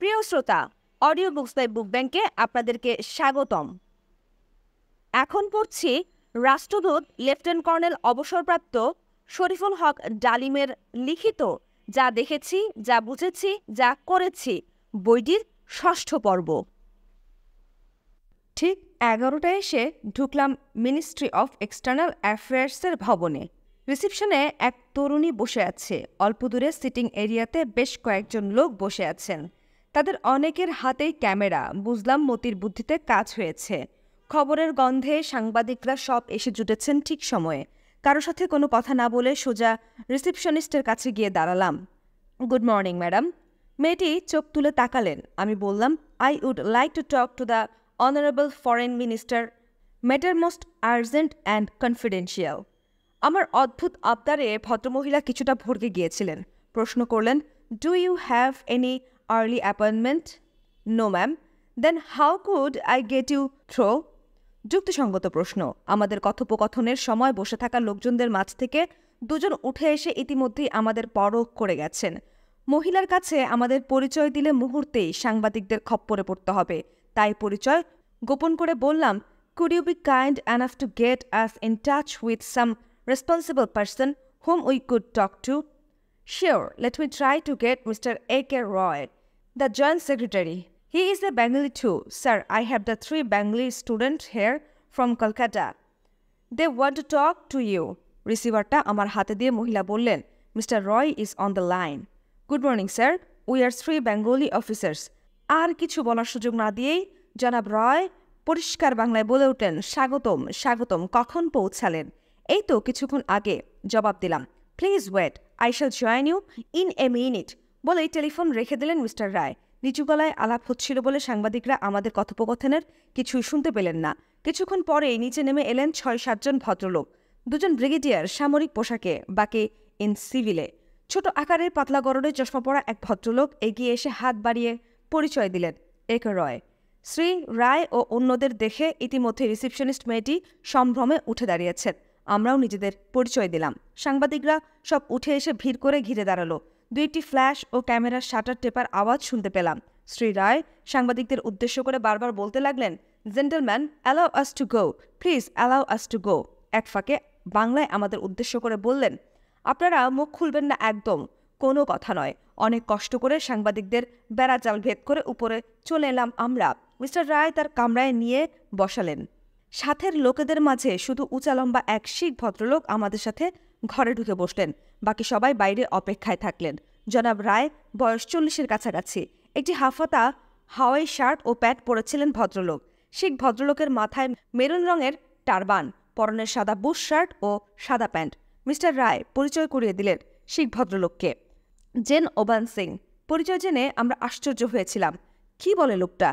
প্রিয় শ্রোতা, audio books by বুক ব্যাংকে আপনাদেরকে স্বাগতম। এখন পড়ছি রাষ্ট্রদূত লেফটেন্যান্ট কর্নেল অবসরপ্রাপ্ত শরীফুল হক ডালিমের লিখিত যা দেখেছি, যা বুঝেছি, যা করেছি বইটির ৬ষ্ঠ পর্ব। ঠিক ১১টায় এসে ঢুকলাম মিনিস্ট্রি অফ এক্সটার্নাল অ্যাফেয়ার্সের ভবনে। রিসেপশনে এক তরুণী বসে আছে। অল্প দূরে সিটিং এরিয়াতে বেশ কয়েকজন লোক বসে আছেন। তাদের অনেকের হাতেই ক্যামেরা। বুঝলাম মতির বুদ্ধিতে কাজ হয়েছে। খবরের গন্ধে সাংবাদিকরা সব এসে জুটেছেন ঠিক সময়ে। কারো সাথে কোনো কথা না বলে সোজা রিসেপশনিস্টের কাছে গিয়ে দাঁড়ালাম। Good morning madam. মেয়েটি চোখ তুলে তাকালেন। আমি বললাম, I would like to talk to the honourable foreign minister, matter most urgent and confidential. আমার অদ্ভুত আবদারে ভদ্রমহিলা কিছুটা ভরকে গিয়েছিলেন। প্রশ্ন করলেন, do you have any early appointment? No ma'am. Then how could I get you through? যুক্তিসঙ্গত প্রশ্ন। আমাদের কথোপকথনের সময় বসে থাকা লোকজনদের মাঝ থেকে দুজন উঠে এসে ইতিমধ্যেই আমাদের পরখ করে গেছেন। মহিলার কাছে আমাদের পরিচয় দিলে মুহূর্তেই সাংবাদিকদের খপ্পরে পড়তে হবে। তাই পরিচয় গোপন করে বললাম, could you be kind enough to get us in touch with some responsible person whom we could talk to? Sure, let me try to get Mr. A.K. Roy, the Joint Secretary. He is a Bengali too. Sir, I have the 3 Bengali students here from Kolkata. They want to talk to you. Receiverটা আমার হাতে দিয়ে মহিলা বললেন, Mr. Roy is on the line. Good morning, sir. We are 3 Bengali officers. আর কিছু বলার সুযোগ না দিয়েই জনাব রয় পরিষ্কার বাংলায় বলে উঠলেন, স্বাগতম, স্বাগতম। কখন পৌঁছালেন? এই তো কিছুক্ষণ আগে। জবাব দিলাম, please wait, I shall join you in a minute. বলেই টেলিফোন রেখে দিলেন মিস্টার রায়। নিচু গলায় আলাপ হচ্ছিল বলে সাংবাদিকরা আমাদের কথোপকথনের কিছুই শুনতে পেলেন না। কিছুক্ষণ পরেই নিচে নেমে এলেন ৬-৭ জন ভদ্রলোক। 2 জন ব্রিগেডিয়ার সামরিক পোশাকে, বাকি ইন সিভিলে। ছোট আকারের পাতলা গড়নে চশমা পরা এক ভদ্রলোক এগিয়ে এসে হাত বাড়িয়ে পরিচয় দিলেন, একে রয়। শ্রী রায় ও অন্যদের দেখে ইতিমধ্যে রিসেপশনিস্ট মেয়েটি সম্ভ্রমে উঠে দাঁড়িয়েছেন। আমরাও নিজেদের পরিচয় দিলাম। সাংবাদিকরা সব উঠে এসে ভিড় করে ঘিরে দাঁড়ালো। 2টি ফ্ল্যাশ ও ক্যামেরার শাটার টেপার আওয়াজ শুনতে পেলাম। শ্রী রায় সাংবাদিকদের উদ্দেশ্য করে বারবার বলতে লাগলেন, gentleman, allow us to go, please allow us to go. এক ফাঁকে বাংলায় আমাদের উদ্দেশ্য করে বললেন, আপনারা মুখ খুলবেন না একদম, কোনো কথা নয়। অনেক কষ্ট করে সাংবাদিকদের বেড়াজাল ভেদ করে উপরে চলে এলাম আমরা। মিস্টার রায় তার কামরায় নিয়ে বসালেন। সাথের লোকেদের মাঝে শুধু উঁচা লম্বা এক শিখ ভদ্রলোক আমাদের সাথে ঘরে ঢুকে বসলেন। বাকি সবাই বাইরে অপেক্ষায় থাকলেন। জনাব রায় বয়স 40-এর কাছাকাছি। একটি হাফাতা হাওয়াই শার্ট ও প্যান্ট পরেছিলেন ভদ্রলোক। শিখ ভদ্রলোকের মাথায় মেরুন রঙের টারবান, পরনের সাদা বুশ শার্ট ও সাদা প্যান্ট। মিস্টার রায় পরিচয় করিয়ে দিলেন শিখ ভদ্রলোককে, জেন ওবান সিং। পরিচয় জেনে আমরা আশ্চর্য হয়েছিলাম। কি বলে লোকটা,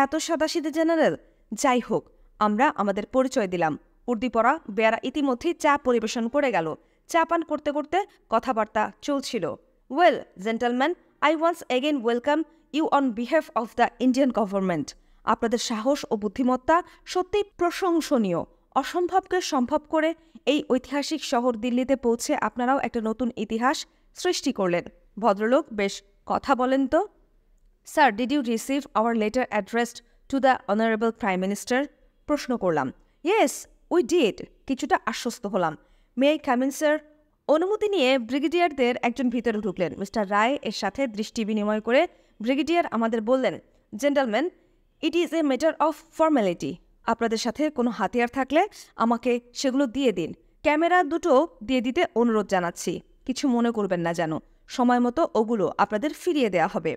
এত সাদাসিধে জেনারেল? যাই হোক, আমরা আমাদের পরিচয় দিলাম। উর্দি পরা বেয়ারা ইতিমধ্যেই চা পরিবেশন করে গেল। চা পান করতে করতে কথাবার্তা চলছিল। Well gentleman, I once again welcome you on behalf of the Indian government. আপনাদের সাহস ও বুদ্ধিমত্তা সত্যিই প্রশংসনীয়। অসম্ভবকে সম্ভব করে এই ঐতিহাসিক শহর দিল্লিতে পৌঁছে আপনারাও একটা নতুন ইতিহাস সৃষ্টি করলেন। ভদ্রলোক বেশ কথা বলেন তো। Sir, did you receive our letter addressed to the honourable prime minister? প্রশ্ন করলাম। Yes, we did. কিছুটা আশ্বস্ত হলাম। May I come in sir? অনুমতি নিয়ে ব্রিগেডিয়ারদের একজন ভিতরে ঢুকলেন। মিস্টার রায় এর সাথে দৃষ্টি বিনিময় করে ব্রিগেডিয়ার আমাদের বললেন, gentleman, it is a matter of formality. আপনাদের সাথে কোনো হাতিয়ার থাকলে আমাকে সেগুলো দিয়ে দিন। ক্যামেরা দুটো দিয়ে দিতে অনুরোধ জানাচ্ছি। কিছু মনে করবেন না যেন। সময় মতো ওগুলো আপনাদের ফিরিয়ে দেওয়া হবে।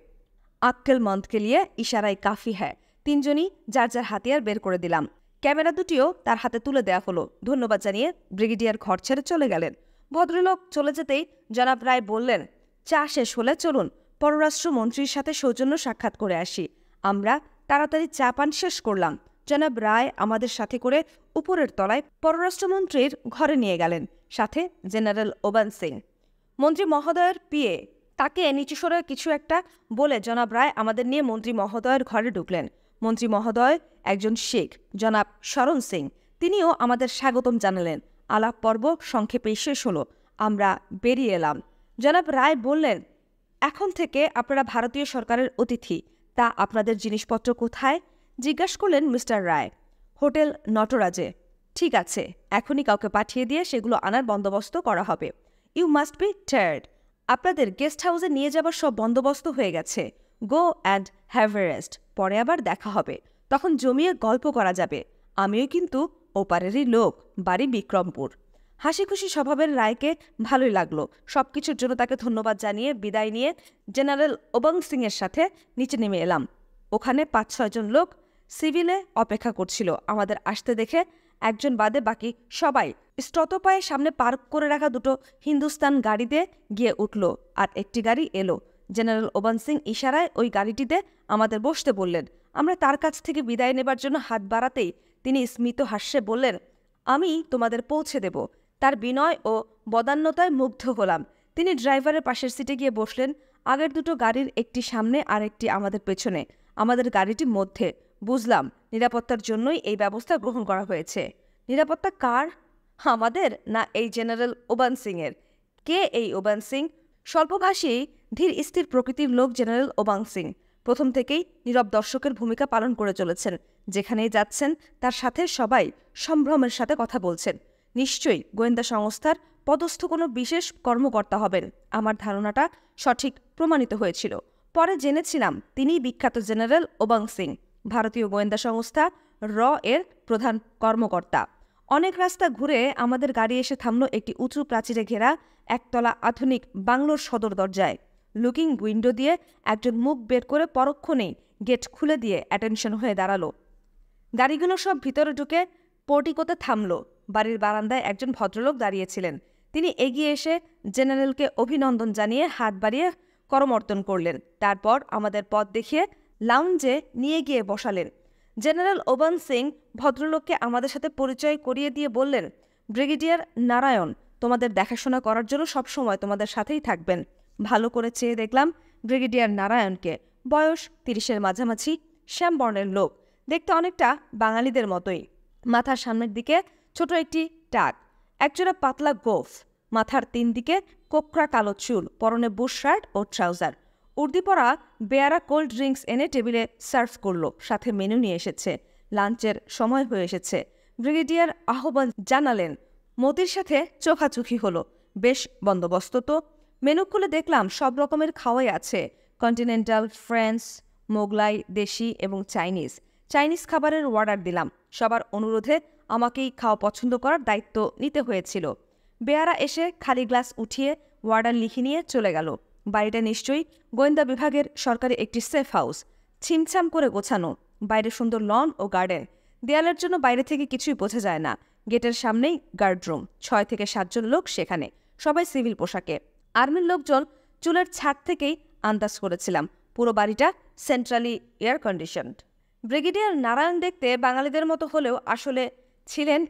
আক্কেল মন্দকে লিয়ে ইশারায় কাফি হ্যায়। 3 জনই যার যার হাতিয়ার বের করে দিলাম। ক্যামেরা দুটিও তার হাতে তুলে দেওয়া হলো। ধন্যবাদ জানিয়ে ব্রিগেডিয়ার ঘর ছেড়ে চলে গেলেন। ভদ্রলোক চলে যেতেই জনাব রায় বললেন, চা শেষ হলে চলুন পররাষ্ট্রমন্ত্রীর সাথে সৌজন্য সাক্ষাৎ করে আসি। আমরা তাড়াতাড়ি চা পান শেষ করলাম। জনাব রায় আমাদের সাথে করে উপরের তলায় পররাষ্ট্রমন্ত্রীর ঘরে নিয়ে গেলেন, সাথে জেনারেল ওবান সিং। মন্ত্রী মহোদয়ের পিএ। তাকে নিচু সরে কিছু একটা বলে জনাব রায় আমাদের নিয়ে মন্ত্রী মহোদয়ের ঘরে ঢুকলেন। মন্ত্রী মহোদয় একজন শিখ, জনাব শরণ সিং। তিনিও আমাদের স্বাগতম জানালেন। আলাপ পর্ব সংক্ষেপেই শেষ হলো। আমরা বেরিয়ে এলাম। জনাব রায় বললেন, এখন থেকে আপনারা ভারতীয় সরকারের অতিথি, তা আপনাদের জিনিসপত্র কোথায়? জিজ্ঞাসা করলেন মিস্টার রায়। হোটেল নটরাজে। ঠিক আছে, এখনই কাউকে পাঠিয়ে দিয়ে সেগুলো আনার বন্দোবস্ত করা হবে। You must be tired. আপনাদের গেস্ট হাউসে নিয়ে যাবার সব বন্দোবস্ত হয়ে গেছে। Go and have a rest. পরে আবার দেখা হবে, তখন জমিয়ে গল্প করা যাবে। আমিও কিন্তু ওপারেরই লোক, বাড়ি বিক্রমপুর। হাসি খুশি স্বভাবের রায়কে ভালোই লাগলো। সবকিছুর জন্য তাকে ধন্যবাদ জানিয়ে বিদায় নিয়ে জেনারেল ওবং সিংয়ের সাথে নিচে নেমে এলাম। ওখানে 5-6 জন লোক সিভিলে অপেক্ষা করছিল। আমাদের আসতে দেখে একজন বাদে বাকি সবাই স্ট্রতপায়ে সামনে পার্ক করে রাখা দুটো হিন্দুস্তান গাড়িতে গিয়ে উঠল, আর একটি গাড়ি এলো। জেনারেল ওবং সিং ইশারায় ওই গাড়িটিতে আমাদের বসতে বললেন। আমরা তার কাছ থেকে বিদায় নেবার জন্য হাত বাড়াতেই তিনি স্মিত হাস্যে বললেন, আমি তোমাদের পৌঁছে দেব। তার বিনয় ও বদান্যতায় মুগ্ধ হলাম। তিনি ড্রাইভারের পাশের সিটে গিয়ে বসলেন। আগের দুটো গাড়ির একটি সামনে আর একটি আমাদের পেছনে, আমাদের গাড়িটি মধ্যে। বুঝলাম, নিরাপত্তার জন্যই এই ব্যবস্থা গ্রহণ করা হয়েছে। নিরাপত্তা কার? আমাদের না এই জেনারেল ওবং সিংয়ের? কে এই ওবং সিং? স্বল্পভাষী ধীর স্থির প্রকৃতির লোক জেনারেল ওবং সিং। প্রথম থেকেই নীরব দর্শকের ভূমিকা পালন করে চলেছেন। যেখানেই যাচ্ছেন তার সাথে সবাই সম্ভ্রমের সাথে কথা বলছেন। নিশ্চয়ই গোয়েন্দা সংস্থার পদস্থ কোনো বিশেষ কর্মকর্তা হবেন। আমার ধারণাটা সঠিক প্রমাণিত হয়েছিল। পরে জেনেছিলাম তিনিই বিখ্যাত জেনারেল ওবং সিং, ভারতীয় গোয়েন্দা সংস্থা র এর প্রধান কর্মকর্তা। অনেক রাস্তা ঘুরে আমাদের গাড়ি এসে থামল একটি উঁচু প্রাচীরে ঘেরা একতলা আধুনিক বাংলোর সদর দরজায়। লুকিং উইন্ডো দিয়ে একজন মুখ বের করে পরক্ষণেই গেট খুলে দিয়ে অ্যাটেনশন হয়ে দাঁড়ালো। গাড়িগুলো সব ভিতরে ঢুকে পোর্টিকোতে থামল। বাড়ির বারান্দায় একজন ভদ্রলোক দাঁড়িয়েছিলেন। তিনি এগিয়ে এসে জেনারেলকে অভিনন্দন জানিয়ে হাত বাড়িয়ে করমর্দন করলেন। তারপর আমাদের পথ দেখিয়ে লাউঞ্জে নিয়ে গিয়ে বসালেন। জেনারেল ওবং সিং ভদ্রলোককে আমাদের সাথে পরিচয় করিয়ে দিয়ে বললেন, ব্রিগেডিয়ার নারায়ণ তোমাদের দেখাশোনা করার জন্য সবসময় তোমাদের সাথেই থাকবেন। ভালো করে চেয়ে দেখলাম ব্রিগেডিয়ার নারায়ণকে। বয়স 30-এর মাঝামাঝি, শ্যামবর্ণের লোক, দেখতে অনেকটা বাঙালিদের মতোই। মাথার সামনের দিকে ছোট একটি টাক, একজোড়া পাতলা গোফ, মাথার 3 দিকে কোকড়া কালো চুল, পরনে বুশ শার্ট ও ট্রাউজার। উর্দি পরা বেয়ারা কোল্ড ড্রিঙ্কস এনে টেবিলে সার্ভ করলো, সাথে মেনু নিয়ে এসেছে। লাঞ্চের সময় হয়ে এসেছে। ব্রিগেডিয়ার আহ্বান জানালেন। মতির সাথে চোখাচোখি হলো। বেশ বন্দোবস্ত তো। মেনু খুলে দেখলাম সব রকমের খাওয়াই আছে। কন্টিনেন্টাল, ফ্রেঞ্চ, মোগলাই, দেশি এবং চাইনিজ খাবারের অর্ডার দিলাম। সবার অনুরোধে আমাকেই খাওয়া পছন্দ করার দায়িত্ব নিতে হয়েছিল। বেয়ারা এসে খালি গ্লাস উঠিয়ে অর্ডার লিখে নিয়ে চলে গেল। বাড়িটা নিশ্চয়ই গোয়েন্দা বিভাগের সরকারি একটি সেফ হাউস। ছিমছাম করে গোছানো, বাইরে সুন্দর লন ও গার্ডেন। দেয়ালের জন্য বাইরে থেকে কিছুই বোঝা যায় না। গেটের সামনেই গার্ডরুম, 6 থেকে 7 জন লোক সেখানে, সবাই সিভিল পোশাকে। আর্মির লোকজন চুলের ছাদ থেকেই আন্দাজ করেছিলাম পুরো বাড়িটা centrally air conditioned. Brigadier Narayan দেখতে বাঙালিদের মতো হলেও আসলে ছিলেন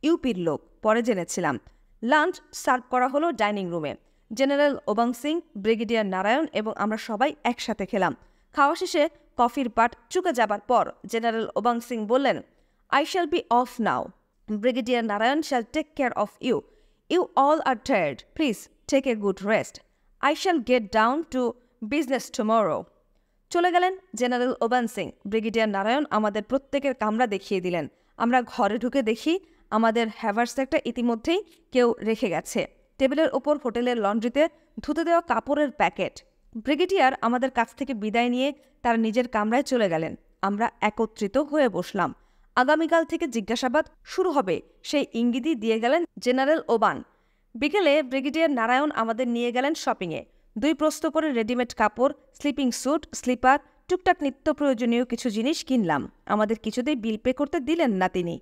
ইউপির লোক, পরে জেনেছিলাম। লাঞ্চ সার্ভ করা হলো ডাইনিং রুমে। জেনারেল ওবং সিং, ব্রিগেডিয়ার নারায়ণ এবং আমরা সবাই একসাথে খেলাম। খাওয়া শেষে কফির পাট চুকে যাবার পর জেনারেল ওবং সিং বললেন, I shall be off now. Brigadier Narayan shall take care of you. You all are tired. Please take a good rest. I shall get down to business tomorrow. চলে গেলেন জেনারেল ওবং সিং। ব্রিগেডিয়ার নারায়ণ আমাদের প্রত্যেকের কামরা দেখিয়ে দিলেন। আমরা ঘরে ঢুকে দেখি আমাদের হ্যাভারস্যাকটা ইতিমধ্যেই কেউ রেখে গেছে। টেবিলের ওপর হোটেলের লন্ড্রিতে ধুতে দেওয়া কাপড়ের প্যাকেট। ব্রিগেডিয়ার আমাদের কাছ থেকে বিদায় নিয়ে তার নিজের কামরায় চলে গেলেন। আমরা একত্রিত হয়ে বসলাম। আগামীকাল থেকে জিজ্ঞাসাবাদ শুরু হবে সেই ইঙ্গিতই দিয়ে গেলেন জেনারেল ওবান। বিকেলে ব্রিগেডিয়ার নারায়ণ আমাদের নিয়ে গেলেন শপিংয়ে। 2 প্রস্ত করে রেডিমেড কাপড়, স্লিপিং স্যুট, স্লিপার, টুকটাক নিত্য প্রয়োজনীয় কিছু জিনিস কিনলাম। আমাদের কিছুতেই বিল পে করতে দিলেন না তিনি।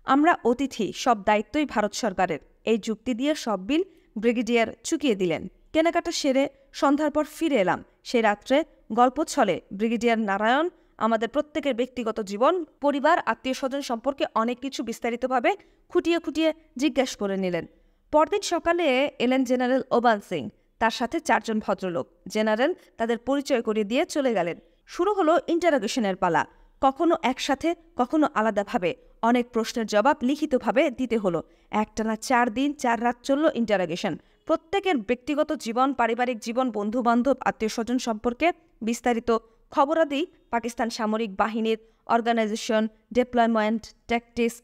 আমরা অতিথি, সব দায়িত্বই ভারত সরকারের, এই যুক্তি দিয়ে সব বিল ব্রিগেডিয়ার চুকিয়ে দিলেন। কেনাকাটা সেরে সন্ধ্যার পর ফিরে এলাম। সে রাত্রে গল্প ছলে ব্রিগেডিয়ার নারায়ণ আমাদের প্রত্যেকের ব্যক্তিগত জীবন, পরিবার, আত্মীয় স্বজন সম্পর্কে অনেক কিছু বিস্তারিতভাবে খুঁটিয়ে খুঁটিয়ে জিজ্ঞাসা করে নিলেন। পরদিন সকালে এলেন জেনারেল ওবং সিং, তার সাথে 4 জন ভদ্রলোক। জেনারেল তাদের পরিচয় করিয়ে দিয়ে চলে গেলেন। শুরু হলো ইন্টারোগেশনের পালা। কখনো একসাথে, কখনো আলাদাভাবে। অনেক প্রশ্নের জবাব লিখিতভাবে দিতে হলো। একটানা 4 দিন 4 রাত চলল ইন্টারোগেশন। প্রত্যেকের ব্যক্তিগত জীবন, পারিবারিক জীবন, বন্ধুবান্ধব, আত্মীয় স্বজন সম্পর্কে বিস্তারিত খবরাদি পাকিস্তান সামরিক বাহিনীর organisation, deployment, tactics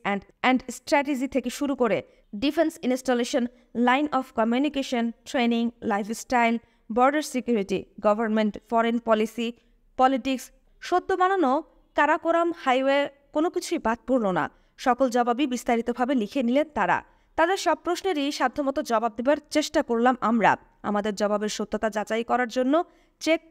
and strategy থেকে শুরু করে defence installation, line of communication, training, lifestyle, border security, government, foreign policy, politics, সদ্য বানানো কারাকোরাম হাইওয়ে কোনো কিছুই বাদ পড়ল না। সকল জবাবই বিস্তারিতভাবে লিখে নিলেন তারা। তাদের সব প্রশ্নেরই সাধ্যমতো জবাব দেবার চেষ্টা করলাম আমরা। আমাদের জবাবের সত্যতা যাচাই করার জন্য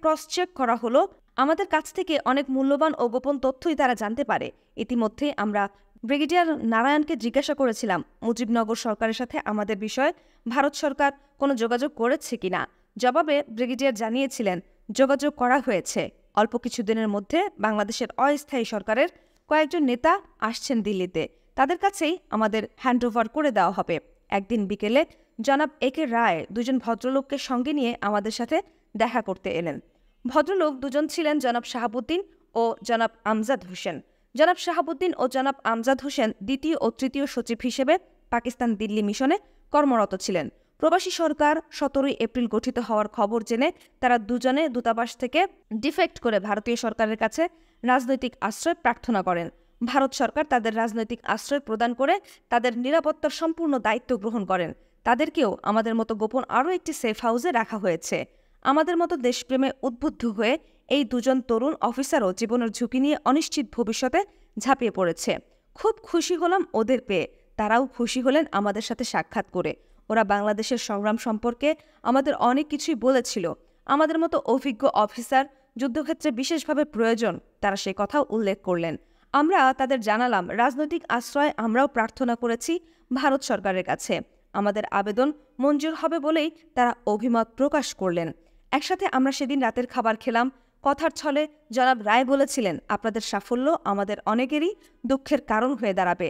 ক্রস চেক করা হলো। আমাদের কাছ থেকে অনেক মূল্যবান ও গোপন তথ্যই তারা জানতে পারে। ইতিমধ্যে আমরা ব্রিগেডিয়ার নারায়ণকে জিজ্ঞাসা করেছিলাম মুজিবনগর সরকারের সাথে আমাদের বিষয়ে ভারত সরকার কোনো যোগাযোগ করেছে কিনা। জবাবে ব্রিগেডিয়ার জানিয়েছিলেন যোগাযোগ করা হয়েছে। অল্প কিছুদিনের মধ্যে বাংলাদেশের অস্থায়ী সরকারের কয়েকজন নেতা আসছেন দিল্লিতে। তাদের কাছেই আমাদের হ্যান্ডওভার করে দেওয়া হবে। একদিন বিকেলে জনাব একে রায় দুজন ভদ্রলোককে সঙ্গে নিয়ে আমাদের সাথে দেখা করতে এলেন। ভদ্রলোক দুজন ছিলেন জনাব শাহাবুদ্দিন ও জনাব আমজাদ হোসেন। জনাব শাহাবুদ্দিন ও জনাব আমজাদ হোসেন দ্বিতীয় ও তৃতীয় সচিব হিসেবে পাকিস্তান দিল্লি মিশনে কর্মরত ছিলেন। প্রবাসী সরকার 17 এপ্রিল গঠিত হওয়ার খবর জেনে তারা দুজনে দূতাবাস থেকে ডিফেক্ট করে ভারতীয় সরকারের কাছে রাজনৈতিক আশ্রয় প্রার্থনা করেন। ভারত সরকার তাদের রাজনৈতিক আশ্রয় প্রদান করে তাদের নিরাপত্তার সম্পূর্ণ দায়িত্ব গ্রহণ করেন। তাদেরকেও আমাদের মতো গোপন আরও একটি সেফ হাউসে রাখা হয়েছে। আমাদের মতো দেশপ্রেমে উদ্বুদ্ধ হয়ে এই দুজন তরুণ অফিসারও জীবনের ঝুঁকি নিয়ে অনিশ্চিত ভবিষ্যতে ঝাঁপিয়ে পড়েছে। খুব খুশি হলাম ওদের পেয়ে। তারাও খুশি হলেন আমাদের সাথে সাক্ষাৎ করে। ওরা বাংলাদেশের সংগ্রাম সম্পর্কে আমাদের অনেক কিছুই বলেছিল। আমাদের মতো অভিজ্ঞ অফিসার যুদ্ধক্ষেত্রে বিশেষভাবে প্রয়োজন, তারা সে কথাও উল্লেখ করলেন। আমরা তাদের জানালাম রাজনৈতিক আশ্রয় আমরাও প্রার্থনা করেছি ভারত সরকারের কাছে। আমাদের আবেদন মঞ্জুর হবে বলেই তারা অভিমত প্রকাশ করলেন। একসাথে আমরা সেদিন রাতের খাবার খেলাম। কথার ছলে জনাব রায় বলেছিলেন আপনাদের সাফল্য আমাদের অনেকেরই দুঃখের কারণ হয়ে দাঁড়াবে।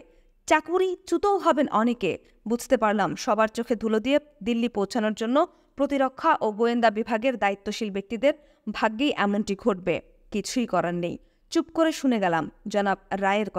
চাকুরি চ্যুতও হবেন অনেকে। বুঝতে পারলাম সবার চোখে ধুলো দিয়ে দিল্লি পৌঁছানোর জন্য প্রতিরক্ষা ও গোয়েন্দা বিভাগের দায়িত্বশীল ব্যক্তিদের ভাগ্যেই এমনটি ঘটবে। কিছুই করার নেই। চুপ করে শুনে গেলাম জনাব রায়ের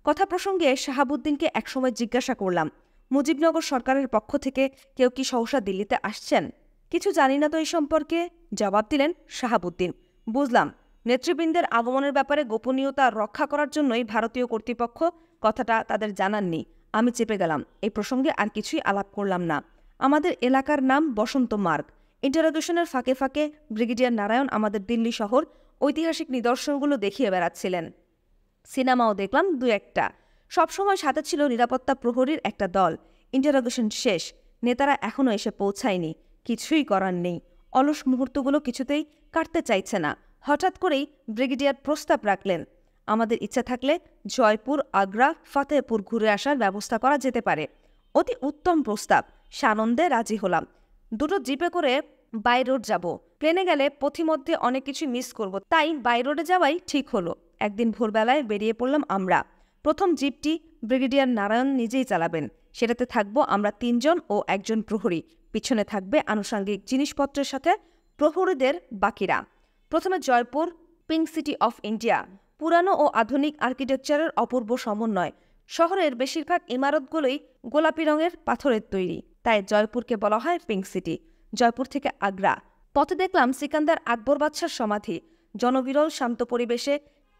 কথা প্রসঙ্গে শাহাবুদ্দিনকে একসময় জিজ্ঞাসা করলাম মুজিবনগর সরকারের পক্ষ থেকে কেউ কি সহসা দিল্লিতে আসছেন? কিছু জানি না তো এই সম্পর্কে, জবাব দিলেন শাহাবুদ্দিন। বুঝলাম নেতৃবৃন্দের আগমনের ব্যাপারে গোপনীয়তা রক্ষা করার জন্যই ভারতীয় কর্তৃপক্ষ কথাটা তাদের জানাননি। আমি চেপে গেলাম। এই প্রসঙ্গে আর কিছুই আলাপ করলাম না। আমাদের এলাকার নাম বসন্ত মার্গ। ইন্টারোগেশনের ফাঁকে ফাঁকে ব্রিগেডিয়ার নারায়ণ আমাদের দিল্লি শহর ঐতিহাসিক নিদর্শনগুলো দেখিয়ে বেড়াচ্ছিলেন। সিনেমাও দেখলাম দু একটা। সবসময় সাথে ছিল নিরাপত্তা প্রহরীর একটা দল। ইন্টারোগেশন শেষ, নেতারা এখনও এসে পৌঁছায়নি। কিছুই করার নেই। অলস মুহূর্তগুলো কিছুতেই কাটতে চাইছে না। হঠাৎ করেই ব্রিগেডিয়ার প্রস্তাব রাখলেন আমাদের ইচ্ছা থাকলে জয়পুর, আগ্রা, ফতেহপুর ঘুরে আসার ব্যবস্থা করা যেতে পারে। অতি উত্তম প্রস্তাব। সানন্দে রাজি হলাম। দুটো জিপে করে বাই রোড যাব। প্লেনে গেলে পথিমধ্যে অনেক কিছু মিস করব, তাই বাই রোডে যাওয়াই ঠিক হলো। একদিন ভোরবেলায় বেরিয়ে পড়লাম আমরা। প্রথম জিপটি ব্রিগেডিয়ার নারায়ণ নিজেই চালাবেন। সেটাতে থাকবো আমরা 3 জন ও একজন প্রহরী। পিছনে থাকবে আনুষঙ্গিক জিনিসপত্রের সাথে প্রহরীদের বাকিরা। প্রথমে Jaipur, pink city of India. পুরানো ও আধুনিক আর্কিটেকচারের অপূর্ব সমন্বয়। শহরের বেশিরভাগ ইমারতগুলোই গোলাপি রঙের পাথরের তৈরি, তাই জয়পুরকে বলা হয় পিঙ্ক সিটি। জয়পুর থেকে আগ্রা। পথে দেখলাম সিকান্দার আকবর বাদশার সমাধি। জনবিরল শান্ত পরিবেশে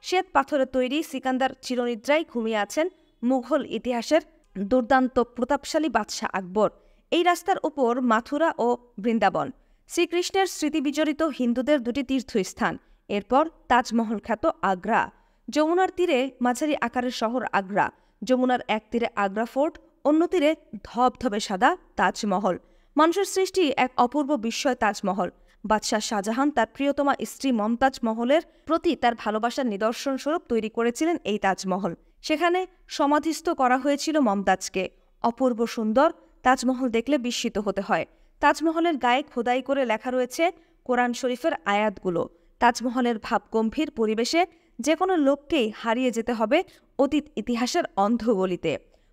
শ্বেত পাথরের তৈরি সিকান্দার চিরনিদ্রায় ঘুমিয়ে আছেন মুঘল ইতিহাসের দুর্দান্ত প্রতাপশালী বাদশাহ আকবর। এই রাস্তার উপর মাথুরা ও বৃন্দাবন, শ্রীকৃষ্ণের স্মৃতিবিজড়িত হিন্দুদের 2টি তীর্থস্থান। এরপর তাজমহল খ্যাত আগ্রা। যমুনার তীরে মাঝারি আকারের শহর আগ্রা। যমুনার এক তীরে আগ্রা ফোর্ট, অন্য তীরে ধবধবে সাদা তাজমহল। মানুষের সৃষ্টি এক অপূর্ব বিস্ময় তাজমহল। বাদশাহ শাহজাহান তার প্রিয়তমা স্ত্রী মমতাজ মহলের প্রতি তার ভালোবাসার নিদর্শন স্বরূপ তৈরি করেছিলেন এই তাজমহল। সেখানে সমাধিস্থ করা হয়েছিল মমতাজকে। অপূর্ব সুন্দর তাজমহল দেখলে বিস্মিত হতে হয়। তাজমহলের গায়ে খোদাই করে লেখা রয়েছে কোরআন শরীফের আয়াতগুলো। তাজমহলের ভাবগম্ভীর পরিবেশে যে কোনো লোককেই হারিয়ে যেতে হবে অতীত ইতিহাসের অন্ধগলিতে।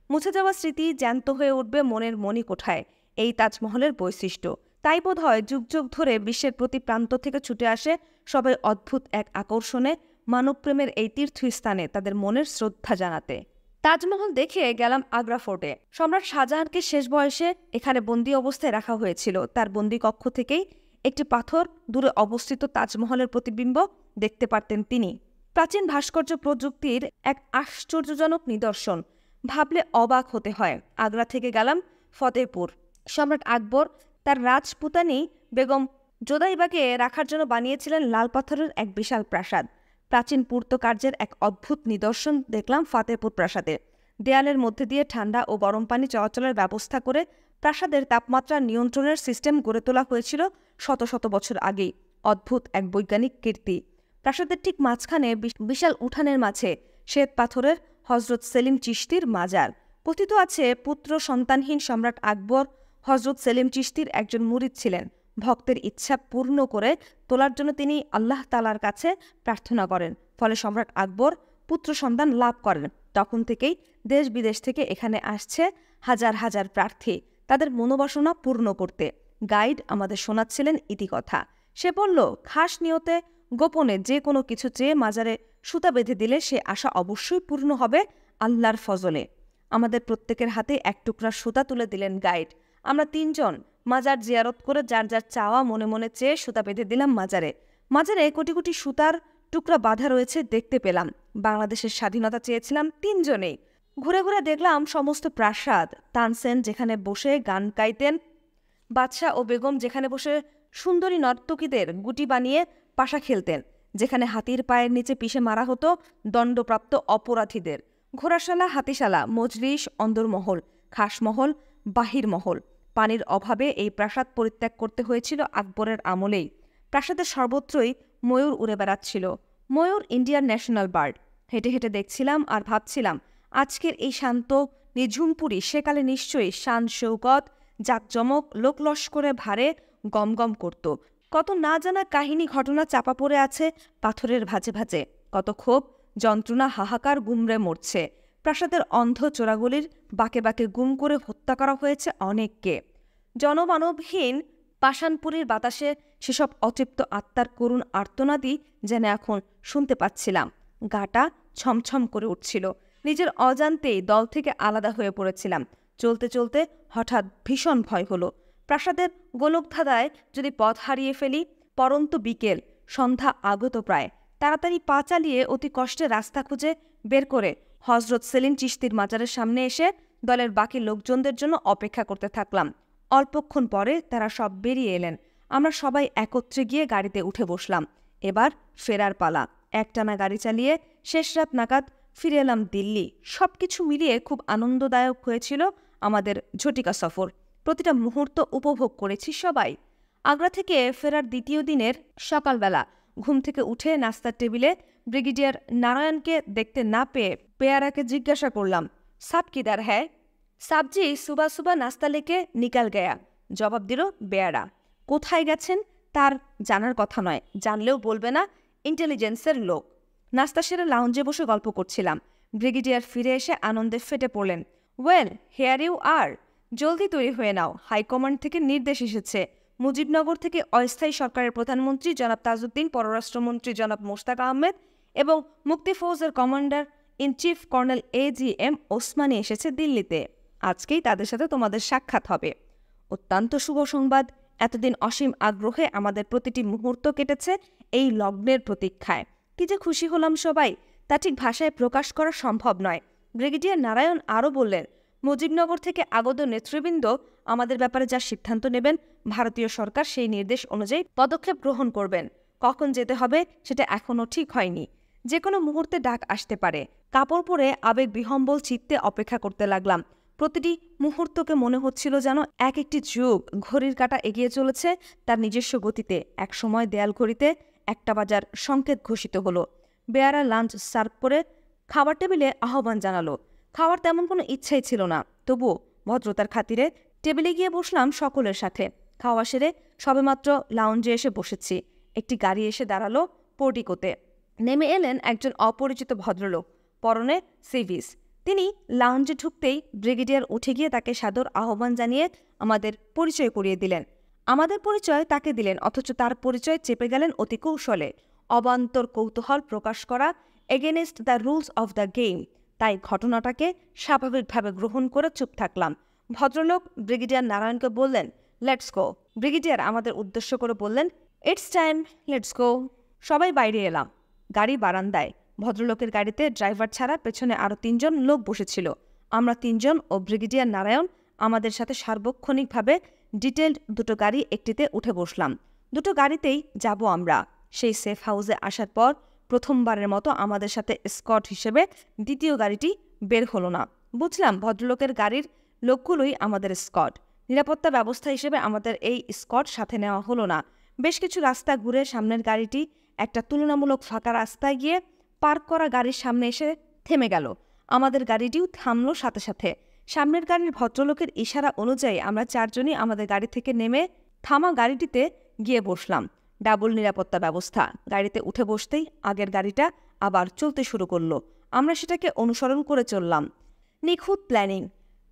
মুছে যাওয়া স্মৃতি জ্যান্ত হয়ে উঠবে মনের মণিকোঠায়। এই তাজমহলের বৈশিষ্ট্য। তাই বোধ হয় যুগ যুগ ধরে বিশ্বের প্রতি প্রান্ত থেকে ছুটে আসে সবাই অদ্ভুত এক আকর্ষণে মানবপ্রেমের এই তীর্থস্থানে তাদের মনের শ্রদ্ধা জানাতে। তাজমহল দেখে গেলাম আগ্রা ফোর্টে। সম্রাট শাহজাহানকে শেষ বয়সে এখানে বন্দী অবস্থায় রাখা হয়েছিল। তার বন্দী কক্ষ থেকেই একটি পাথর, দূরে অবস্থিত তাজমহলের প্রতিবিম্ব দেখতে পারতেন তিনি। প্রাচীন ভাস্কর্য প্রযুক্তির এক আশ্চর্যজনক নিদর্শন, ভাবলে অবাক হতে হয়। আগ্রা থেকে গেলাম ফতেহপুর। সম্রাট আকবর তার রাজপুতানী বেগম জোদাইবাকে রাখার জন্য বানিয়েছিলেন লাল পাথরের এক বিশাল প্রাসাদ। প্রাচীন পূর্তকার্যের এক অদ্ভুত নিদর্শন দেখলাম ফতেহপুর প্রাসাদে। দেয়ালের মধ্যে দিয়ে ঠান্ডা ও গরম পানি চলাচলের ব্যবস্থা করে প্রাসাদের তাপমাত্রা নিয়ন্ত্রণের সিস্টেম গড়ে তোলা হয়েছিল শত শত বছর আগেই। অদ্ভুত এক বৈজ্ঞানিক কীর্তি। প্রাসাদের ঠিক মাঝখানে বিশাল উঠানের মাঝে শ্বেত পাথরের হজরত সেলিম চিশতির মাজার। কথিত আছে পুত্র সন্তানহীন সম্রাট আকবর হজরত সেলিম চিশতির একজন মুরিদ ছিলেন। ভক্তের ইচ্ছা পূর্ণ করে তোলার জন্য তিনি আল্লাহ তাআলার কাছে প্রার্থনা করেন। ফলে সম্রাট আকবর পুত্র সন্তান লাভ করেন। তখন থেকেই দেশ বিদেশ থেকে এখানে আসছে হাজার হাজার প্রার্থী তাদের মনোবাসনা পূর্ণ করতে। গাইড আমাদের শোনাচ্ছিলেন ইতিকথা। সে বলল, খাস নিয়তে গোপনে যে কোনো কিছু চেয়ে মাজারে সুতা বেঁধে দিলে সে আশা অবশ্যই পূর্ণ হবে আল্লাহর ফজলে। আমাদের প্রত্যেকের হাতে এক টুকরা সুতা তুলে দিলেন গাইড। আমরা তিনজন মাজার জিয়ারত করে যার যার চাওয়া মনে মনে চেয়ে সুতা বেঁধে দিলাম মাজারে। মাজারে কোটি কোটি সুতার টুকরা বাঁধা রয়েছে দেখতে পেলাম। বাংলাদেশের স্বাধীনতা চেয়েছিলাম তিনজনেই। ঘুরে ঘুরে দেখলাম সমস্ত প্রাসাদ। তানসেন যেখানে বসে গান গাইতেন, বাদশাহ ও বেগম যেখানে বসে সুন্দরী নর্তকীদের গুটি বানিয়ে পাশা খেলতেন, যেখানে হাতির পায়ের নিচে পিষে মারা হতো দণ্ডপ্রাপ্ত অপরাধীদের, ঘোড়াশালা, হাতিশালা, মজলিস, অন্দরমহল, খাসমহল, বাহিরমহল। পানির অভাবে এই প্রাসাদ পরিত্যাগ করতে হয়েছিল আকবরের আমলেই। প্রাসাদের সর্বত্রই ময়ূর উড়ে বেড়াচ্ছিল। ময়ূর ইন্ডিয়ার ন্যাশনাল বার্ড। হেঁটে হেঁটে দেখছিলাম আর ভাবছিলাম, আজকের এই শান্ত নিঝুমপুরী সেকালে নিশ্চয়ই শান শৌকত, জাকজমক, লোকলস্করে ভারে গমগম করত। কত না জানা কাহিনী ঘটনা চাপা পড়ে আছে পাথরের ভাঁজে ভাঁজে। কত ক্ষোভ, যন্ত্রণা, হাহাকার গুমরে মরছে। প্রাসাদের অন্ধ চোরাগুলির বাঁকে বাঁকে গুম করে হত্যা করা হয়েছে অনেককে। জনমানবহীন পাষাণপুরীর বাতাসে সেসব অতৃপ্ত আত্মার করুণ আর্তনাদই যেন এখন শুনতে পাচ্ছিলাম। গাটা ছমছম করে উঠছিল। নিজের অজান্তেই দল থেকে আলাদা হয়ে পড়েছিলাম। চলতে চলতে হঠাৎ ভীষণ ভয় হলো। প্রাসাদের গোলকধাঁধায় যদি পথ হারিয়ে ফেলি। পরন্ত বিকেল, সন্ধ্যা আগত প্রায়। তাড়াতাড়ি পা চালিয়ে অতি কষ্টে রাস্তা খুঁজে বের করে হজরত সেলিম চিশতির মাজারের সামনে এসে দলের বাকি লোকজনদের জন্য অপেক্ষা করতে থাকলাম। অল্পক্ষণ পরে তারা সব বেরিয়ে এলেন। আমরা সবাই একত্রে গিয়ে গাড়িতে উঠে বসলাম। এবার ফেরার পালা। একটানা গাড়ি চালিয়ে শেষ রাত নাগাদ ফিরে এলাম দিল্লি। সবকিছু মিলিয়ে খুব আনন্দদায়ক হয়েছিল আমাদের ঝটিকা সফর। প্রতিটা মুহূর্ত উপভোগ করেছি সবাই। আগ্রা থেকে ফেরার দ্বিতীয় দিনের সকালবেলা ঘুম থেকে উঠে নাস্তার টেবিলে ব্রিগেডিয়ার নারায়ণকে দেখতে না পেয়ে পেয়ারাকে জিজ্ঞাসা করলাম, সাব কিদার হ্যায়? সাবজি সুবা সুবা নাস্তা লেকে নিকাল গয়া, জবাব দিল বেয়ারা। কোথায় গেছেন তার জানার কথা নয়, জানলেও বলবে না, ইন্টেলিজেন্সের লোক। নাস্তা সেরে লাউঞ্জে বসে গল্প করছিলাম। ব্রিগেডিয়ার ফিরে এসে আনন্দে ফেটে পড়লেন। Well, here you are. জলদি তৈরি হয়ে নাও, হাইকমান্ড থেকে নির্দেশ এসেছে। মুজিবনগর থেকে অস্থায়ী সরকারের প্রধানমন্ত্রী জনাব তাজউদ্দিন, পররাষ্ট্রমন্ত্রী জনাব মোশতাক আহমেদ এবং মুক্তি ফৌজের commander in chief colonel AGM Osmani এসেছে দিল্লিতে। আজকেই তাদের সাথে তোমাদের সাক্ষাৎ হবে। অত্যন্ত শুভ সংবাদ। এতদিন অসীম আগ্রহে আমাদের প্রতিটি মুহূর্ত কেটেছে এই লগ্নের প্রতীক্ষায়। কি যে খুশি হলাম সবাই, তা ঠিক ভাষায় প্রকাশ করা সম্ভব নয়। ব্রিগেডিয়ার নারায়ণ আরও বললেন, মুজিবনগর থেকে আগত নেতৃবৃন্দ আমাদের ব্যাপারে যা সিদ্ধান্ত নেবেন, ভারতীয় সরকার সেই নির্দেশ অনুযায়ী পদক্ষেপ গ্রহণ করবেন। কখন যেতে হবে সেটা এখনও ঠিক হয়নি। যে কোনো মুহূর্তে ডাক আসতে পারে। কাপড় পরে আবেগ বিহম্বল চিত্তে অপেক্ষা করতে লাগলাম। প্রতিটি মুহূর্তকে মনে হচ্ছিল যেন এক একটি যুগ। ঘড়ির কাঁটা এগিয়ে চলেছে তার নিজস্ব গতিতে। এক সময় দেয়াল ঘড়িতে 1টা বাজার সংকেত ঘোষিত হলো। বেয়ারা লাঞ্চ সার্ভ করে খাবার টেবিলে আহ্বান জানালো। খাওয়ার তেমন কোনো ইচ্ছাই ছিল না, তবুও ভদ্রতার খাতিরে টেবিলে গিয়ে বসলাম সকলের সাথে। খাওয়া সেরে সবেমাত্র লাউঞ্জে এসে বসেছি। একটি গাড়ি এসে দাঁড়ালো পোর্টিকোতে। নেমে এলেন একজন অপরিচিত ভদ্রলোক, পরনে সিভিস। তিনি লাউঞ্জে ঢুকতেই ব্রিগেডিয়ার উঠে গিয়ে তাকে সাদর আহ্বান জানিয়ে আমাদের পরিচয় করিয়ে দিলেন। আমাদের পরিচয় তাকে দিলেন, অথচ তার পরিচয় চেপে গেলেন অতি কৌশলে। অবান্তর কৌতূহল প্রকাশ করা, against the rules of the game. তাই ঘটনাটাকে স্বাভাবিকভাবে গ্রহণ করে চুপ থাকলাম। ভদ্রলোক ব্রিগেডিয়ার নারায়ণকে বললেন, লেটস গো। ব্রিগেডিয়ার আমাদের উদ্দেশ্য করে বললেন, ইটস টাইম, লেটস গো। সবাই বাইরে এলাম। গাড়ি বারান্দায়। ভদ্রলোকের গাড়িতে ড্রাইভার ছাড়া পেছনে আরও 3 জন লোক বসেছিল। আমরা 3 জন ও ব্রিগেডিয়ার নারায়ণ আমাদের সাথে সার্বক্ষণিকভাবে ডিটেলড 2টো গাড়ি একটিতে উঠে বসলাম। 2টো গাড়িতেই যাব আমরা। সেই সেফ হাউসে আসার পর প্রথমবারের মতো আমাদের সাথে স্কট হিসেবে দ্বিতীয় গাড়িটি বের হলো না। বুঝলাম ভদ্রলোকের গাড়ির লোকগুলোই আমাদের স্কট। নিরাপত্তা ব্যবস্থা হিসেবে আমাদের এই স্কট সাথে নেওয়া হলো না। বেশ কিছু রাস্তা ঘুরে সামনের গাড়িটি একটা তুলনামূলক ফাঁকা রাস্তায় গিয়ে পার্ক করা গাড়ির সামনে এসে থেমে গেল। আমাদের গাড়িটিও থামলো সাথে সাথে। সামনের গাড়ির ভদ্রলোকের ইশারা অনুযায়ী আমরা 4 জনই আমাদের গাড়ি থেকে নেমে থামা গাড়িটিতে গিয়ে বসলাম। ডাবল নিরাপত্তা ব্যবস্থা। গাড়িতে উঠে বসতেই আগের গাড়িটা আবার চলতে শুরু করলো। আমরা সেটাকে অনুসরণ করে চললাম। নিখুঁত প্ল্যানিং।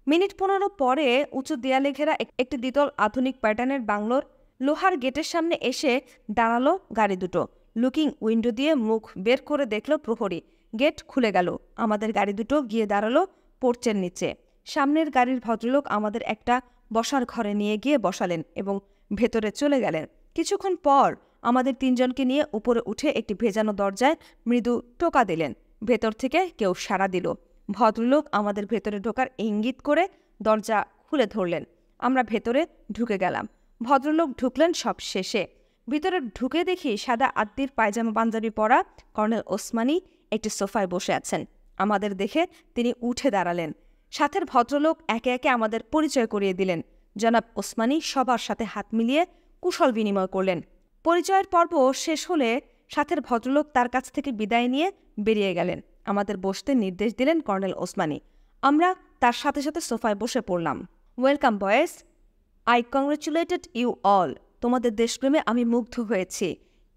মিনিট 15 পরে উঁচু দেয়ালে ঘেরা একটি দ্বিতল আধুনিক প্যাটার্নের বাংলোর লোহার গেটের সামনে এসে দাঁড়ালো গাড়ি দুটো। লুকিং উইন্ডো দিয়ে মুখ বের করে দেখল প্রহরী। গেট খুলে গেল। আমাদের গাড়ি দুটো গিয়ে দাঁড়ালো পোর্চের নিচে। সামনের গাড়ির ভদ্রলোক আমাদের একটা বসার ঘরে নিয়ে গিয়ে বসালেন এবং ভেতরে চলে গেলেন। কিছুক্ষণ পর আমাদের 3 জনকে নিয়ে উপরে উঠে একটি ভেজানো দরজায় মৃদু টোকা দিলেন। ভেতর থেকে কেউ সাড়া দিল। ভদ্রলোক আমাদের ভেতরে ঢোকার ইঙ্গিত করে দরজা খুলে ধরলেন। আমরা ভেতরে ঢুকে গেলাম। ভদ্রলোক ঢুকলেন সব শেষে। ভিতরে ঢুকে দেখি সাদা আদ্দির পায়জামা পাঞ্জাবি পরা কর্নেল ওসমানী একটি সোফায় বসে আছেন। আমাদের দেখে তিনি উঠে দাঁড়ালেন। সাথের ভদ্রলোক একে একে আমাদের পরিচয় করিয়ে দিলেন। জনাব ওসমানী সবার সাথে হাত মিলিয়ে কুশল বিনিময় করলেন। পরিচয়ের পর্ব শেষ হলে সাথের ভদ্রলোক তার কাছ থেকে বিদায় নিয়ে বেরিয়ে গেলেন। আমাদের বসতে নির্দেশ দিলেন কর্নেল ওসমানী। আমরা তার সাথে সাথে সোফায় বসে পড়লাম। ওয়েলকাম বয়েস, আই কংগ্রেচুলেটেড ইউ অল। তোমাদের দেশপ্রেমে আমি মুগ্ধ হয়েছি।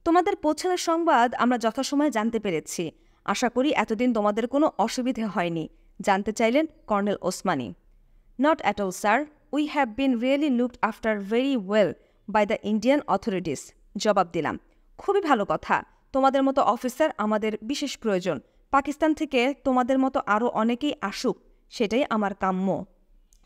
তোমাদের পৌঁছানোর সংবাদ আমরা যথাসময়ে জানতে পেরেছি। আশা করি এতদিন তোমাদের কোনো অসুবিধে হয়নি, জানতে চাইলেন colonel Osmani. Not at all sir, we have been really looked after very well by the Indian authorities. জবাব দিলাম, খুবই ভালো কথা। তোমাদের মতো অফিসার আমাদের বিশেষ প্রয়োজন। পাকিস্তান থেকে তোমাদের মতো আরও অনেকেই আসুক, সেটাই আমার কাম্য।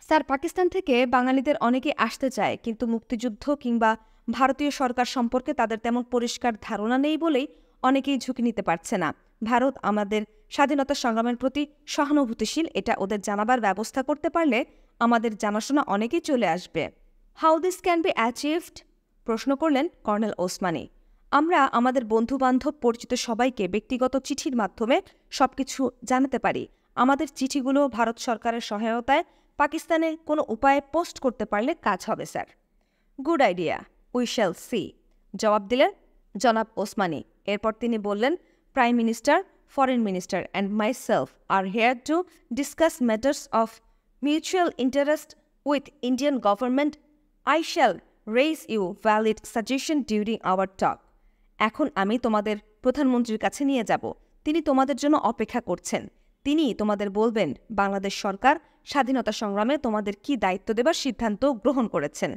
স্যার, পাকিস্তান থেকে বাঙালিদের অনেকেই আসতে চায়, কিন্তু মুক্তিযুদ্ধ কিংবা ভারতীয় সরকার সম্পর্কে তাদের তেমন পরিষ্কার ধারণা নেই বলেই অনেকেই ঝুঁকি নিতে পারছে না। ভারত আমাদের স্বাধীনতা সংগ্রামের প্রতি সহানুভূতিশীল, এটা ওদের জানাবার ব্যবস্থা করতে পারলে আমাদের জানাশোনা অনেকেই চলে আসবে। How this can be achieved? প্রশ্ন করলেন কর্নেল ওসমানী। আমরা আমাদের বন্ধুবান্ধব পরিচিত সবাইকে ব্যক্তিগত চিঠির মাধ্যমে সবকিছু জানাতে পারি। আমাদের চিঠিগুলো ভারত সরকারের সহায়তায় পাকিস্তানে কোনো উপায়ে পোস্ট করতে পারলে কাজ হবে sir. Good idea, we shall see, জবাব দিলেন জনাব ওসমানী। এরপর তিনি বললেন, prime minister, foreign minister and myself are here to discuss matters of mutual interest with Indian government. I shall raise you valid suggestion during our talk. এখন আমি তোমাদের প্রধানমন্ত্রীর কাছে নিয়ে যাব। তিনি তোমাদের জন্য অপেক্ষা করছেন। তিনি তোমাদের বলবেন বাংলাদেশ সরকার স্বাধীনতা সংগ্রামে তোমাদের কি দায়িত্ব দেবার সিদ্ধান্ত গ্রহণ করেছেন।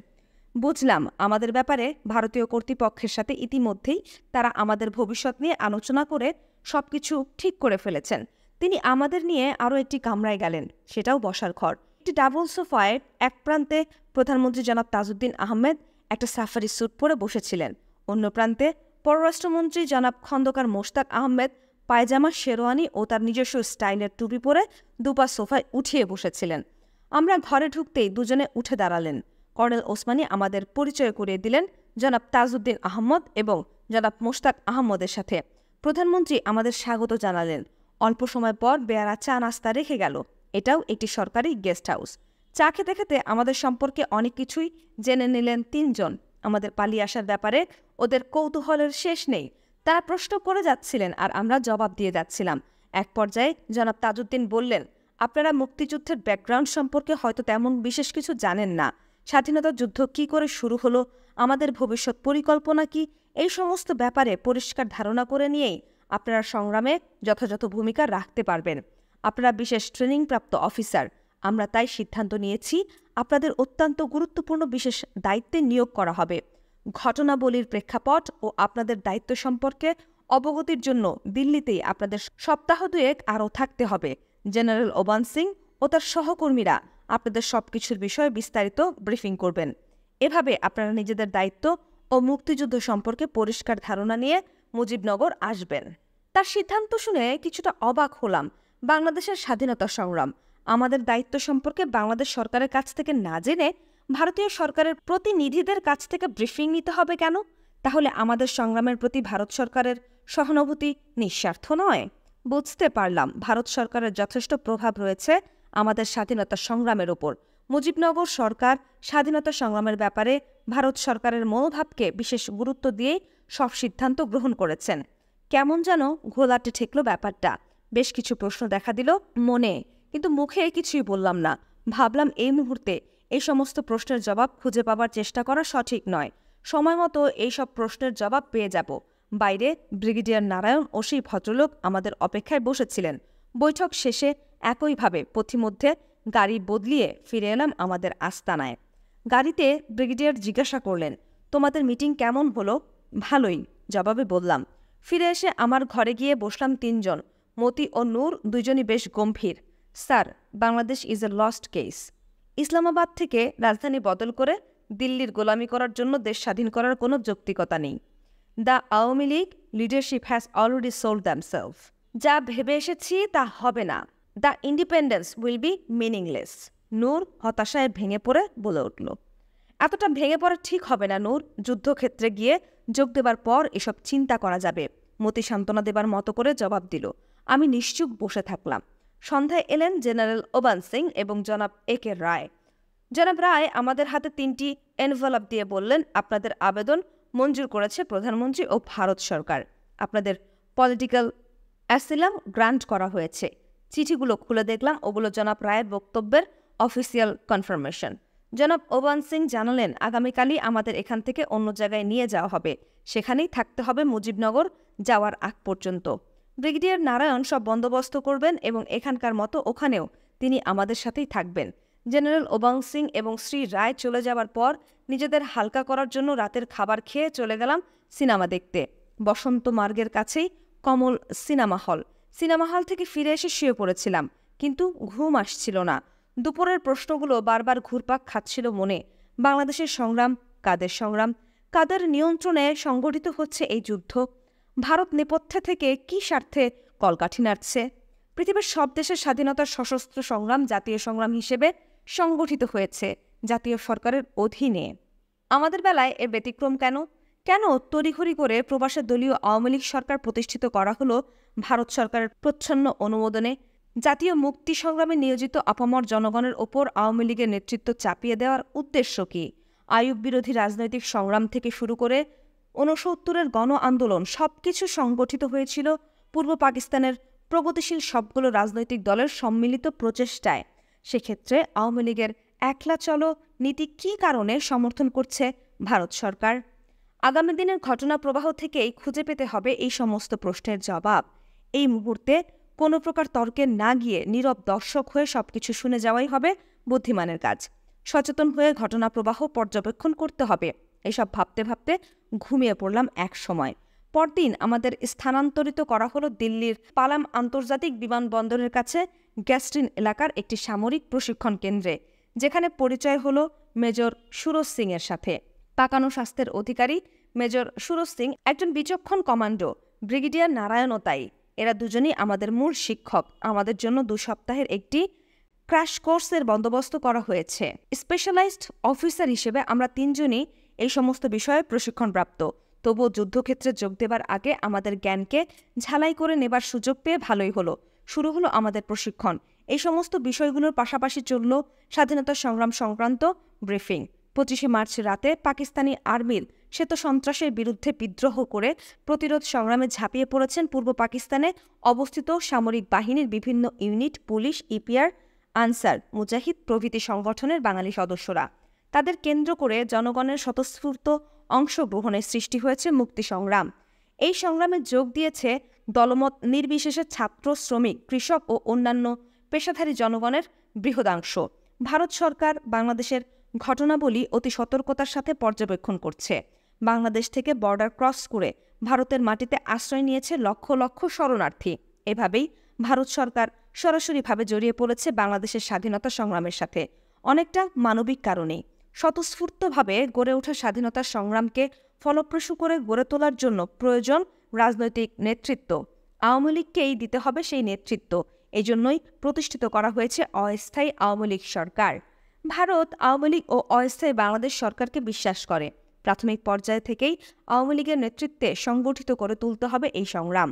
বুঝলাম আমাদের ব্যাপারে ভারতীয় কর্তৃপক্ষের সাথে ইতিমধ্যেই তারা আমাদের ভবিষ্যৎ নিয়ে আলোচনা করে সবকিছু ঠিক করে ফেলেছেন। তিনি আমাদের নিয়ে আরও একটি কামরায় গেলেন, সেটাও বসার ঘর। একটি ডাবল সোফায় এক প্রান্তে প্রধানমন্ত্রী জনাব তাজউদ্দিন আহমেদ একটা সাফারি স্যুট পরে বসেছিলেন। অন্য প্রান্তে পররাষ্ট্রমন্ত্রী জনাব খন্দকার মোশতাক আহমেদ পায়জামা, শেরওয়ানি ও তার নিজস্ব স্টাইলের টুপি পরে দুপা সোফায় উঠিয়ে বসেছিলেন। আমরা ঘরে ঢুকতেই দুজনে উঠে দাঁড়ালেন। কর্নেল ওসমানী আমাদের পরিচয় করিয়ে দিলেন জনাব তাজউদ্দিন আহমদ এবং জনাব মোশতাক আহমদের সাথে। প্রধানমন্ত্রী আমাদের স্বাগত জানালেন। অল্প সময় পর বেয়ারা চা নাস্তা রেখে গেল। এটাও একটি সরকারি গেস্ট হাউস। চা খেতে খেতে আমাদের সম্পর্কে অনেক কিছুই জেনে নিলেন 3 জন। আমাদের পালিয়ে আসার ব্যাপারে ওদের কৌতূহলের শেষ নেই। তারা প্রশ্ন করে যাচ্ছিলেন আর আমরা জবাব দিয়ে যাচ্ছিলাম। এক পর্যায়ে জনাব তাজউদ্দিন বললেন, আপনারা মুক্তিযুদ্ধের ব্যাকগ্রাউন্ড সম্পর্কে হয়তো তেমন বিশেষ কিছু জানেন না। স্বাধীনতা যুদ্ধ কী করে শুরু হলো, আমাদের ভবিষ্যৎ পরিকল্পনা কি, এই সমস্ত ব্যাপারে পরিষ্কার ধারণা করে নিয়েই আপনারা সংগ্রামে যথাযথ ভূমিকা রাখতে পারবেন। আপনারা বিশেষ ট্রেনিংপ্রাপ্ত অফিসার। আমরা তাই সিদ্ধান্ত নিয়েছি আপনাদের অত্যন্ত গুরুত্বপূর্ণ বিশেষ দায়িত্বে নিয়োগ করা হবে। ঘটনাবলীর প্রেক্ষাপট ও আপনাদের দায়িত্ব সম্পর্কে অবগতির জন্য দিল্লিতেই আপনাদের সপ্তাহ 2 আরও থাকতে হবে। জেনারেল ওবান সিং ও তার সহকর্মীরা আপনাদের সবকিছুর বিষয়ে বিস্তারিত ব্রিফিং করবেন। এভাবে আপনারা নিজেদের দায়িত্ব ও মুক্তিযুদ্ধ সম্পর্কে পরিষ্কার ধারণা নিয়ে মুজিবনগর আসবেন। তার সিদ্ধান্ত শুনে কিছুটা অবাক হলাম। বাংলাদেশের স্বাধীনতা সংগ্রাম, আমাদের দায়িত্ব সম্পর্কে বাংলাদেশ সরকারের কাছ থেকে না জেনে ভারতীয় সরকারের প্রতিনিধিদের কাছ থেকে ব্রিফিং নিতে হবে কেন? তাহলে আমাদের সংগ্রামের প্রতি ভারত সরকারের সহানুভূতি নিঃস্বার্থ নয়? বুঝতে পারলাম ভারত সরকারের যথেষ্ট প্রভাব রয়েছে আমাদের স্বাধীনতা সংগ্রামের ওপর। মুজিবনগর সরকার স্বাধীনতা সংগ্রামের ব্যাপারে ভারত সরকারের মনোভাবকে বিশেষ গুরুত্ব দিয়েই সব সিদ্ধান্ত গ্রহণ করেছেন। কেমন যেন ঘোলাটে ঠেকল ব্যাপারটা। বেশ কিছু প্রশ্ন দেখা দিল মনে, কিন্তু মুখে কিছুই বললাম না। ভাবলাম এই মুহূর্তে এই সমস্ত প্রশ্নের জবাব খুঁজে পাবার চেষ্টা করা সঠিক নয়। সময় মতো এইসব প্রশ্নের জবাব পেয়ে যাব। বাইরে ব্রিগেডিয়ার নারায়ণ ও সেই ভদ্রলোক আমাদের অপেক্ষায় বসেছিলেন। বৈঠক শেষে একইভাবে পথিমধ্যে গাড়ি বদলিয়ে ফিরে এলাম আমাদের আস্তানায়। গাড়িতে ব্রিগেডিয়ার জিজ্ঞাসা করলেন, তোমাদের মিটিং কেমন হলো? ভালোই, জবাবে বললাম। ফিরে এসে আমার ঘরে গিয়ে বসলাম তিনজন। মতি ও নূর দুজনই বেশ গম্ভীর। Sir, Bangladesh is a lost case. Islamabad থেকে রাজধানী বদল করে দিল্লির গোলামি করার জন্য দেশ স্বাধীন করার কোনো যৌক্তিকতা নেই। The Awami League leadership has already sold themselves. যা ভেবে এসেছি তা হবে না। The independence will be meaningless. Noor হতাশায় ভেঙে পড়ে বলে উঠল, এতটা ভেঙে পড়া ঠিক হবে না নূর। যুদ্ধক্ষেত্রে গিয়ে যোগ দেবার পর এসব চিন্তা করা যাবে। মতি সান্ত্বনা দেবার মতো করে জবাব দিল। আমি নিশ্চুপ বসে থাকলাম। সন্ধ্যায় এলেন জেনারেল ওবান সিং এবং জনাব এ কে রায়। জনাব রায় আমাদের হাতে 3টি এনভেলপ দিয়ে বললেন, আপনাদের আবেদন মঞ্জুর করেছে প্রধানমন্ত্রী ও ভারত সরকার। আপনাদের পলিটিক্যাল অ্যাসিলাম গ্রান্ট করা হয়েছে। চিঠিগুলো খুলে দেখলাম, ওগুলো জনাব রায়ের বক্তব্যের অফিসিয়াল কনফার্মেশন। জনাব ওবান সিং জানালেন, আগামীকালই আমাদের এখান থেকে অন্য জায়গায় নিয়ে যাওয়া হবে। সেখানেই থাকতে হবে মুজিবনগর যাওয়ার আগ পর্যন্ত। ব্রিগেডিয়ার নারায়ণ সব বন্দোবস্ত করবেন এবং এখানকার মতো ওখানেও তিনি আমাদের সাথেই থাকবেন। জেনারেল ওবাং সিং এবং শ্রী রায় চলে যাওয়ার পর নিজেদের হালকা করার জন্য রাতের খাবার খেয়ে চলে গেলাম সিনেমা দেখতে। বসন্ত মার্গের কাছেই কমল সিনেমা হল। সিনেমা হল থেকে ফিরে এসে শুয়ে পড়েছিলাম, কিন্তু ঘুম আসছিল না। দুপুরের প্রশ্নগুলো বারবার ঘুরপাক খাচ্ছিল মনে। বাংলাদেশের সংগ্রাম, কাদের সংগ্রাম? কাদের নিয়ন্ত্রণে সংগঠিত হচ্ছে এই যুদ্ধ? ভারত নেপথ্যে থেকে কি স্বার্থে কলকাঠি নাড়ছে? পৃথিবীর সব দেশের স্বাধীনতার সশস্ত্র সংগ্রাম জাতীয় সংগ্রাম হিসেবে সংগঠিত হয়েছে জাতীয় সরকারের অধীনে। আমাদের বেলায় এর ব্যতিক্রম কেন? কেন তড়িঘড়ি করে প্রবাসে দলীয় আওয়ামী লীগ সরকার প্রতিষ্ঠিত করা হলো ভারত সরকারের প্রচ্ছন্ন অনুমোদনে? জাতীয় মুক্তি সংগ্রামে নিয়োজিত আপামর জনগণের ওপর আওয়ামী লীগের নেতৃত্ব চাপিয়ে দেওয়ার উদ্দেশ্য কি? আইয়ুব বিরোধী রাজনৈতিক সংগ্রাম থেকে শুরু করে ৬৯-এর গণ আন্দোলন সবকিছু সংগঠিত হয়েছিল পূর্ব পাকিস্তানের প্রগতিশীল সবগুলো রাজনৈতিক দলের সম্মিলিত প্রচেষ্টায়। সেক্ষেত্রে আওয়ামী লীগের একলা চলো নীতি কী কারণে সমর্থন করছে ভারত সরকার? আগামী দিনের ঘটনা প্রবাহ থেকেই খুঁজে পেতে হবে এই সমস্ত প্রশ্নের জবাব। এই মুহূর্তে কোনো প্রকার তর্কে না গিয়ে নীরব দর্শক হয়ে সবকিছু শুনে যাওয়াই হবে বুদ্ধিমানের কাজ। সচেতন হয়ে ঘটনা প্রবাহ পর্যবেক্ষণ করতে হবে। এসব ভাবতে ভাবতে ঘুমিয়ে পড়লাম এক সময়। পরদিন আমাদের স্থানান্তরিত করা হলো দিল্লির পালাম আন্তর্জাতিক বিমানবন্দরের কাছে গ্যাস্ট্রিন এলাকার একটি সামরিক প্রশিক্ষণ কেন্দ্রে, যেখানে পরিচয় হলো মেজর সুরজ সিং এর সাথে। পাকানো স্বাস্থ্যের অধিকারী মেজর সুরজ সিং একজন বিচক্ষণ কমান্ডো, ব্রিগেডিয়ার নারায়ণও তাই। এরা দুজনই আমাদের মূল শিক্ষক। আমাদের জন্য 2 সপ্তাহের একটি ক্র্যাশ কোর্সের বন্দোবস্ত করা হয়েছে। স্পেশালাইজড অফিসার হিসেবে আমরা 3 জনই এই সমস্ত বিষয়ে প্রশিক্ষণপ্রাপ্ত। তবুও যুদ্ধক্ষেত্রে যোগ দেবার আগে আমাদের জ্ঞানকে ঝালাই করে নেবার সুযোগ পেয়ে ভালোই হলো। শুরু হলো আমাদের প্রশিক্ষণ। এই সমস্ত বিষয়গুলোর পাশাপাশি চলল স্বাধীনতা সংগ্রাম সংক্রান্ত ব্রিফিং। 25শে মার্চ রাতে পাকিস্তানি আর্মির শ্বেত সন্ত্রাসের বিরুদ্ধে বিদ্রোহ করে প্রতিরোধ সংগ্রামে ঝাঁপিয়ে পড়েছেন পূর্ব পাকিস্তানে অবস্থিত সামরিক বাহিনীর বিভিন্ন ইউনিট, পুলিশ, ইপিআর, আনসার, মুজাহিদ প্রভৃতি সংগঠনের বাঙালি সদস্যরা। তাদের কেন্দ্র করে জনগণের স্বতঃস্ফূর্ত অংশগ্রহণের সৃষ্টি হয়েছে মুক্তি সংগ্রাম। এই সংগ্রামে যোগ দিয়েছে দলমত নির্বিশেষে ছাত্র, শ্রমিক, কৃষক ও অন্যান্য পেশাধারী জনগণের বৃহদাংশ। ভারত সরকার বাংলাদেশের ঘটনাবলী অতি সতর্কতার সাথে পর্যবেক্ষণ করছে। বাংলাদেশ থেকে বর্ডার ক্রস করে ভারতের মাটিতে আশ্রয় নিয়েছে লক্ষ লক্ষ শরণার্থী। এভাবেই ভারত সরকার সরাসরিভাবে জড়িয়ে পড়েছে বাংলাদেশের স্বাধীনতা সংগ্রামের সাথে, অনেকটা মানবিক কারণেই। স্বতঃস্ফূর্তভাবে গড়ে ওঠা স্বাধীনতার সংগ্রামকে ফলপ্রসূ করে গড়ে তোলার জন্য প্রয়োজন রাজনৈতিক নেতৃত্ব। আওয়ামী লীগকেই দিতে হবে সেই নেতৃত্ব। এজন্যই প্রতিষ্ঠিত করা হয়েছে অস্থায়ী আওয়ামী লীগ সরকার। ভারত আওয়ামী লীগ ও অস্থায়ী বাংলাদেশ সরকারকে বিশ্বাস করে। প্রাথমিক পর্যায় থেকেই আওয়ামী লীগের নেতৃত্বে সংগঠিত করে তুলতে হবে এই সংগ্রাম।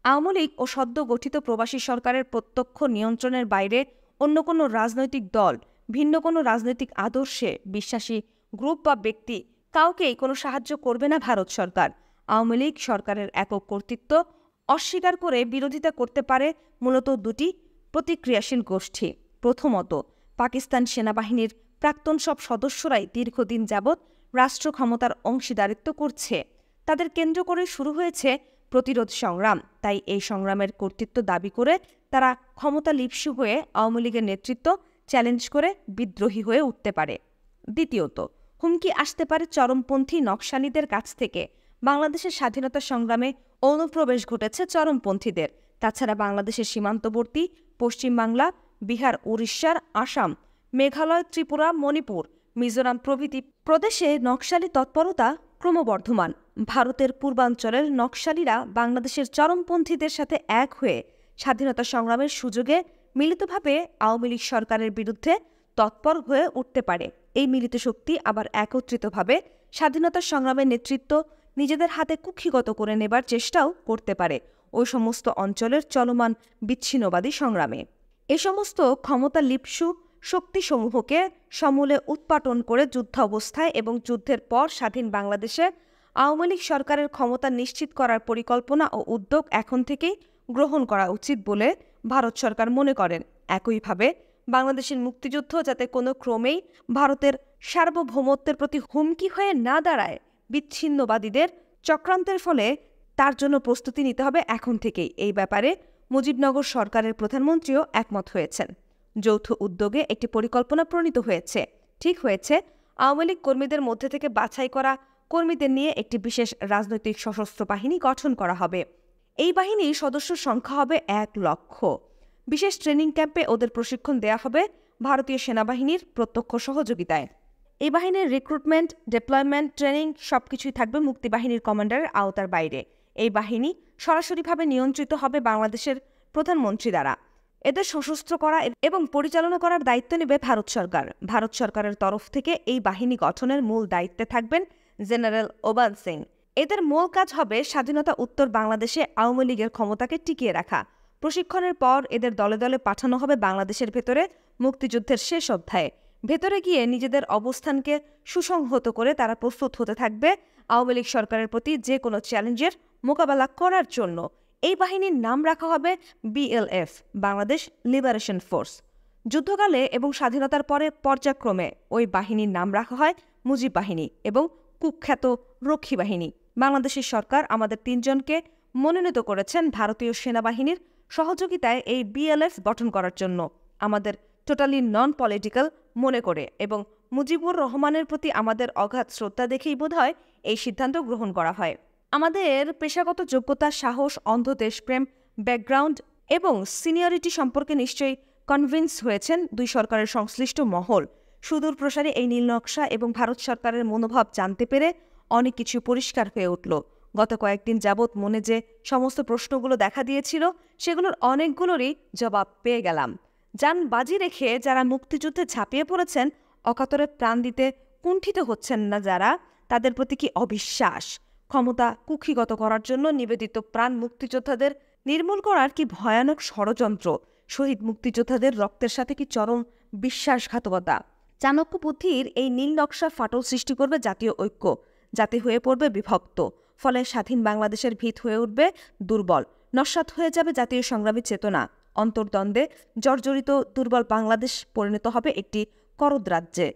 আওয়ামী লীগ ও সদ্য গঠিত প্রবাসী সরকারের প্রত্যক্ষ নিয়ন্ত্রণের বাইরে অন্য কোনো রাজনৈতিক দল, ভিন্ন কোনো রাজনৈতিক আদর্শে বিশ্বাসী গ্রুপ বা ব্যক্তি কাউকেই কোনো সাহায্য করবে না ভারত সরকার। আওয়ামী লীগ সরকারের একক কর্তৃত্ব অস্বীকার করে বিরোধিতা করতে পারে মূলত দুটি প্রতিক্রিয়াশীল গোষ্ঠী। প্রথমত, পাকিস্তান সেনাবাহিনীর প্রাক্তন সব সদস্যরাই দীর্ঘদিন যাবৎ রাষ্ট্র ক্ষমতার অংশীদারিত্ব করছে। তাদের কেন্দ্র করে শুরু হয়েছে প্রতিরোধ সংগ্রাম। তাই এই সংগ্রামের কর্তৃত্ব দাবি করে তারা ক্ষমতা লিপ্সু হয়ে আওয়ামী লীগের নেতৃত্ব চ্যালেঞ্জ করে বিদ্রোহী হয়ে উঠতে পারে। দ্বিতীয়ত, হুমকি আসতে পারে চরমপন্থী নকশালীদের কাছ থেকে। বাংলাদেশের স্বাধীনতা সংগ্রামে অনুপ্রবেশ ঘটেছে চরমপন্থীদের। তাছাড়া বাংলাদেশের সীমান্তবর্তী পশ্চিমবাংলা, বিহার, উড়িষ্যার, আসাম, মেঘালয়, ত্রিপুরা, মণিপুর, মিজোরাম প্রভৃতি প্রদেশে নকশালী তৎপরতা ক্রমবর্ধমান। ভারতের পূর্বাঞ্চলের নকশালীরা বাংলাদেশের চরমপন্থীদের সাথে এক হয়ে স্বাধীনতা সংগ্রামের সুযোগে মিলিতভাবে আওয়ামী লীগ সরকারের বিরুদ্ধে তৎপর হয়ে উঠতে পারে। এই মিলিত শক্তি আবার একত্রিতভাবে স্বাধীনতা সংগ্রামের নেতৃত্ব নিজেদের হাতে কুক্ষিগত করে নেবার চেষ্টাও করতে পারে ওই সমস্ত অঞ্চলের চলমান বিচ্ছিন্নবাদী সংগ্রামে। এ সমস্ত ক্ষমতা লিপ্সু শক্তিসমূহকে সমূলে উৎপাটন করে যুদ্ধাবস্থায় এবং যুদ্ধের পর স্বাধীন বাংলাদেশে আওয়ামী লীগ সরকারের ক্ষমতা নিশ্চিত করার পরিকল্পনা ও উদ্যোগ এখন থেকেই গ্রহণ করা উচিত বলে ভারত সরকার মনে করেন। একইভাবে বাংলাদেশের মুক্তিযুদ্ধ যাতে কোনো ক্রমেই ভারতের সার্বভৌমত্বের প্রতি হুমকি হয়ে না দাঁড়ায়, বিচ্ছিন্নবাদীদের চক্রান্তের ফলে, তার জন্য প্রস্তুতি নিতে হবে এখন থেকেই। এই ব্যাপারে মুজিবনগর সরকারের প্রধানমন্ত্রীও একমত হয়েছেন। যৌথ উদ্যোগে একটি পরিকল্পনা প্রণীত হয়েছে। ঠিক হয়েছে, আওয়ামী লীগ কর্মীদের মধ্যে থেকে বাছাই করা কর্মীদের নিয়ে একটি বিশেষ রাজনৈতিক সশস্ত্র বাহিনী গঠন করা হবে। এই বাহিনীর সদস্য সংখ্যা হবে 1 লক্ষ। বিশেষ ট্রেনিং ক্যাম্পে ওদের প্রশিক্ষণ দেয়া হবে ভারতীয় সেনাবাহিনীর প্রত্যক্ষ সহযোগিতায়। এই বাহিনীর রিক্রুটমেন্ট, ডিপ্লয়মেন্ট, ট্রেনিং সবকিছুই থাকবে মুক্তিবাহিনীর কমান্ডারের আওতার বাইরে। এই বাহিনী সরাসরিভাবে নিয়ন্ত্রিত হবে বাংলাদেশের প্রধানমন্ত্রী দ্বারা। এদের সশস্ত্র করা এবং পরিচালনা করার দায়িত্ব নেবে ভারত সরকার। ভারত সরকারের তরফ থেকে এই বাহিনী গঠনের মূল দায়িত্বে থাকবেন জেনারেল ওবান সিং। এদের মূল কাজ হবে স্বাধীনতা উত্তর বাংলাদেশে আওয়ামী লীগের ক্ষমতাকে টিকিয়ে রাখা। প্রশিক্ষণের পর এদের দলে দলে পাঠানো হবে বাংলাদেশের ভেতরে মুক্তিযুদ্ধের শেষ অধ্যায়ে। ভেতরে গিয়ে নিজেদের অবস্থানকে সুসংহত করে তারা প্রস্তুত হতে থাকবে আওয়ামী লীগ সরকারের প্রতি যে কোনো চ্যালেঞ্জের মোকাবেলা করার জন্য। এই বাহিনীর নাম রাখা হবে BLF, বাংলাদেশ লিবারেশন ফোর্স। যুদ্ধকালে এবং স্বাধীনতার পরে পর্যায়ক্রমে ওই বাহিনীর নাম রাখা হয় মুজিব বাহিনী এবং কুখ্যাত রক্ষী বাহিনী। বাংলাদেশের সরকার আমাদের 3 জনকে মনোনীত করেছেন ভারতীয় সেনাবাহিনীর সহযোগিতায় এই BLF গঠন করার জন্য। আমাদের টোটালি নন পলিটিক্যাল মনে করে এবং মুজিবুর রহমানের প্রতি আমাদের অগাধ শ্রদ্ধা দেখেই বোধহয় এই সিদ্ধান্ত গ্রহণ করা হয়। আমাদের পেশাগত যোগ্যতা, সাহস, অন্ধ দেশপ্রেম, ব্যাকগ্রাউন্ড এবং সিনিয়রিটি সম্পর্কে নিশ্চয়ই কনভিন্স হয়েছেন 2 সরকারের সংশ্লিষ্ট মহল। সুদূর প্রসারী এই নীলনকশা এবং ভারত সরকারের মনোভাব জানতে পেরে অনেক কিছু পরিষ্কার হয়ে উঠল। গত কয়েকদিন যাবৎ মনে যে সমস্ত প্রশ্নগুলো দেখা দিয়েছিল সেগুলোর অনেকগুলোরই জবাব পেয়ে গেলাম। যান বাজি রেখে যারা মুক্তিযুদ্ধে ঝাঁপিয়ে পড়েছেন, অকাতরে প্রাণ দিতে কুণ্ঠিত হচ্ছেন না যারা, তাদের প্রতি কি অবিশ্বাস! ক্ষমতা কুক্ষিগত করার জন্য নিবেদিত প্রাণ মুক্তিযোদ্ধাদের নির্মূল করার কি ভয়ানক ষড়যন্ত্র! শহীদ মুক্তিযোদ্ধাদের রক্তের সাথে কি চরম বিশ্বাসঘাতকতা! চাণক্য বুদ্ধির এই নীল নকশা ফাটল সৃষ্টি করবে জাতীয় ঐক্য। জাতি হয়ে পড়বে বিভক্ত। ফলে স্বাধীন বাংলাদেশের ভিত হয়ে উঠবে দুর্বল। নস্যাৎ হয়ে যাবে জাতীয় সংগ্রামী চেতনা। অন্তর্দ্বন্দ্বে জর্জরিত দুর্বল বাংলাদেশ পরিণত হবে একটি করদ রাজ্যে।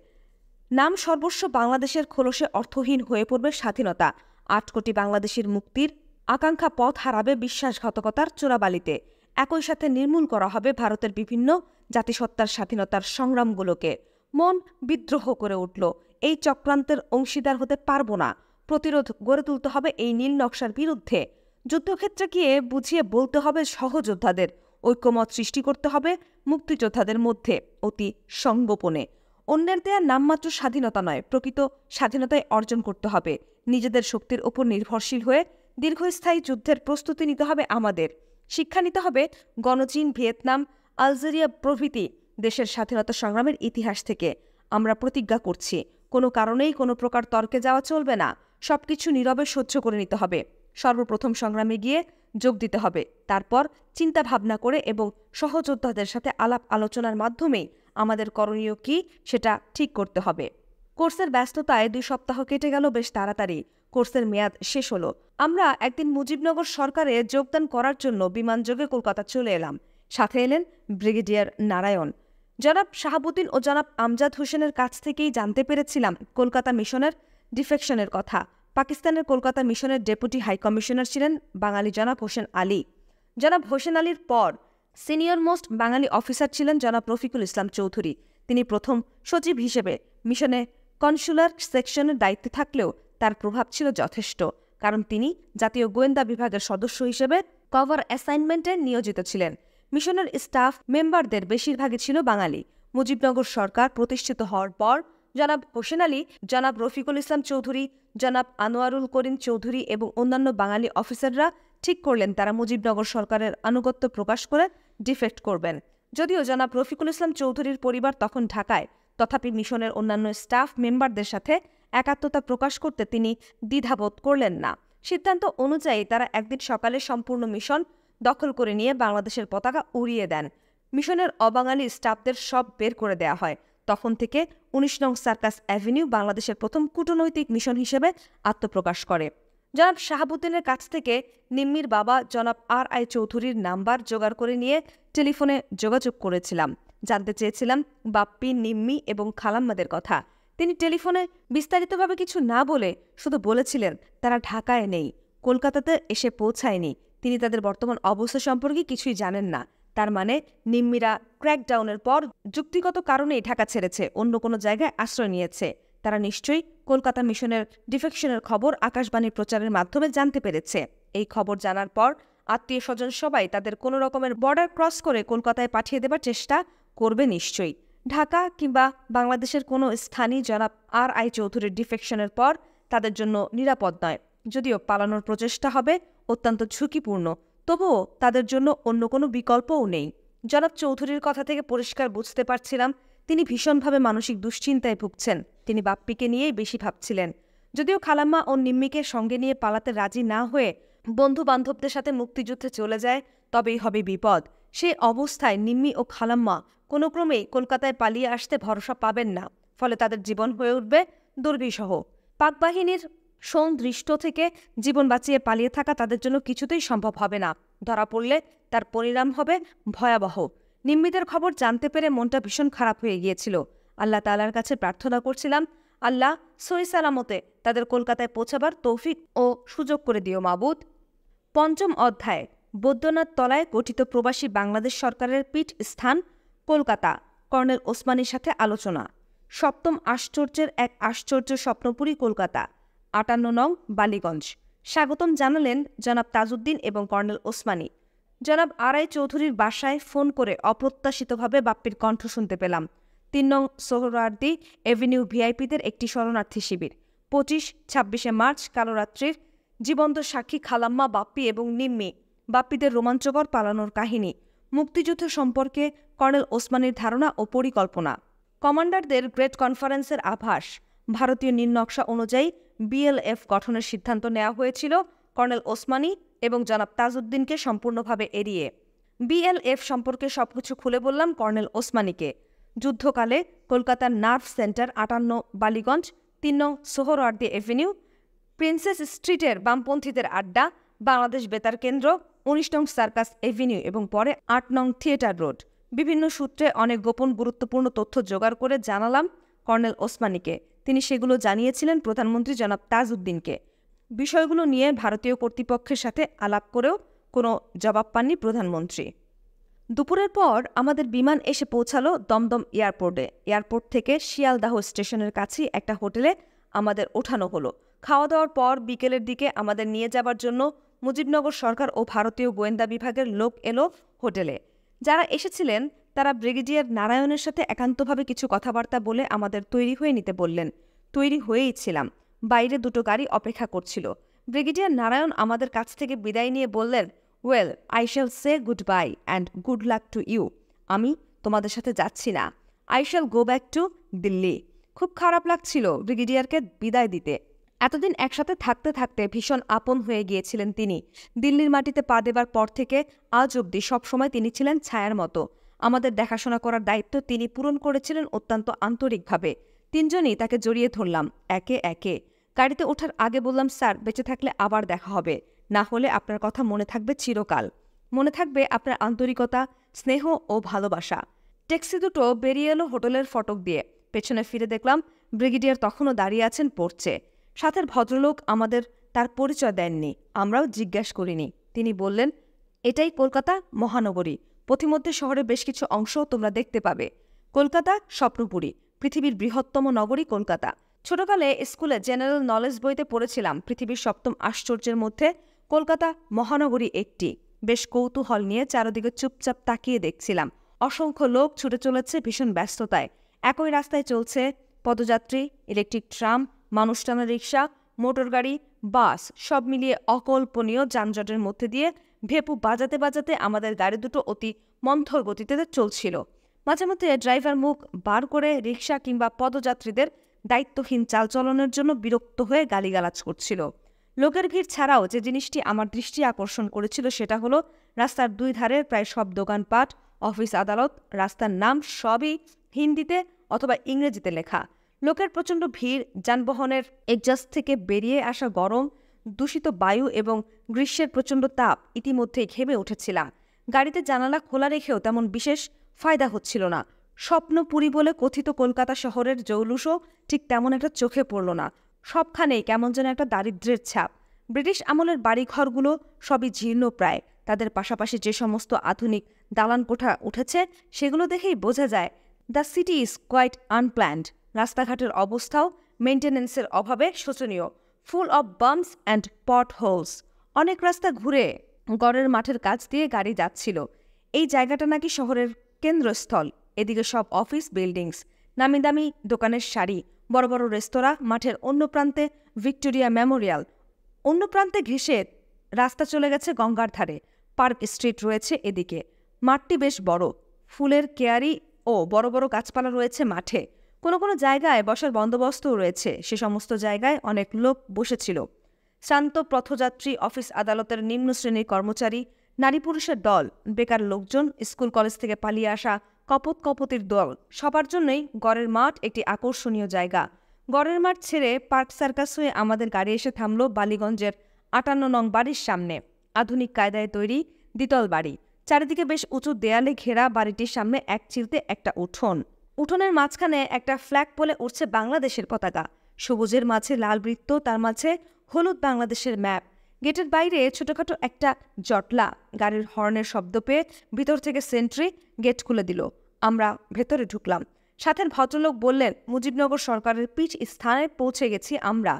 নাম সর্বস্ব বাংলাদেশের খোলসে অর্থহীন হয়ে পড়বে স্বাধীনতা। 8 কোটি বাংলাদেশের মুক্তির আকাঙ্ক্ষা পথ হারাবে বিশ্বাসঘাতকতার চোরাবালিতে। একই সাথে নির্মূল করা হবে ভারতের বিভিন্ন জাতিসত্তার স্বাধীনতার সংগ্রামগুলোকে। মন বিদ্রোহ করে উঠল। এই চক্রান্তের অংশীদার হতে পারব না। প্রতিরোধ গড়ে তুলতে হবে এই নীল নকশার বিরুদ্ধে। যুদ্ধক্ষেত্রে গিয়ে বুঝিয়ে বলতে হবে সহযোদ্ধাদের। ঐক্যমত সৃষ্টি করতে হবে মুক্তিযোদ্ধাদের মধ্যে অতি সংগোপনে। অন্যের দেয়া নামমাত্র স্বাধীনতা নয়, প্রকৃত স্বাধীনতায় অর্জন করতে হবে। নিজেদের শক্তির উপর নির্ভরশীল হয়ে দীর্ঘস্থায়ী যুদ্ধের প্রস্তুতি নিতে হবে আমাদের। শিক্ষা নিতে হবে গণচীন, ভিয়েতনাম, আলজেরিয়া প্রভৃতি দেশের স্বাধীনতা সংগ্রামের ইতিহাস থেকে। আমরা প্রতিজ্ঞা করছি, কোনো কারণেই কোনো প্রকার তর্কে যাওয়া চলবে না। সবকিছু নীরবে সহ্য করে নিতে হবে। সর্বপ্রথম সংগ্রামে গিয়ে যোগ দিতে হবে, তারপর চিন্তা ভাবনা করে এবং সহযোদ্ধাদের সাথে আলাপ আলোচনার মাধ্যমেই আমাদের করণীয় কি সেটা ঠিক করতে হবে। কোর্সের ব্যস্ততায় 2 সপ্তাহ কেটে গেল বেশ তাড়াতাড়ি। কোর্সের মেয়াদ শেষ হলো। আমরা একদিন মুজিবনগর সরকারে যোগদান করার জন্য বিমানযোগে কলকাতা চলে এলাম। সাথে এলেন ব্রিগেডিয়ার নারায়ণ। জনাব শাহাবুদ্দিন ও জনাব আমজাদ হোসেনের কাছ থেকেই জানতে পেরেছিলাম কলকাতা মিশনের ডিফেকশনের কথা। পাকিস্তানের কলকাতা মিশনের ডেপুটি হাইকমিশনার ছিলেন বাঙালি জনাব হোসেন আলী। জনাব হোসেন আলীর পর সিনিয়র মোস্ট বাঙালি অফিসার ছিলেন জনাব রফিকুল ইসলাম চৌধুরী। তিনি প্রথম সচিব হিসেবে মিশনে কনসুলার সেকশনের দায়িত্বে থাকলেও তার প্রভাব ছিল যথেষ্ট, কারণ তিনি জাতীয় গোয়েন্দা বিভাগের সদস্য হিসেবে কভার অ্যাসাইনমেন্টে নিয়োজিত ছিলেন। মিশনের স্টাফ মেম্বারদের বেশিরভাগই ছিল বাঙালি। মুজিবনগর সরকার প্রতিষ্ঠিত হওয়ার পর জনাব হোসেন আলী, জনাব রফিকুল ইসলাম চৌধুরী, জনাব আনোয়ারুল করিম চৌধুরী এবং অন্যান্য বাঙালি অফিসাররা ঠিক করলেন তারা মুজিবনগর সরকারের আনুগত্য প্রকাশ করে ডিফেক্ট করবেন। যদিও জনাব রফিকুল ইসলাম চৌধুরীর পরিবার তখন ঢাকায়, তথাপি মিশনের অন্যান্য স্টাফ মেম্বারদের সাথে একাত্মতা প্রকাশ করতে তিনি দ্বিধাবোধ করলেন না। সিদ্ধান্ত অনুযায়ী তারা একদিন সকালে সম্পূর্ণ মিশন দখল করে নিয়ে বাংলাদেশের পতাকা উড়িয়ে দেন। মিশনের অবাঙালি স্টাফদের সব বের করে দেয়া হয়। তখন থেকে 19 নং সার্কাস অ্যাভিনিউ বাংলাদেশের প্রথম কূটনৈতিক মিশন হিসেবে আত্মপ্রকাশ করে। জনাব শাহাবুদ্দিনের কাছ থেকে নিম্মির বাবা জনাব আর.আই. চৌধুরীর নাম্বার জোগাড় করে নিয়ে টেলিফোনে যোগাযোগ করেছিলাম। জানতে চেয়েছিলাম বাপ্পি, নিম্মি এবং খালাম্মাদের কথা। তিনি টেলিফোনে বিস্তারিতভাবে কিছু না বলে শুধু বলেছিলেন তারা ঢাকায় নেই, কলকাতাতে এসে পৌঁছায়নি। তিনি তাদের বর্তমান অবস্থা সম্পর্কে কিছুই জানেন না। তার মানে নিম্মিরা ক্র্যাকডাউনের পর যুক্তিগত কারণেই ঢাকা ছেড়েছে, অন্য কোনো জায়গায় আশ্রয় নিয়েছে। তারা নিশ্চয়ই কলকাতা মিশনের ডিফেকশনের খবর আকাশবাণী প্রচারের মাধ্যমে জানতে পেরেছে। এই খবর জানার পর আত্মীয় স্বজন সবাই তাদের কোনো রকমের বর্ডার ক্রস করে কলকাতায় পাঠিয়ে দেবার চেষ্টা করবে নিশ্চয়ই। ঢাকা কিংবা বাংলাদেশের কোনো স্থানই জনাব আর.আই. চৌধুরীর ডিফেকশনের পর তাদের জন্য নিরাপদ নয়। যদিও পালানোর প্রচেষ্টা হবে অত্যন্ত ঝুঁকিপূর্ণ, তবুও তাদের জন্য অন্য কোনো বিকল্পও নেই। জনাব চৌধুরীর কথা থেকে পরিষ্কার বুঝতে পারছিলাম তিনি ভীষণভাবে মানসিক দুশ্চিন্তায় ভুগছেন। তিনি বাপ্পিকে নিয়েই বেশি ভাবছিলেন। যদিও খালাম্মা ও নিম্মিকে সঙ্গে নিয়ে পালাতে রাজি না হয়ে বন্ধু বান্ধবদের সাথে মুক্তিযুদ্ধে চলে যায়, তবেই হবে বিপদ। সেই অবস্থায় নিম্মি ও খালাম্মা কোনো ক্রমেই কলকাতায় পালিয়ে আসতে ভরসা পাবেন না। ফলে তাদের জীবন হয়ে উঠবে দুর্বিষহ। পাক বাহিনীর সৌদৃষ্ট থেকে জীবন বাঁচিয়ে পালিয়ে থাকা তাদের জন্য কিছুতেই সম্ভব হবে না। ধরা পড়লে তার পরিণাম হবে ভয়াবহ। নিম্মিদের খবর জানতে পেরে মনটা ভীষণ খারাপ হয়ে গিয়েছিল। আল্লাহ তাআলার কাছে প্রার্থনা করছিলাম, আল্লাহ সহি সালামতে তাদের কলকাতায় পৌঁছাবার তৌফিক ও সুযোগ করে দিও মাবুদ। 5ম অধ্যায়, বৈদ্যনাথ তলায় গঠিত প্রবাসী বাংলাদেশ সরকারের পীঠ স্থান কলকাতা, কর্নেল ওসমানীর সাথে আলোচনা। 7ম আশ্চর্যের এক আশ্চর্য স্বপ্নপুরী কলকাতা, 58 নং বালিগঞ্জ। স্বাগতম জানালেন জনাব তাজউদ্দিন এবং কর্নেল ওসমানী। জনাব আর.আই. চৌধুরীর বাসায় ফোন করে অপ্রত্যাশিতভাবে বাপ্পির কণ্ঠ শুনতে পেলাম। 3 নং সোহরাওয়ার্দী এভিনিউ ভিআইপিদের একটি শরণার্থী শিবির। 25-26 মার্চ কালরাত্রির জীবন্ত সাক্ষী খালাম্মা, বাপ্পি এবং নিম্মি। বাপ্পিদের রোমাঞ্চকর পালানোর কাহিনী, মুক্তিযুদ্ধ সম্পর্কে কর্নেল ওসমানীর ধারণা ও পরিকল্পনা, কমান্ডারদের গ্রেট কনফারেন্সের আভাস। ভারতীয় নীলনকশা অনুযায়ী বিএলএফ গঠনের সিদ্ধান্ত নেওয়া হয়েছিল কর্নেল ওসমানী এবং জনাব তাজউদ্দিনকে সম্পূর্ণভাবে এড়িয়ে। বিএলএফ সম্পর্কে সবকিছু খুলে বললাম কর্নেল ওসমানীকে। যুদ্ধকালে কলকাতার নার্ভ সেন্টার 58 বালিগঞ্জ, 3 নং সোহরাওয়ার্দী এভিনিউ, প্রিন্সেস স্ট্রিটের বামপন্থীদের আড্ডা, বাংলাদেশ বেতার কেন্দ্র, 19 নং সার্কাস এভিনিউ এবং পরে 8 নং থিয়েটার রোড। বিভিন্ন সূত্রে অনেক গোপন গুরুত্বপূর্ণ তথ্য জোগাড় করে জানালাম কর্নেল ওসমানীকে। তিনি সেগুলো জানিয়েছিলেন প্রধানমন্ত্রী জনাব তাজউদ্দিনকে। বিষয়গুলো নিয়ে ভারতীয় কর্তৃপক্ষের সাথে আলাপ করেও কোনো জবাব পাননি প্রধানমন্ত্রী। দুপুরের পর আমাদের বিমান এসে পৌঁছালো দমদম এয়ারপোর্টে। এয়ারপোর্ট থেকে শিয়ালদাহ স্টেশনের কাছেই একটা হোটেলে আমাদের ওঠানো হলো। খাওয়া দাওয়ার পর বিকেলের দিকে আমাদের নিয়ে যাবার জন্য মুজিবনগর সরকার ও ভারতীয় গোয়েন্দা বিভাগের লোক এলো হোটেলে। যারা এসেছিলেন তারা ব্রিগেডিয়ার নারায়ণের সাথে একান্তভাবে কিছু কথাবার্তা বলে আমাদের তৈরি হয়ে নিতে বললেন। তৈরি হয়েই ছিলাম। বাইরে দুটো গাড়ি অপেক্ষা করছিল। ব্রিগেডিয়ার নারায়ণ আমাদের কাছ থেকে বিদায় নিয়ে বললেন, well, I shall say goodbye and good luck to you. আমি তোমাদের সাথে যাচ্ছি না। I shall go back to Delhi. খুব খারাপ লাগছিল ব্রিগেডিয়ারকে বিদায় দিতে। এতদিন একসাথে থাকতে থাকতে ভীষণ আপন হয়ে গিয়েছিলেন তিনি। দিল্লির মাটিতে পা দেবার পর থেকে আজ অবধি সবসময় তিনি ছিলেন ছায়ার মতো। আমাদের দেখাশোনা করার দায়িত্ব তিনি পূরণ করেছিলেন অত্যন্ত আন্তরিকভাবে। তিনজনই তাকে জড়িয়ে ধরলাম একে একে। গাড়িতে ওঠার আগে বললাম, স্যার, বেঁচে থাকলে আবার দেখা হবে। না হলে আপনার কথা মনে থাকবে চিরকাল। মনে থাকবে আপনার আন্তরিকতা, স্নেহ ও ভালোবাসা। ট্যাক্সি দুটো বেরিয়ে এলো হোটেলের ফটক দিয়ে। পেছনে ফিরে দেখলাম ব্রিগেডিয়ার তখনও দাঁড়িয়ে আছেন পড়ছে। সাথের ভদ্রলোক আমাদের তার পরিচয় দেননি, আমরাও জিজ্ঞাসা করিনি। তিনি বললেন, এটাই কলকাতা মহানগরী। পথিমধ্যে শহরের বেশ কিছু অংশ তোমরা দেখতে পাবে। কলকাতা স্বপ্নপুরী, পৃথিবীর বৃহত্তম নগরী কলকাতা। ছোটকালে স্কুলে জেনারেল নলেজ বইতে পড়েছিলাম পৃথিবীর 7ম আশ্চর্যের মধ্যে কলকাতা মহানগরী একটি। বেশ কৌতূহল নিয়ে চারদিকে চুপচাপ তাকিয়ে দেখছিলাম। অসংখ্য লোক ছুটে চলেছে ভীষণ ব্যস্ততায়। একই রাস্তায় চলছে পদযাত্রী, ইলেকট্রিক ট্রাম, মানুষ টানা রিক্সা, মোটর গাড়ি, বাস, সব মিলিয়ে অকল্পনীয় যানজটের মধ্যে দিয়ে ভেপু বাজাতে বাজাতে আমাদের গাড়ি দুটো অতি মন্থর গতিতে চলছিল। মাঝে মধ্যে ড্রাইভার মুখ বার করে রিক্সা কিংবা পদযাত্রীদের দায়িত্বহীন চালচলনের জন্য বিরক্ত হয়ে গালিগালাজ করছিল। লোকের ভিড় ছাড়াও যে জিনিসটি আমার দৃষ্টি আকর্ষণ করেছিল সেটা হলো রাস্তার দুই ধারের প্রায় সব দোকানপাট, অফিস আদালত, রাস্তার নাম সবই হিন্দিতে অথবা ইংরেজিতে লেখা। লোকের প্রচণ্ড ভিড়, যানবাহনের এক্সস্ট থেকে বেরিয়ে আসা গরম, দূষিত বায়ু এবং গ্রীষ্মের প্রচণ্ড তাপ ইতিমধ্যেই ঘেমে উঠেছিলাম। গাড়িতে জানালা খোলা রেখেও তেমন বিশেষ ফায়দা হচ্ছিল না। স্বপ্নপুরী বলে কথিত কলকাতা শহরের জৌলুসও ঠিক তেমন একটা চোখে পড়ল না। সবখানেই কেমন যেন একটা দারিদ্র্যের ছাপ। ব্রিটিশ আমলের বাড়িঘরগুলো সবই জীর্ণ প্রায়। তাদের পাশাপাশি যে সমস্ত আধুনিক দালান কোঠা উঠেছে সেগুলো দেখেই বোঝা যায় the city is quite unplanned. রাস্তাঘাটের অবস্থাও মেইনটেন্যান্সের অভাবে শোচনীয়, full of bumps and potholes. অনেক রাস্তা ঘুরে গড়ের মাঠের কাছ দিয়ে গাড়ি যাচ্ছিল। এই জায়গাটা নাকি শহরের কেন্দ্রস্থল। এদিকে সব অফিস বিল্ডিংস, নামি দামি দোকানের সারি, বড় বড় রেস্তোরাঁ। মাঠের অন্য প্রান্তে ভিক্টোরিয়া মেমোরিয়াল। অন্য প্রান্তে ঘেঁষে রাস্তা চলে গেছে গঙ্গার ধারে। পার্ক স্ট্রিট রয়েছে এদিকে। মাঠটি বেশ বড়, ফুলের কেয়ারি ও বড় বড় গাছপালা রয়েছে মাঠে। কোনো কোনো জায়গায় বসার বন্দোবস্তও রয়েছে। সে সমস্ত জায়গায় অনেক লোক বসেছিল। শ্রান্ত পথযাত্রী, অফিস আদালতের নিম্ন শ্রেণীর কর্মচারী, নারী পুরুষের দল, বেকার লোকজন, স্কুল কলেজ থেকে পালিয়ে আসা কপত কপতির দল, সবার জন্যই গড়ের মাঠ একটি আকর্ষণীয় জায়গা। গড়ের মাঠ ছেড়ে পার্ক সার্কাস হয়ে আমাদের গাড়ি এসে থামল বালিগঞ্জের 58 নং বাড়ির সামনে। আধুনিক কায়দায় তৈরি দ্বিতল বাড়ি। চারিদিকে বেশ উঁচু দেয়ালে ঘেরা বাড়িটির সামনে এক চিলতে একটা উঠোন। উঠোনের মাঝখানে একটা ফ্ল্যাগ পোলে উঠছে বাংলাদেশের পতাকা। সবুজের মাঝে লাল বৃত্ত, তার মাঝে হলুদ বাংলাদেশের ম্যাপ। গেটের বাইরে ছোটখাটো একটা জটলা। গাড়ির হর্নের শব্দ পেয়ে ভিতর থেকে সেন্ট্রি গেট খুলে দিল। আমরা ভেতরে ঢুকলাম। সাথের ভদ্রলোক বললেন, মুজিবনগর সরকারের পিচ স্থানে পৌঁছে গেছি আমরা।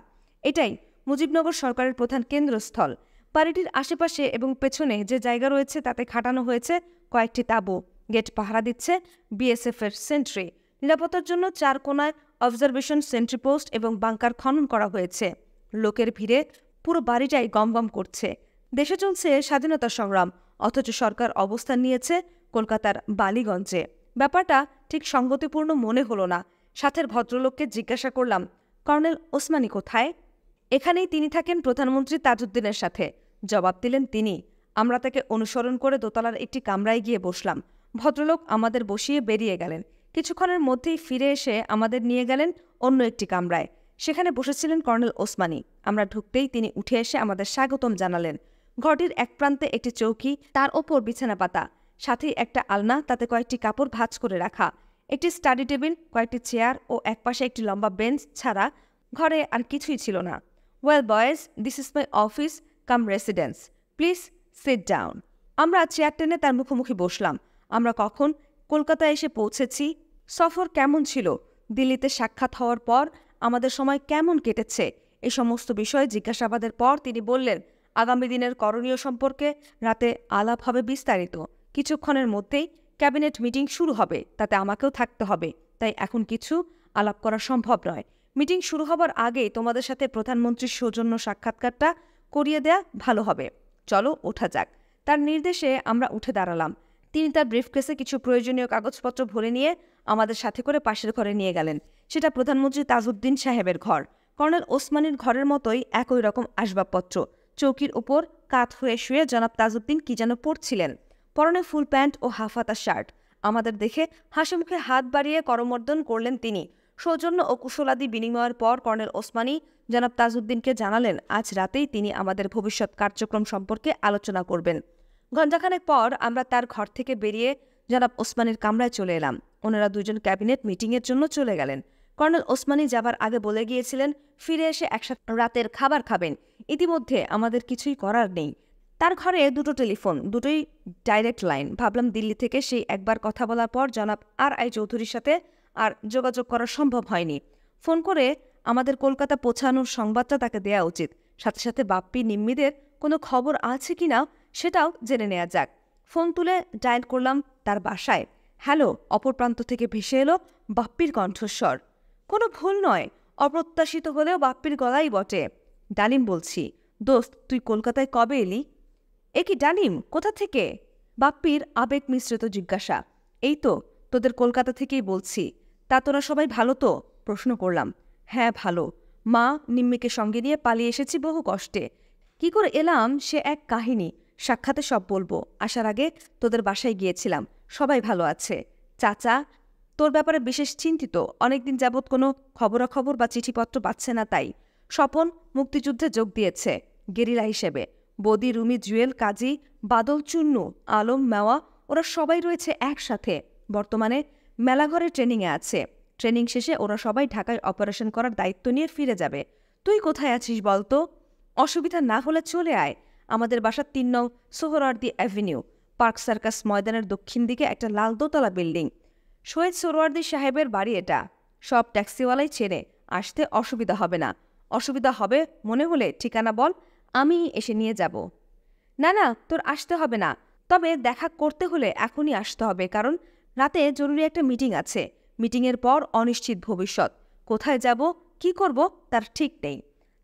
এটাই মুজিবনগর সরকারের প্রধান কেন্দ্রস্থল। বাড়িটির আশেপাশে এবং পেছনে যে জায়গা রয়েছে তাতে খাটানো হয়েছে কয়েকটি তাঁবু। গেট পাহারা দিচ্ছে বিএসএফ এর সেন্ট্রি। নিরাপত্তার জন্য 4 কোণায় অবজারভেশন সেন্ট্রি পোস্ট এবং বাংকার খনন করা হয়েছে। লোকের ভিড়ে পুরো বাড়িটাই গমগম করছে। দেশে চলছে স্বাধীনতা সংগ্রাম, অথচ সরকার অবস্থান নিয়েছে কলকাতার বালিগঞ্জে। ব্যাপারটা ঠিক সঙ্গতিপূর্ণ মনে হলো না। সাথের ভদ্রলোককে জিজ্ঞাসা করলাম, কর্নেল ওসমানী কোথায়? এখানেই তিনি থাকেন প্রধানমন্ত্রী তাজউদ্দিনের সাথে, জবাব দিলেন তিনি। আমরা তাকে অনুসরণ করে দোতলার একটি কামরায় গিয়ে বসলাম। ভদ্রলোক আমাদের বসিয়ে বেরিয়ে গেলেন। কিছুক্ষণের মধ্যেই ফিরে এসে আমাদের নিয়ে গেলেন অন্য একটি কামরায়। সেখানে বসেছিলেন কর্নেল ওসমানী। আমরা ঢুকতেই তিনি উঠে এসে আমাদের স্বাগতম জানালেন। ঘরটির এক প্রান্তে একটি চৌকি, তার ওপর বিছানা পাতা, সাথেই একটা আলনা, তাতে কয়েকটি কাপড় ভাঁজ করে রাখা, একটি স্টাডি টেবিল, কয়েকটি চেয়ার ও একপাশে একটি লম্বা বেঞ্চ ছাড়া ঘরে আর কিছুই ছিল না। Well boys, this is my office come residence, please sit down. আমরা চেয়ার টেনে তার মুখোমুখি বসলাম। আমরা কখন কলকাতায় এসে পৌঁছেছি, সফর কেমন ছিল, দিল্লিতে সাক্ষাৎ হওয়ার পর আমাদের সময় কেমন কেটেছে, এই সমস্ত বিষয়ে জিজ্ঞাসাবাদের পর তিনি বললেন, আগামী দিনের করণীয় সম্পর্কে রাতে আলাপ হবে বিস্তারিত। কিছুক্ষণের মধ্যেই ক্যাবিনেট মিটিং শুরু হবে, তাতে আমাকেও থাকতে হবে, তাই এখন কিছু আলাপ করা সম্ভব নয়। মিটিং শুরু হবার আগেই তোমাদের সাথে প্রধানমন্ত্রীর সৌজন্য সাক্ষাৎকারটা করিয়ে দেয়া ভালো হবে। চলো ওঠা যাক। তার নির্দেশে আমরা উঠে দাঁড়ালাম। তিনি তার ব্রিফকেসে কিছু প্রয়োজনীয় কাগজপত্র ভরে নিয়ে আমাদের সাথে করে পাশের ঘরে নিয়ে গেলেন। সেটা প্রধানমন্ত্রী তাজউদ্দিন সাহেবের ঘর। কর্নেল ওসমানীর ঘরের মতোই একই রকম আসবাবপত্র। চৌকির উপর কাত হয়ে শুয়ে জনাব তাজউদ্দিন কি যেন পড়ছিলেন। পরনে ফুল প্যান্ট ও হাফহাতা শার্ট। আমাদের দেখে হাসিমুখে হাত বাড়িয়ে করমর্দন করলেন তিনি। সৌজন্য ও কুশলাদি বিনিময়ের পর কর্নেল ওসমানী জনাব তাজউদ্দিনকে জানালেন আজ রাতেই তিনি আমাদের ভবিষ্যৎ কার্যক্রম সম্পর্কে আলোচনা করবেন। ঘণ্টাখানেক পর আমরা তার ঘর থেকে বেরিয়ে জনাব ওসমানীর কামরায় চলে এলাম। ওনারা দুজন ক্যাবিনেট মিটিংয়ের জন্য চলে গেলেন। কর্নেল ওসমানী যাবার আগে বলে গিয়েছিলেন ফিরে এসে একসাথে রাতের খাবার খাবেন। ইতিমধ্যে আমাদের কিছুই করার নেই। তার ঘরে দুটো টেলিফোন, দুটোই ডাইরেক্ট লাইন। ভাবলাম দিল্লি থেকে সেই একবার কথা বলার পর জনাব আর চৌধুরীর সাথে আর যোগাযোগ করা সম্ভব হয়নি। ফোন করে আমাদের কলকাতা পৌঁছানোর সংবাদটা তাকে দেয়া উচিত। সাথে সাথে বাপ্পি নিম্মিদের কোনো খবর আছে কিনা সেটাও জেনে নেওয়া যাক। ফোন তুলে ডায়াল করলাম তার বাসায়। হ্যালো, অপর প্রান্ত থেকে ভেসে এলো বাপ্পির কণ্ঠস্বর। কোনো ভুল নয়, অপ্রত্যাশিত হলেও বাপ্পির গলাই বটে। ডালিম বলছি। দোস্ত, তুই কলকাতায় কবে এলি? এ কি ডালিম, কোথা থেকে? বাপ্পির আবেগ মিশ্রিত জিজ্ঞাসা। এই তো তোদের কলকাতা থেকেই বলছি। তা তোরা সবাই ভালো তো? প্রশ্ন করলাম। হ্যাঁ ভালো। মা নিম্মিকে সঙ্গে নিয়ে পালিয়ে এসেছি বহু কষ্টে। কি করে এলাম সে এক কাহিনী, সাক্ষাতে সব বলবো। আসার আগে তোদের বাসায় গিয়েছিলাম, সবাই ভালো আছে। চাচা তোর ব্যাপারে বিশেষ চিন্তিত, অনেকদিন যাবৎ কোনো খবরাখবর বা চিঠিপত্র পাচ্ছে না। তাই স্বপন মুক্তিযুদ্ধে যোগ দিয়েছে গেরিলা হিসেবে। বদি, রুমি, জুয়েল, কাজী, বাদল, চুন্নু, আলম, মেওয়া ওরা সবাই রয়েছে একসাথে। বর্তমানে মেলাঘরে ট্রেনিংয়ে আছে। ট্রেনিং শেষে ওরা সবাই ঢাকায় অপারেশন করার দায়িত্ব নিয়ে ফিরে যাবে। তুই কোথায় আছিস বলতো? অসুবিধা না হলে চলে আয়। আমাদের বাসার ৩ নং সোহরাওয়ার্দী অ্যাভিনিউ, পার্ক সার্কাস ময়দানের দক্ষিণ দিকে একটা লাল দোতলা বিল্ডিং। শহীদ সোহরাওয়ার্দী সাহেবের বাড়ি এটা। সব ট্যাক্সিওয়ালাই চেনে, আসতে অসুবিধা হবে না। অসুবিধা হবে মনে হলে ঠিকানা বল, আমি এসে নিয়ে যাব। না না, তোর আসতে হবে না, তবে দেখা করতে হলে এখনই আসতে হবে, কারণ রাতে জরুরি একটা মিটিং আছে। মিটিংয়ের পর অনিশ্চিত ভবিষ্যৎ। কোথায় যাব, কি করব তার ঠিক নেই।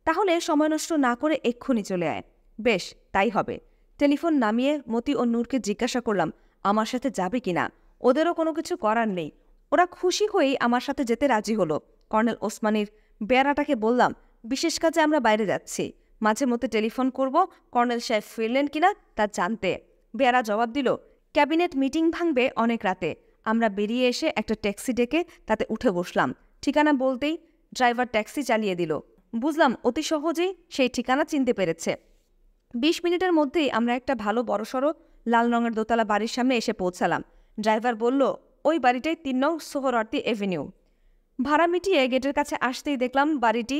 তাহলে সময় নষ্ট না করে এক্ষুনি চলে আয়। বেশ, তাই হবে। টেলিফোন নামিয়ে মতি ও নূরকে জিজ্ঞাসা করলাম আমার সাথে যাবে কিনা। ওদেরও কোনো কিছু করার নেই। ওরা খুশি হয়েই আমার সাথে যেতে রাজি হলো। কর্নেল ওসমানীর বেয়ারাটাকে বললাম বিশেষ কাজে আমরা বাইরে যাচ্ছি, মাঝে মধ্যে টেলিফোন করব কর্নেল সাহেব ফিরলেন কিনা তা জানতে। বেয়ারা জবাব দিল ক্যাবিনেট মিটিং ভাঙবে অনেক রাতে। আমরা বেরিয়ে এসে একটা ট্যাক্সি ডেকে তাতে উঠে বসলাম। ঠিকানা বলতেই ড্রাইভার ট্যাক্সি চালিয়ে দিল। বুঝলাম অতি সহজেই সেই ঠিকানা চিনতে পেরেছে। ২০ মিনিটের মধ্যেই আমরা একটা ভালো বড়সড় লাল রঙের দোতলা বাড়ির সামনে এসে পৌঁছালাম। ড্রাইভার বলল ওই বাড়িটাই ৩ নং সোহরাওয়ার্দী এভিনিউ। ভাড়া মিটিয়ে গেটের কাছে আসতেই দেখলাম বাড়িটি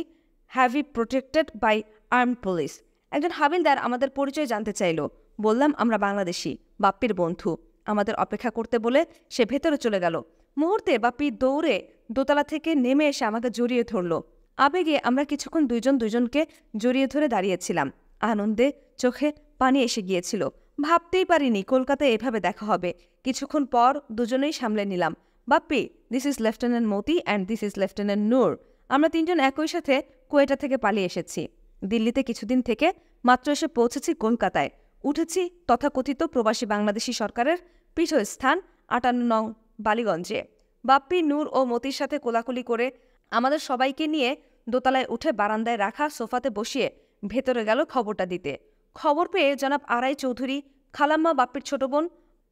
heavy protected by armed police. একজন হাবিলদার আমাদের পরিচয় জানতে চাইল। বললাম আমরা বাংলাদেশি, বাপ্পির বন্ধু। আমাদের অপেক্ষা করতে বলে সে ভেতরে চলে গেল। মুহূর্তে বাপ্পি দৌড়ে দোতলা থেকে নেমে এসে আমাকে জড়িয়ে ধরল। আবেগে আমরা কিছুক্ষণ দুজনকে জড়িয়ে ধরে দাঁড়িয়েছিলাম। আনন্দে চোখে পানি এসে গিয়েছিল। ভাবতেই পারিনি কলকাতায় এভাবে দেখা হবে। কিছুক্ষণ পর দুজনেই সামলে নিলাম। Bappi, this is lieutenant Moti and this is lieutenant Noor. আমরা ৩ জন একই সাথে কোয়েটা থেকে পালিয়ে এসেছি। দিল্লিতে কিছুদিন থেকে মাত্র এসে পৌঁছেছি কলকাতায়। উঠেছি তথাকথিত প্রবাসী বাংলাদেশি সরকারের পীঠস্থান ৫৮ নং বালিগঞ্জে। বাপ্পি, নূর ও মতির সাথে কোলাকুলি করে আমাদের সবাইকে নিয়ে দোতলায় উঠে বারান্দায় রাখা সোফাতে বসিয়ে ভেতরে গেল খবরটা দিতে। খবর পেয়ে জনাব আর চৌধুরী, খালাম্মা, বাপ্পির ছোট বোন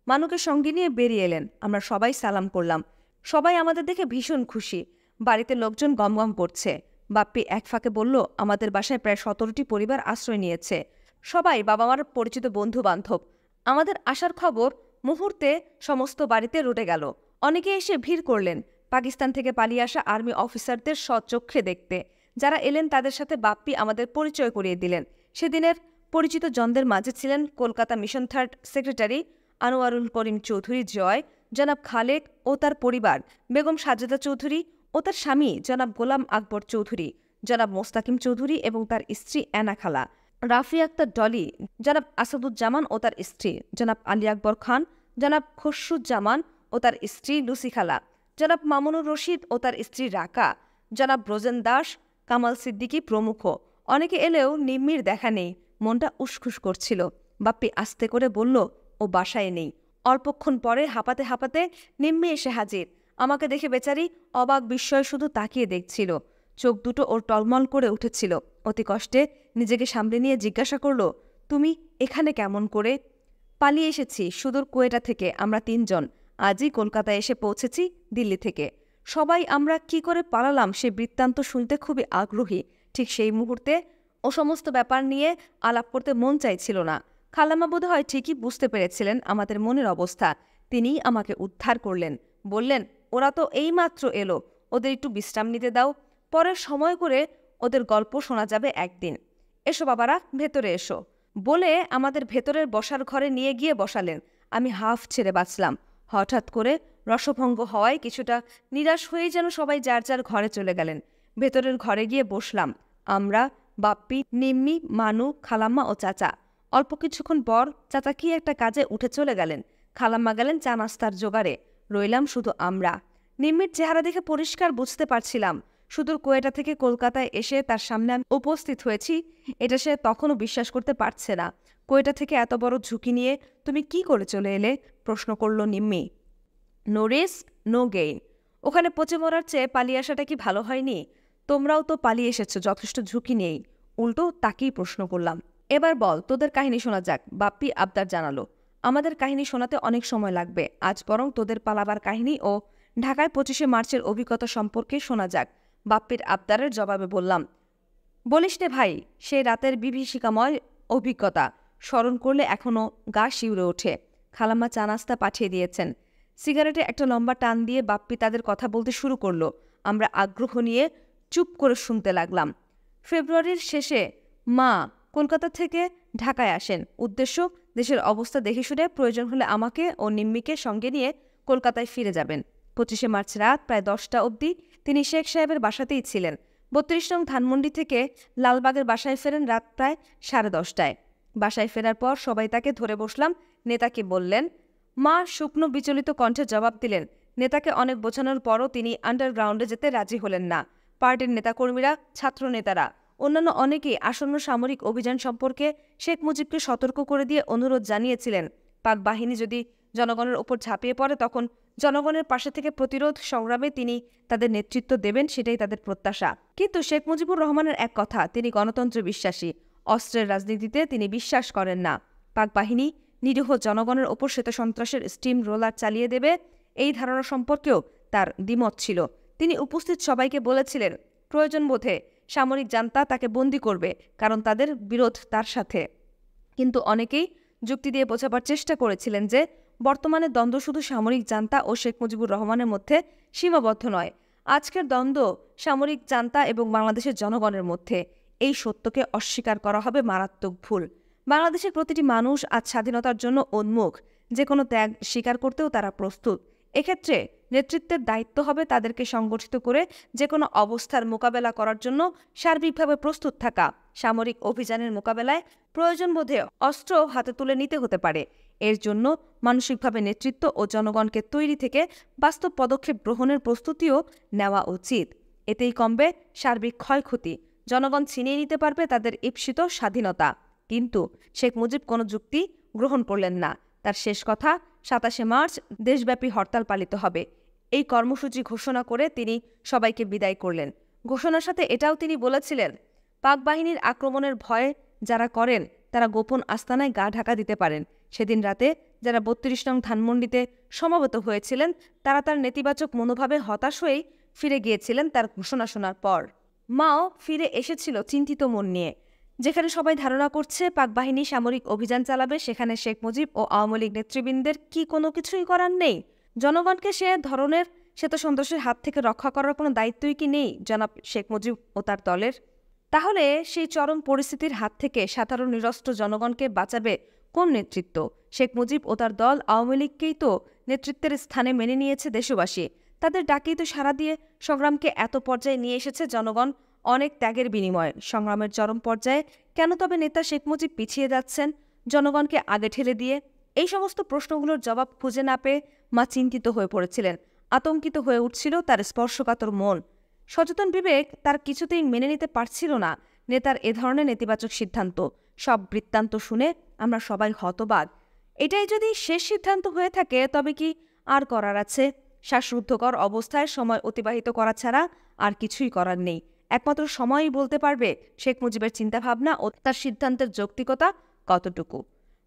মানুকে সঙ্গে নিয়ে বেরিয়ে এলেন। আমরা সবাই সালাম করলাম। সবাই আমাদের দেখে ভীষণ খুশি। বাড়িতে লোকজন গমগম করছে। বাপ্পি এক ফাঁকে বলল আমাদের বাসায় প্রায় ১৭টি পরিবার আশ্রয় নিয়েছে। সবাই বাবা মার পরিচিত বন্ধু বান্ধব। আমাদের আসার খবর মুহূর্তে সমস্ত বাড়িতে রটে গেল। অনেকে এসে ভিড় করলেন পাকিস্তান থেকে পালিয়ে আসা আর্মি অফিসারদের স্বচক্ষে দেখতে। যারা এলেন তাদের সাথে বাপ্পি আমাদের পরিচয় করিয়ে দিলেন। সেদিনের পরিচিত জনদের মাঝে ছিলেন Kolkata mission 3rd secretary Anwarul Karim Chowdhury Joy, জনাব খালেক ও তার পরিবার, বেগম সাজেদা চৌধুরী ও তার স্বামী জনাব গোলাম আকবর চৌধুরী, জনাব মোস্তাকিম চৌধুরী এবং তার স্ত্রী অ্যানা খালা, রাফি আক্তার ডলি, জনাব আসাদুজ্জামান ও তার স্ত্রী, জনাব আলী আকবর খান, জনাব খসরুজ্জামান ও তার স্ত্রী লুসি খালা, জনাব মামুনুর রশিদ ও তার স্ত্রী রাকা, জনাব ব্রোজেন দাস, কামাল সিদ্দিকী প্রমুখ। অনেকে এলেও নিম্মির দেখা নেই। মনটা উসখুস করছিল। বাপ্পি আস্তে করে বলল, ও বাসায় নেই। অল্পক্ষণ পরে হাঁপাতে হাঁপাতে নিম্মি এসে হাজির। আমাকে দেখে বেচারি অবাক বিস্ময়ে শুধু তাকিয়ে দেখছিল। চোখ দুটো ওর টলমল করে উঠেছিল। অতি কষ্টে নিজেকে সামলে নিয়ে জিজ্ঞাসা করল, তুমি এখানে কেমন করে? পালিয়ে এসেছি সুদূর কোয়েটা থেকে। আমরা 3 জন আজই কলকাতায় এসে পৌঁছেছি দিল্লি থেকে। সবাই আমরা কি করে পালালাম সে বৃত্তান্ত শুনতে খুবই আগ্রহী। ঠিক সেই মুহূর্তে ও সমস্ত ব্যাপার নিয়ে আলাপ করতে মন চাইছিল না। খালাম্মা বোধহয় ঠিকই বুঝতে পেরেছিলেন আমাদের মনের অবস্থা। তিনিই আমাকে উদ্ধার করলেন। বললেন, ওরা তো এইমাত্র এলো, ওদের একটু বিশ্রাম নিতে দাও, পরে সময় করে ওদের গল্প শোনা যাবে একদিন। এসো বাবারা, ভেতরে এসো বলে আমাদের ভেতরের বসার ঘরে নিয়ে গিয়ে বসালেন। আমি হাফ ছেড়ে বাঁচলাম। হঠাৎ করে রসভঙ্গ হওয়ায় কিছুটা নিরাশ হয়েই যেন সবাই যার যার ঘরে চলে গেলেন। ভেতরের ঘরে গিয়ে বসলাম। আমরা, বাপ্পি, নিম্মি, মানু, খালাম্মা ও চাচা। অল্প কিছুক্ষণ পর চাচা কি একটা কাজে উঠে চলে গেলেন। খালাম্মা গেলেন চা নাস্তার জোগাড়ে। রইলাম শুধু আমরা। নিম্মির চেহারা দেখে পরিষ্কার বুঝতে পারছিলাম সুদূর কোয়েটা থেকে কলকাতায় এসে তার সামনে আমি উপস্থিত হয়েছি। এটা সে তখনও বিশ্বাস করতে পারছে না। কোয়েটা থেকে এত বড় ঝুঁকি নিয়ে তুমি কি করে চলে এলে? প্রশ্ন করল Nimmi. No risk no gain. ওখানে পচে মরার চেয়ে পালিয়ে আসাটা কি ভালো হয়নি? তোমরাও তো পালিয়ে এসেছো যথেষ্ট ঝুঁকি নেই। উল্টো তাকেই প্রশ্ন করলাম। এবার বল, তোদের কাহিনী শোনা যাক। বাপ্পি আবদার জানালো। আমাদের কাহিনী শোনাতে অনেক সময় লাগবে। আজ বরং তোদের পালাবার কাহিনী ও ঢাকায় 25শে মার্চের অভিজ্ঞতা সম্পর্কে শোনা যাক। বাপ্পির আবদারের জবাবে বললাম, বলিস নে ভাই, সেই রাতের বিভীষিকাময় অভিজ্ঞতা স্মরণ করলে এখনও গা শিউরে ওঠে। খালাম্মা চা নাস্তা পাঠিয়ে দিয়েছেন। সিগারেটে একটা লম্বা টান দিয়ে বাপ্পি তাদের কথা বলতে শুরু করলো। আমরা আগ্রহ নিয়ে চুপ করে শুনতে লাগলাম। ফেব্রুয়ারির শেষে মা কলকাতা থেকে ঢাকায় আসেন। উদ্দেশ্য, দেশের অবস্থা দেখে শুনে প্রয়োজন হলে আমাকে ও নিম্মিকে সঙ্গে নিয়ে কলকাতায় ফিরে যাবেন। 25শে মার্চ রাত প্রায় 10টা অবধি তিনি শেখ সাহেবের বাসাতেই ছিলেন। 32 নং ধানমন্ডি থেকে লালবাগের বাসায় ফেরেন রাত প্রায় 10:30টায়। বাসায় ফেরার পর সবাই তাকে ধরে বসলাম। নেতাকে বললেন। মা শুকনো বিচলিত কণ্ঠে জবাব দিলেন। নেতাকে অনেক বোঝানোর পরও তিনি আন্ডারগ্রাউন্ডে যেতে রাজি হলেন না। পার্টির নেতাকর্মীরা, ছাত্র নেতারা, অন্যান্য অনেকেই আসন্ন সামরিক অভিযান সম্পর্কে শেখ মুজিবকে সতর্ক করে দিয়ে অনুরোধ জানিয়েছিলেন, পাক বাহিনী যদি জনগণের ওপর ঝাঁপিয়ে পড়ে তখন জনগণের পাশে থেকে প্রতিরোধ সংগ্রামে তিনি তাদের নেতৃত্ব দেবেন, সেটাই তাদের প্রত্যাশা। কিন্তু শেখ মুজিবুর রহমানের এক কথা, তিনি গণতন্ত্রে বিশ্বাসী। অস্ত্রের রাজনীতিতে তিনি বিশ্বাস করেন না। পাক বাহিনী নিরীহ জনগণের ওপর শ্বেতসন্ত্রাসের স্টিম রোলার চালিয়ে দেবে, এই ধারণা সম্পর্কেও তার দ্বিমত ছিল। তিনি উপস্থিত সবাইকে বলেছিলেন, প্রয়োজন বোধে সামরিক জান্তা তাকে বন্দী করবে, কারণ তাদের বিরোধ তার সাথে। কিন্তু অনেকেই যুক্তি দিয়ে বোঝাবার চেষ্টা করেছিলেন যে বর্তমানে দ্বন্দ্ব শুধু সামরিক জান্তা ও শেখ মুজিবুর রহমানের মধ্যে সীমাবদ্ধ নয়। আজকের দ্বন্দ্ব সামরিক জান্তা এবং বাংলাদেশের জনগণের মধ্যে। এই সত্যকে অস্বীকার করা হবে মারাত্মক ভুল। বাংলাদেশের প্রতিটি মানুষ আজ স্বাধীনতার জন্য উন্মুখ। যে কোনো ত্যাগ স্বীকার করতেও তারা প্রস্তুত। এক্ষেত্রে নেতৃত্বের দায়িত্ব হবে তাদেরকে সংগঠিত করে যে কোনো অবস্থার মোকাবেলা করার জন্য সার্বিকভাবে প্রস্তুত থাকা। সামরিক অভিযানের মোকাবেলায় প্রয়োজন বোধে অস্ত্র হাতে তুলে নিতে হতে পারে। এর জন্য মানসিকভাবে নেতৃত্ব ও জনগণকে তৈরি থেকে বাস্তব পদক্ষেপ গ্রহণের প্রস্তুতিও নেওয়া উচিত। এতেই কমবে সার্বিক ক্ষয়ক্ষতি। জনগণ ছিনিয়ে নিতে পারবে তাদের ঈপ্সিত স্বাধীনতা। কিন্তু শেখ মুজিব কোনো যুক্তি গ্রহণ করলেন না। তার শেষ কথা, 27শে মার্চ দেশব্যাপী হরতাল পালিত হবে। এই কর্মসূচি ঘোষণা করে তিনি সবাইকে বিদায় করলেন। ঘোষণার সাথে এটাও তিনি বলেছিলেন, পাক বাহিনীর আক্রমণের ভয়ে যারা করেন তারা গোপন আস্তানায় গা ঢাকা দিতে পারেন। সেদিন রাতে যারা 32 নং ধানমন্ডিতে সমবেত হয়েছিলেন তারা তার নেতিবাচক মনোভাবে হতাশ হয়েই ফিরে গিয়েছিলেন তার ঘোষণা শোনার পর। মাও ফিরে এসেছিল চিন্তিত মন নিয়ে। যেখানে সবাই ধারণা করছে পাক বাহিনী সামরিক অভিযান চালাবে, সেখানে শেখ মুজিব ও আওয়ামী লীগ নেতৃবৃন্দের কি কোনো কিছুই করার নেই? জনগণকে সে ধরনের শ্বেতসন্ত্রাসের হাত থেকে রক্ষা করার কোনো দায়িত্বই কি নেই জনাব শেখ মুজিব ও তার দলের? তাহলে সেই চরম পরিস্থিতির হাত থেকে সাধারণ নিরস্ত্র জনগণকে বাঁচাবে কোন নেতৃত্ব? শেখ মুজিব ও তার দল আওয়ামী লীগকেই তো নেতৃত্বের স্থানে মেনে নিয়েছে দেশবাসী। তাদের ডাকেই তো সাড়া দিয়ে সংগ্রামকে এত পর্যায়ে নিয়ে এসেছে জনগণ, অনেক ত্যাগের বিনিময়ে। সংগ্রামের চরম পর্যায়ে কেন তবে নেতা শেখ মুজিব পিছিয়ে যাচ্ছেন, জনগণকে আগে ঠেলে দিয়ে? এই সমস্ত প্রশ্নগুলোর জবাব খুঁজে না পেয়ে মা চিন্তিত হয়ে পড়েছিলেন। আতঙ্কিত হয়ে উঠছিল তার স্পর্শকাতর মন। সচেতন বিবেক তার কিছুতেই মেনে নিতে পারছিল না নেতার এ ধরনের নেতিবাচক সিদ্ধান্ত। সব বৃত্তান্ত শুনে আমরা সবাই হতবাক। এটাই যদি শেষ সিদ্ধান্ত হয়ে থাকে তবে কি আর করার আছে? শ্বাসরুদ্ধকর অবস্থায় সময় অতিবাহিত করা ছাড়া আর কিছুই করার নেই। একমাত্র সময়ই বলতে পারবে শেখ মুজিবের চিন্তাভাবনা ও তার সিদ্ধান্তের যৌক্তিকতা কতটুকু।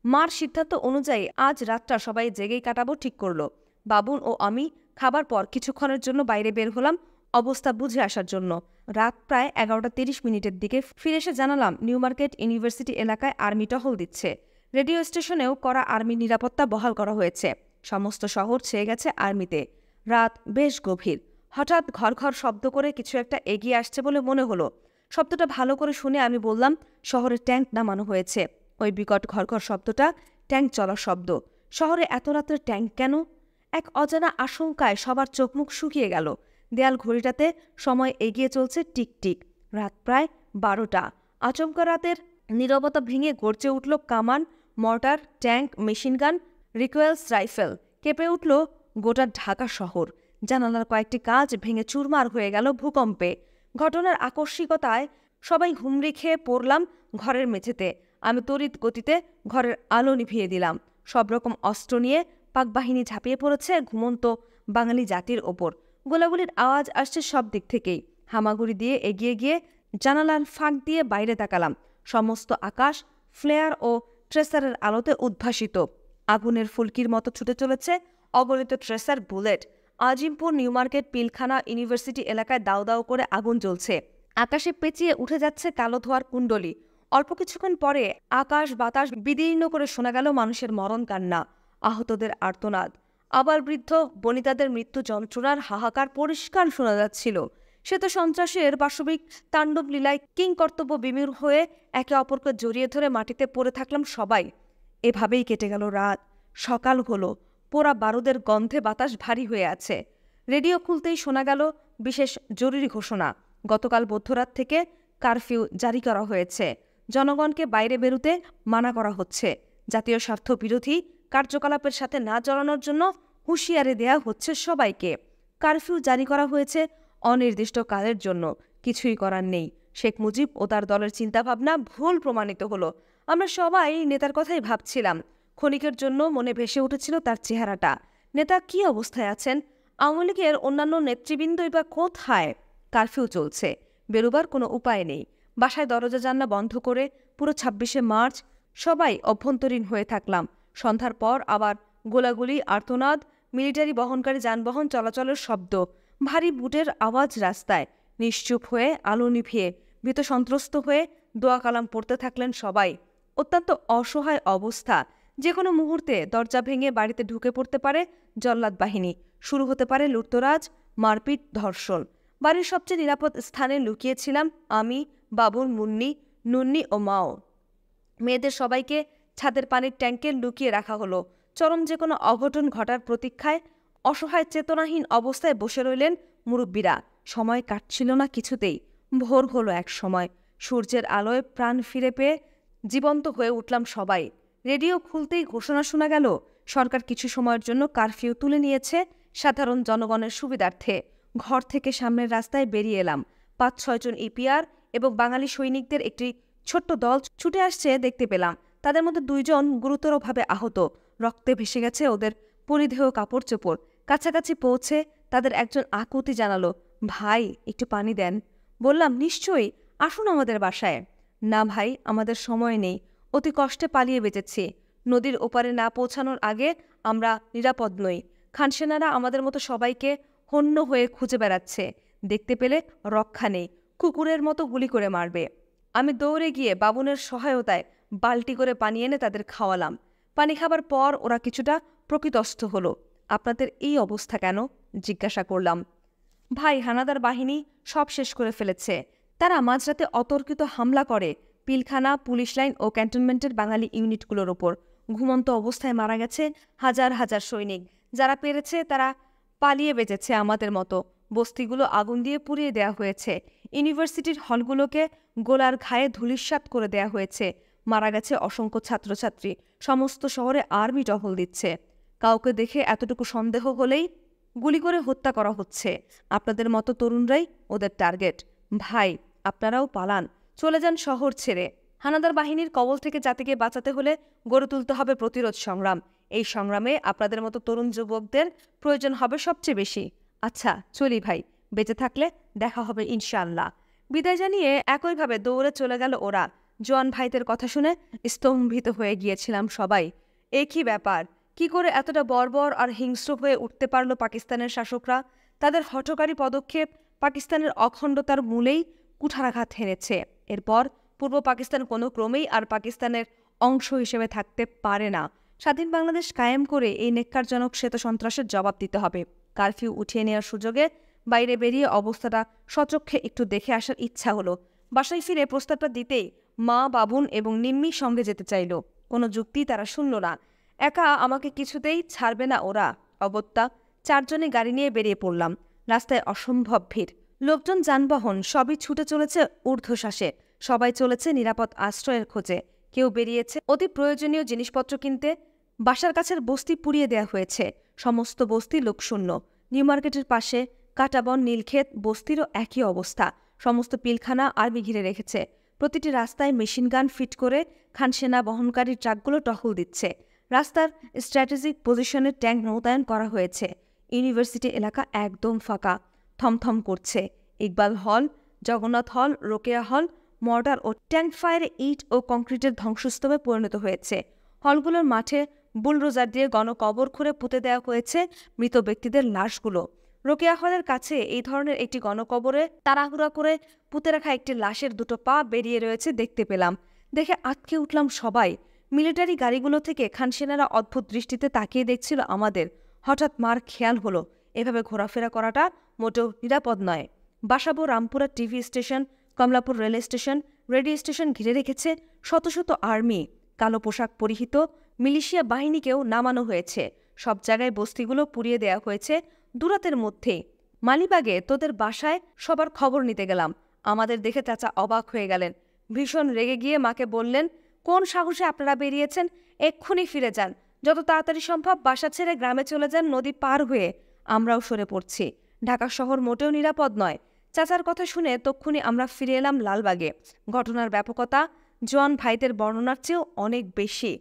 মার সিদ্ধান্ত অনুযায়ী আজ রাতটা সবাই জেগেই কাটাবো ঠিক করলো। বাবুন ও আমি খাবার পর কিছুক্ষণের জন্য বাইরে বের হলাম অবস্থা বুঝে আসার জন্য। রাত প্রায় 11:30 দিকে ফিরে এসে জানালাম নিউ মার্কেট ইউনিভার্সিটি এলাকায় আর্মি টহল দিচ্ছে। রেডিও স্টেশনেও করা আর্মি নিরাপত্তা বহাল করা হয়েছে। সমস্ত শহর ছেয়ে গেছে আর্মিতে। রাত বেশ গভীর। হঠাৎ ঘর ঘর শব্দ করে কিছু একটা এগিয়ে আসছে বলে মনে হলো। শব্দটা ভালো করে শুনে আমি বললাম, শহরে ট্যাঙ্ক নামানো হয়েছে। ওই বিকট ঘর ঘর শব্দটা ট্যাঙ্ক চলার শব্দ। শহরে এত রাত্রে ট্যাঙ্ক কেন? এক অজানা আশঙ্কায় সবার চোখ মুখ শুকিয়ে গেল। দেয়াল ঘড়িটাতে সময় এগিয়ে চলছে টিকটিক। রাত প্রায় 12টা। আচমকা রাতের নীরবতা ভেঙে গর্জে উঠল কামান, মর্টার, ট্যাঙ্ক, মেশিনগান, রিকোয়েলস রাইফেল। কেঁপে উঠল গোটা ঢাকা শহর। জানালার কয়েকটি কাঁচ ভেঙে চুরমার হয়ে গেল ভূকম্পে। ঘটনার আকস্মিকতায় সবাই হুমড়ি খেয়ে পড়লাম ঘরের মেঝেতে। আমি তড়িৎ গতিতে ঘরের আলো নিভিয়ে দিলাম। সব রকম অস্ত্র নিয়ে পাকবাহিনী ঝাঁপিয়ে পড়েছে ঘুমন্ত বাঙালি জাতির ওপর। গোলাগুলির আওয়াজ আসছে সব দিক থেকেই। হামাগুড়ি দিয়ে এগিয়ে গিয়ে জানালার ফাঁক দিয়ে বাইরে তাকালাম। সমস্ত আকাশ ফ্লেয়ার ও ট্রেসারের আলোতে উদ্ভাসিত। আগুনের ফুলকির মতো ছুটে চলেছে অগণিত tracer, bullet. Azimpur, new market, Pilkhana, university এলাকায় দাউ দাউ করে আগুন জ্বলছে। আকাশে পেঁচিয়ে উঠে যাচ্ছে কালো ধোঁয়ার কুণ্ডলী। অল্প কিছুক্ষণ পরে আকাশ বাতাস বিদীর্ণ করে শোনা গেল মানুষের মরণ কান্না, আহতদের আর্তনাদ। আবার বৃদ্ধ বনিতাদের মৃত্যু যন্ত্রণার হাহাকার পরিষ্কার শোনা যাচ্ছিল। সে তো সন্ত্রাসের পাশবিক তাণ্ডব লীলায় কিং কর্তব্য বিমূঢ় হয়ে একে অপরকে জড়িয়ে ধরে মাটিতে পড়ে থাকলাম সবাই। এভাবেই কেটে গেল রাত। সকাল হলো। পোড়া বারুদের গন্ধে বাতাস ভারী হয়ে আছে। রেডিও খুলতেই শোনা গেল বিশেষ জরুরি ঘোষণা। গতকাল মধ্যরাত থেকে কারফিউ জারি করা হয়েছে। জনগণকে বাইরে বেরোতে মানা করা হচ্ছে। জাতীয় স্বার্থ বিরোধী কার্যকলাপের সাথে না জড়ানোর জন্য হুঁশিয়ারি দেয়া হচ্ছে সবাইকে। কারফিউ জারি করা হয়েছে অনির্দিষ্টকালের জন্য। কিছুই করার নেই। শেখ মুজিব ও তার দলের চিন্তাভাবনা ভুল প্রমাণিত হলো। আমরা সবাই নেতার কথাই ভাবছিলাম। ক্ষণিকের জন্য মনে ভেসে উঠেছিল তার চেহারাটা। নেতা কি অবস্থায় আছেন? আওয়ামী লীগের অন্যান্য নেতৃবৃন্দই বা কোথায়? কারফিউ চলছে। বেরোবার কোনো উপায় নেই। বাসায় দরজা জানলা বন্ধ করে পুরো 26শে মার্চ সবাই অভ্যন্তরীণ হয়ে থাকলাম। সন্ধ্যার পর আবার গোলাগুলি, আর্তনাদ, মিলিটারি বহনকারী যানবাহন চলাচলের শব্দ, ভারী বুটের আওয়াজ রাস্তায়। নিশ্চুপ হয়ে আলো নিভিয়ে ভীত সন্ত্রস্ত হয়ে দোয়া কালাম পড়তে থাকলেন সবাই। অত্যন্ত অসহায় অবস্থা। যে কোনো মুহূর্তে দরজা ভেঙে বাড়িতে ঢুকে পড়তে পারে জল্লাদ বাহিনী। শুরু হতে পারে লুটতরাজ, মারপিট, ধর্ষণ। বাড়ির সবচেয়ে নিরাপদ স্থানে লুকিয়েছিলাম আমি, বাবুন, মুন্নি, নুন্নি ও মাও। মেয়েদের সবাইকে ছাদের পানির ট্যাঙ্কে লুকিয়ে রাখা হলো। চরম যে কোনো অঘটন ঘটার প্রতীক্ষায় অসহায় চেতনাহীন অবস্থায় বসে রইলেন মুরব্বীরা। সময় কাটছিল না কিছুতেই। ভোর হলো এক সময়। সূর্যের আলোয় প্রাণ ফিরে পেয়ে জীবন্ত হয়ে উঠলাম সবাই। রেডিও খুলতেই ঘোষণা শোনা গেল, সরকার কিছু সময়ের জন্য কারফিউ তুলে নিয়েছে সাধারণ জনগণের সুবিধার্থে। ঘর থেকে সামনের রাস্তায় বেরিয়ে এলাম। 5-6 জন ইপিআর এবং বাঙালি সৈনিকদের একটি ছোট্ট দল ছুটে আসছে দেখতে পেলাম। তাদের মধ্যে 2 জন গুরুতরভাবে আহত। রক্তে ভেসে গেছে ওদের পরিধেয় কাপড় চোপড়। কাছাকাছি পৌঁছে তাদের একজন আকুতি জানালো, ভাই একটু পানি দেন। বললাম, নিশ্চয়ই, আসুন আমাদের বাসায়। না ভাই, আমাদের সময় নেই। অতি কষ্টে পালিয়ে বেঁচেছি। নদীর ওপারে না পৌঁছানোর আগে আমরা নিরাপদ নই। খানসেনারা আমাদের মতো সবাইকে হন্য হয়ে খুঁজে বেড়াচ্ছে। দেখতে পেলে রক্ষা নেই। কুকুরের মতো গুলি করে মারবে। আমি দৌড়ে গিয়ে বাবুনের সহায়তায় বালতি করে পানি এনে তাদের খাওয়ালাম। পানি খাবার পর ওরা কিছুটা প্রকৃতস্থ হলো। আপনাদের এই অবস্থা কেন? জিজ্ঞাসা করলাম। ভাই, হানাদার বাহিনী সব শেষ করে ফেলেছে। তারা মাঝরাতে অতর্কিত হামলা করে পিলখানা, পুলিশ লাইন ও ক্যান্টনমেন্টের বাঙালি ইউনিটগুলোর ওপর। ঘুমন্ত অবস্থায় মারা গেছে হাজার হাজার সৈনিক। যারা পেরেছে তারা পালিয়ে বেঁচেছে আমাদের মতো। বস্তিগুলো আগুন দিয়ে পুড়িয়ে দেওয়া হয়েছে। ইউনিভার্সিটির হলগুলোকে গোলার ঘায়ে ধূলিসাৎ করে দেওয়া হয়েছে। মারা গেছে অসংখ্য ছাত্রছাত্রী। সমস্ত শহরে আর্মি টহল দিচ্ছে। কাউকে দেখে এতটুকু সন্দেহ হলেই গুলি করে হত্যা করা হচ্ছে। আপনাদের মতো তরুণরাই ওদের টার্গেট। ভাই, আপনারাও পালান, চলে যান শহর ছেড়ে। হানাদার বাহিনীর কবল থেকে জাতিকে বাঁচাতে হলে গড়ে তুলতে হবে প্রতিরোধ সংগ্রাম। এই সংগ্রামে আপনাদের মতো তরুণ যুবকদের প্রয়োজন হবে সবচেয়ে বেশি। আচ্ছা, চলি ভাই, বেঁচে থাকলে দেখা হবে ইনশাআল্লাহ। বিদায় জানিয়ে একইভাবে দৌড়ে চলে গেল ওরা। জোয়ান ভাইদের কথা শুনে স্তম্ভিত হয়ে গিয়েছিলাম সবাই। কি ব্যাপার, কি করে এতটা বর্বর আর হিংস্র হয়ে উঠতে পারল পাকিস্তানের শাসকরা? তাদের হঠকারী পদক্ষেপ পাকিস্তানের অখণ্ডতার মূলেই কুঠারাঘাত হেনেছে। এরপর পূর্ব পাকিস্তান কোনো ক্রমেই আর পাকিস্তানের অংশ হিসেবে থাকতে পারে না। স্বাধীন বাংলাদেশ কায়েম করে এই নেক্কারজনক শ্বেত সন্ত্রাসের জবাব দিতে হবে। কারফিউ উঠিয়ে নেওয়ার সুযোগে বাইরে বেরিয়ে অবস্থাটা সচক্ষে একটু দেখে আসার ইচ্ছা হলো। বাসায় ফিরে প্রস্তাবটা দিতেই মা, বাবুন এবং নিম্মি সঙ্গে যেতে চাইল। কোনো যুক্তি তারা শুনল না। একা আমাকে কিছুতেই ছাড়বে না ওরা। অগত্যা 4 জনে গাড়ি নিয়ে বেরিয়ে পড়লাম। রাস্তায় অসম্ভব ভিড়, লোকজন, যানবাহন সবই ছুটে চলেছে ঊর্ধ্বশ্বাসে। সবাই চলেছে নিরাপদ আশ্রয়ের খোঁজে। কেউ বেরিয়েছে অতি প্রয়োজনীয় জিনিসপত্র কিনতে। বাসার কাছের বস্তি পুড়িয়ে দেয়া হয়েছে। সমস্ত বস্তি লোকশূন্য। নিউ মার্কেটের পাশে কাটাবন, নীলক্ষেত বস্তিরও একই অবস্থা। সমস্ত পিলখানা আর্মি ঘিরে রেখেছে। প্রতিটি রাস্তায় মেশিনগান ফিট করে খানসেনা বহনকারী ট্রাকগুলো টহল দিচ্ছে। রাস্তার স্ট্র্যাটেজিক পজিশনে ট্যাঙ্ক মোতায়েন করা হয়েছে। ইউনিভার্সিটি এলাকা একদম ফাঁকা, থমথম করছে। ইকবাল হল, জগন্নাথ হল, রোকেয়া হল মর্টার ও ট্যাঙ্ক ফায়ারে ইট ও কংক্রিটের ধ্বংসস্তূপে পরিণত হয়েছে। হলগুলোর মাঠে বুলডোজার দিয়ে গণকবর খুঁড়ে পুঁতে দেওয়া হয়েছে মৃত ব্যক্তিদের লাশগুলো। রোকেয়া হলের কাছে এই ধরনের একটি গণকবরে তাড়াহুড়া করে পুঁতে রাখা একটি লাশের 2টো পা বেরিয়ে রয়েছে দেখতে পেলাম। দেখে আটকে উঠলাম সবাই। মিলিটারি গাড়িগুলো থেকে খানসেনারা অদ্ভুত দৃষ্টিতে তাকিয়ে দেখছিল আমাদের। হঠাৎ মার খেয়াল হলো, এভাবে ঘোরাফেরা করাটা মোটেও নিরাপদ নয়। Basabo, Rampura TV station, Kamalapur rail station, radio station ঘিরে রেখেছে শত শত আর্মি। কালো পোশাক পরিহিত মিলিশিয়া বাহিনীকেও নামানো হয়েছে। সব জায়গায় বস্তিগুলো পুড়িয়ে দেওয়া হয়েছে দুরাতের মধ্যেই। মালিবাগে তোদের বাসায় সবার খবর নিতে গেলাম। আমাদের দেখে চাচা অবাক হয়ে গেলেন। ভীষণ রেগে গিয়ে মাকে বললেন, কোন সাহসে আপনারা বেরিয়েছেন? এক্ষুনি ফিরে যান। যত তাড়াতাড়ি সম্ভব বাসা ছেড়ে গ্রামে চলে যান, নদী পার হয়ে। আমরাও সরে পড়ছি। ঢাকা শহর মোটেও নিরাপদ নয়। চাচার কথা শুনে তক্ষুনি আমরা ফিরে এলাম লালবাগে। ঘটনার ব্যাপকতা জোয়ান ভাইদের বর্ণনার চেয়েও অনেক বেশি।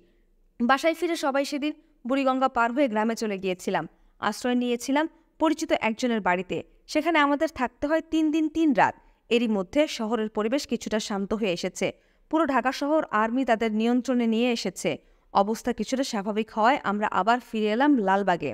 বাসায় ফিরে সবাই সেদিন বুড়িগঙ্গা পার হয়ে গ্রামে চলে গিয়েছিলাম। আশ্রয় নিয়েছিলাম পরিচিত একজনের বাড়িতে। সেখানে আমাদের থাকতে হয় 3 দিন 3 রাত। এরই মধ্যে শহরের পরিবেশ কিছুটা শান্ত হয়ে এসেছে। পুরো ঢাকা শহর আর্মি তাদের নিয়ন্ত্রণে নিয়ে এসেছে। অবস্থা কিছুটা স্বাভাবিক হওয়ায় আমরা আবার ফিরে এলাম লালবাগে।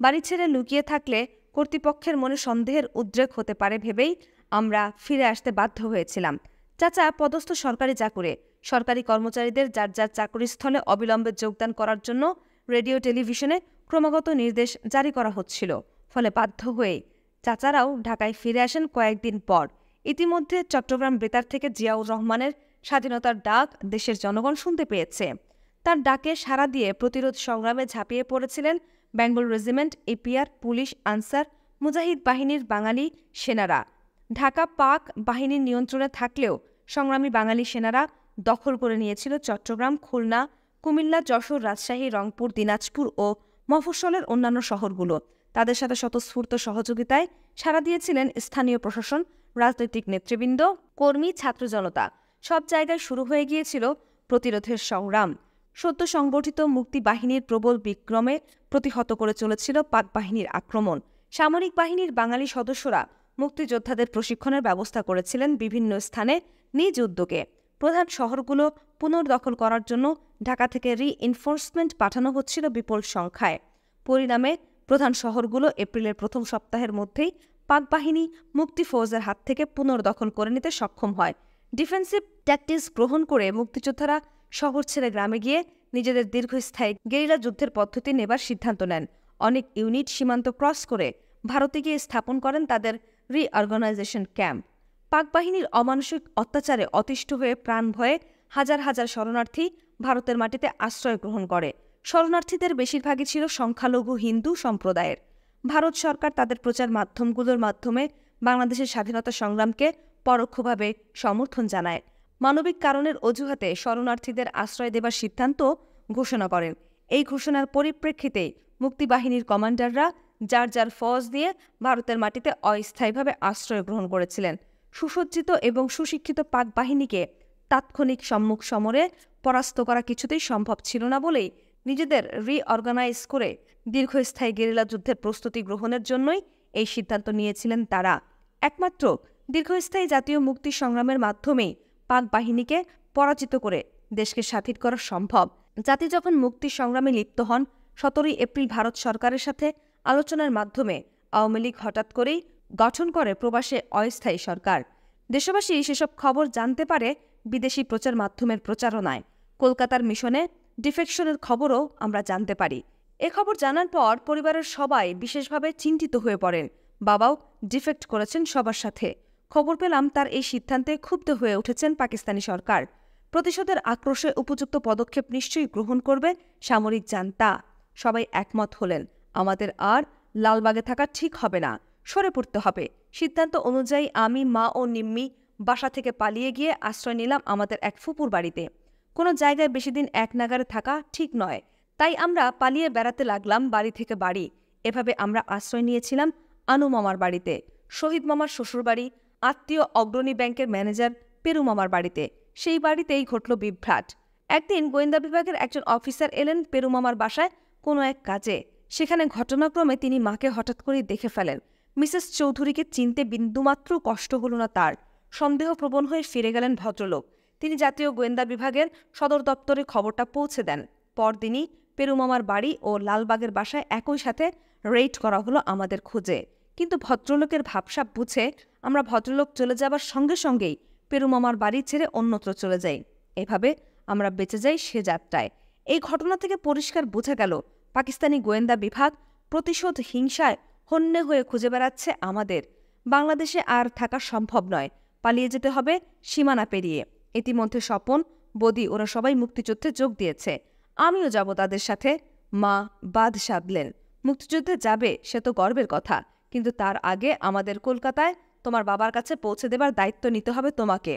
বাড়ি ছেড়ে লুকিয়ে থাকলে কর্তৃপক্ষের মনে সন্দেহের উদ্রেক হতে পারে ভেবেই আমরা ফিরে আসতে বাধ্য হয়েছিলাম। চাচা পদস্থ সরকারি চাকুরে। সরকারি কর্মচারীদের যার যার চাকুরিস্থলে অবিলম্বে যোগদান করার জন্য রেডিও টেলিভিশনে ক্রমাগত নির্দেশ জারি করা হচ্ছিল। ফলে বাধ্য হয়ে চাচারাও ঢাকায় ফিরে আসেন কয়েকদিন পর। ইতিমধ্যে চট্টগ্রাম বেতার থেকে জিয়াউর রহমানের স্বাধীনতার ডাক দেশের জনগণ শুনতে পেয়েছে। তার ডাকে সাড়া দিয়ে প্রতিরোধ সংগ্রামে ঝাঁপিয়ে পড়েছিলেন Bengal regiment, APR, police, Ansar, Mujahid বাহিনীর বাঙালি সেনারা। ঢাকা পাক বাহিনীর নিয়ন্ত্রণে থাকলেও সংগ্রামী বাঙালি সেনারা দখল করে নিয়েছিল চট্টগ্রাম, খুলনা, কুমিল্লা, যশোর, রাজশাহী, রংপুর, দিনাজপুর ও মফস্বলের অন্যান্য শহরগুলো। তাদের সাথে স্বতঃস্ফূর্ত সহযোগিতায় সাড়া দিয়েছিলেন স্থানীয় প্রশাসন, রাজনৈতিক নেতৃবৃন্দ, কর্মী, ছাত্র জনতা। সব জায়গায় শুরু হয়ে গিয়েছিল প্রতিরোধের সংগ্রাম। সদ্য সংগঠিত মুক্তি বাহিনীর প্রবল বিক্রমে প্রতিহত করে চলেছিল পাক বাহিনীর আক্রমণ। সামরিক বাহিনীর বাঙালি সদস্যরা মুক্তিযোদ্ধাদের প্রশিক্ষণের ব্যবস্থা করেছিলেন বিভিন্ন স্থানে নিজ উদ্যোগে। প্রধান শহরগুলো পুনর্দখল করার জন্য ঢাকা থেকে রি-এনফোর্সমেন্ট পাঠানো হচ্ছিল বিপুল সংখ্যায়। পরিণামে প্রধান শহরগুলো এপ্রিলের প্রথম সপ্তাহের মধ্যেই পাক বাহিনী মুক্তি ফৌজের হাত থেকে পুনর্দখল করে নিতে সক্ষম হয়। ডিফেন্সিভ ট্যাকটিক্স গ্রহণ করে মুক্তিযোদ্ধারা শহর ছেড়ে গ্রামে গিয়ে নিজেদের দীর্ঘস্থায়ী গেরিলা যুদ্ধের পদ্ধতি নেবার সিদ্ধান্ত নেন। অনেক ইউনিট সীমান্ত ক্রস করে ভারতে গিয়ে স্থাপন করেন তাদের রিঅর্গানাইজেশন ক্যাম্প। পাক বাহিনীর অমানসিক অত্যাচারে অতিষ্ঠ হয়ে প্রাণ ভয়ে হাজার হাজার শরণার্থী ভারতের মাটিতে আশ্রয় গ্রহণ করে। শরণার্থীদের বেশিরভাগই ছিল সংখ্যালঘু হিন্দু সম্প্রদায়ের। ভারত সরকার তাদের প্রচার মাধ্যমগুলোর মাধ্যমে বাংলাদেশের স্বাধীনতা সংগ্রামকে পরোক্ষভাবে সমর্থন জানায়। মানবিক কারণের অজুহাতে শরণার্থীদের আশ্রয় দেবার সিদ্ধান্ত ঘোষণা করেন। এই ঘোষণার পরিপ্রেক্ষিতে মুক্তিবাহিনীর কমান্ডাররা যার যার ফৌজ দিয়ে ভারতের মাটিতে অস্থায়ীভাবে আশ্রয় গ্রহণ করেছিলেন। সুসজ্জিত এবং সুশিক্ষিত পাক বাহিনীকে তাৎক্ষণিক সম্মুখ সমরে পরাস্ত করা কিছুতেই সম্ভব ছিল না বলেই নিজেদের রিঅর্গানাইজ করে দীর্ঘস্থায়ী গেরিলা যুদ্ধের প্রস্তুতি গ্রহণের জন্যই এই সিদ্ধান্ত নিয়েছিলেন তারা। একমাত্র দীর্ঘস্থায়ী জাতীয় মুক্তি সংগ্রামের মাধ্যমেই পাক বাহিনীকে পরাজিত করে দেশকে স্বাধীন করা সম্ভব। জাতি যখন মুক্তি সংগ্রামে লিপ্ত হন, 17 এপ্রিল ভারত সরকারের সাথে আলোচনার মাধ্যমে আওয়ামী লীগ হঠাৎ করেই গঠন করে প্রবাসে অস্থায়ী সরকার। দেশবাসী সেসব খবর জানতে পারে বিদেশি প্রচার মাধ্যমের প্রচারণায়। কলকাতার মিশনে ডিফেকশনের খবরও আমরা জানতে পারি। এ খবর জানার পর পরিবারের সবাই বিশেষভাবে চিন্তিত হয়ে পড়েন। বাবাও ডিফেক্ট করেছেন সবার সাথে। খবর পেলাম তার এই সিদ্ধান্তে ক্ষুব্ধ হয়ে উঠেছেন পাকিস্তানি সরকার। প্রতিশোধের আক্রোশে উপযুক্ত পদক্ষেপ নিশ্চয়ই গ্রহণ করবে সামরিক জান্তা। সবাই একমত হলেন, আমাদের আর লালবাগে থাকা ঠিক হবে না, সরে পড়তে হবে। সিদ্ধান্ত অনুযায়ী আমি, মা ও নিম্মি বাসা থেকে পালিয়ে গিয়ে আশ্রয় নিলাম আমাদের এক ফুপুর বাড়িতে। কোনো জায়গায় বেশি দিন এক নাগারে থাকা ঠিক নয়, তাই আমরা পালিয়ে বেড়াতে লাগলাম বাড়ি থেকে বাড়ি। এভাবে আমরা আশ্রয় নিয়েছিলাম আনু মামার বাড়িতে, শহীদ মামার শ্বশুরবাড়ি, আত্মীয় অগ্রণী ব্যাংকের ম্যানেজার পেরু মামার বাড়িতে। সেই বাড়িতেই ঘটল বিভ্রাট। একদিন গোয়েন্দা বিভাগের একজন অফিসার এলেন পেরু মামার বাসায় কোনো এক কাজে। সেখানে ঘটনাক্রমে তিনি মাকে হঠাৎ করেই দেখে ফেলেন। মিসেস চৌধুরীকে চিনতে বিন্দুমাত্র কষ্ট হল না তার। সন্দেহপ্রবণ হয়ে ফিরে গেলেন ভদ্রলোক। তিনি জাতীয় গোয়েন্দা বিভাগের সদর দপ্তরে খবরটা পৌঁছে দেন। পরদিনই পেরুমামার বাড়ি ও লালবাগের বাসায় একই সাথে রেইড করা হলো আমাদের খোঁজে। কিন্তু ভদ্রলোকের ভাবসাব বুঝে আমরা ভদ্রলোক চলে যাবার সঙ্গে সঙ্গেই পেরুমামার বাড়ি ছেড়ে অন্যত্র চলে যাই। এভাবে আমরা বেঁচে যাই সে যাত্রায়। এই ঘটনা থেকে পরিষ্কার বোঝা গেল পাকিস্তানি গোয়েন্দা বিভাগ প্রতিশোধ হিংসায় হন্যে হয়ে খুঁজে বেড়াচ্ছে আমাদের। বাংলাদেশে আর থাকা সম্ভব নয়, পালিয়ে যেতে হবে সীমানা পেরিয়ে। ইতিমধ্যে স্বপন, বদি ওরা সবাই মুক্তিযুদ্ধে যোগ দিয়েছে। আমিও যাব তাদের সাথে। মা বাঁধ সাধলেন, মুক্তিযুদ্ধে যাবে সে তো গর্বের কথা, কিন্তু তার আগে আমাদের কলকাতায় তোমার বাবার কাছে পৌঁছে দেবার দায়িত্ব নিতে হবে তোমাকে।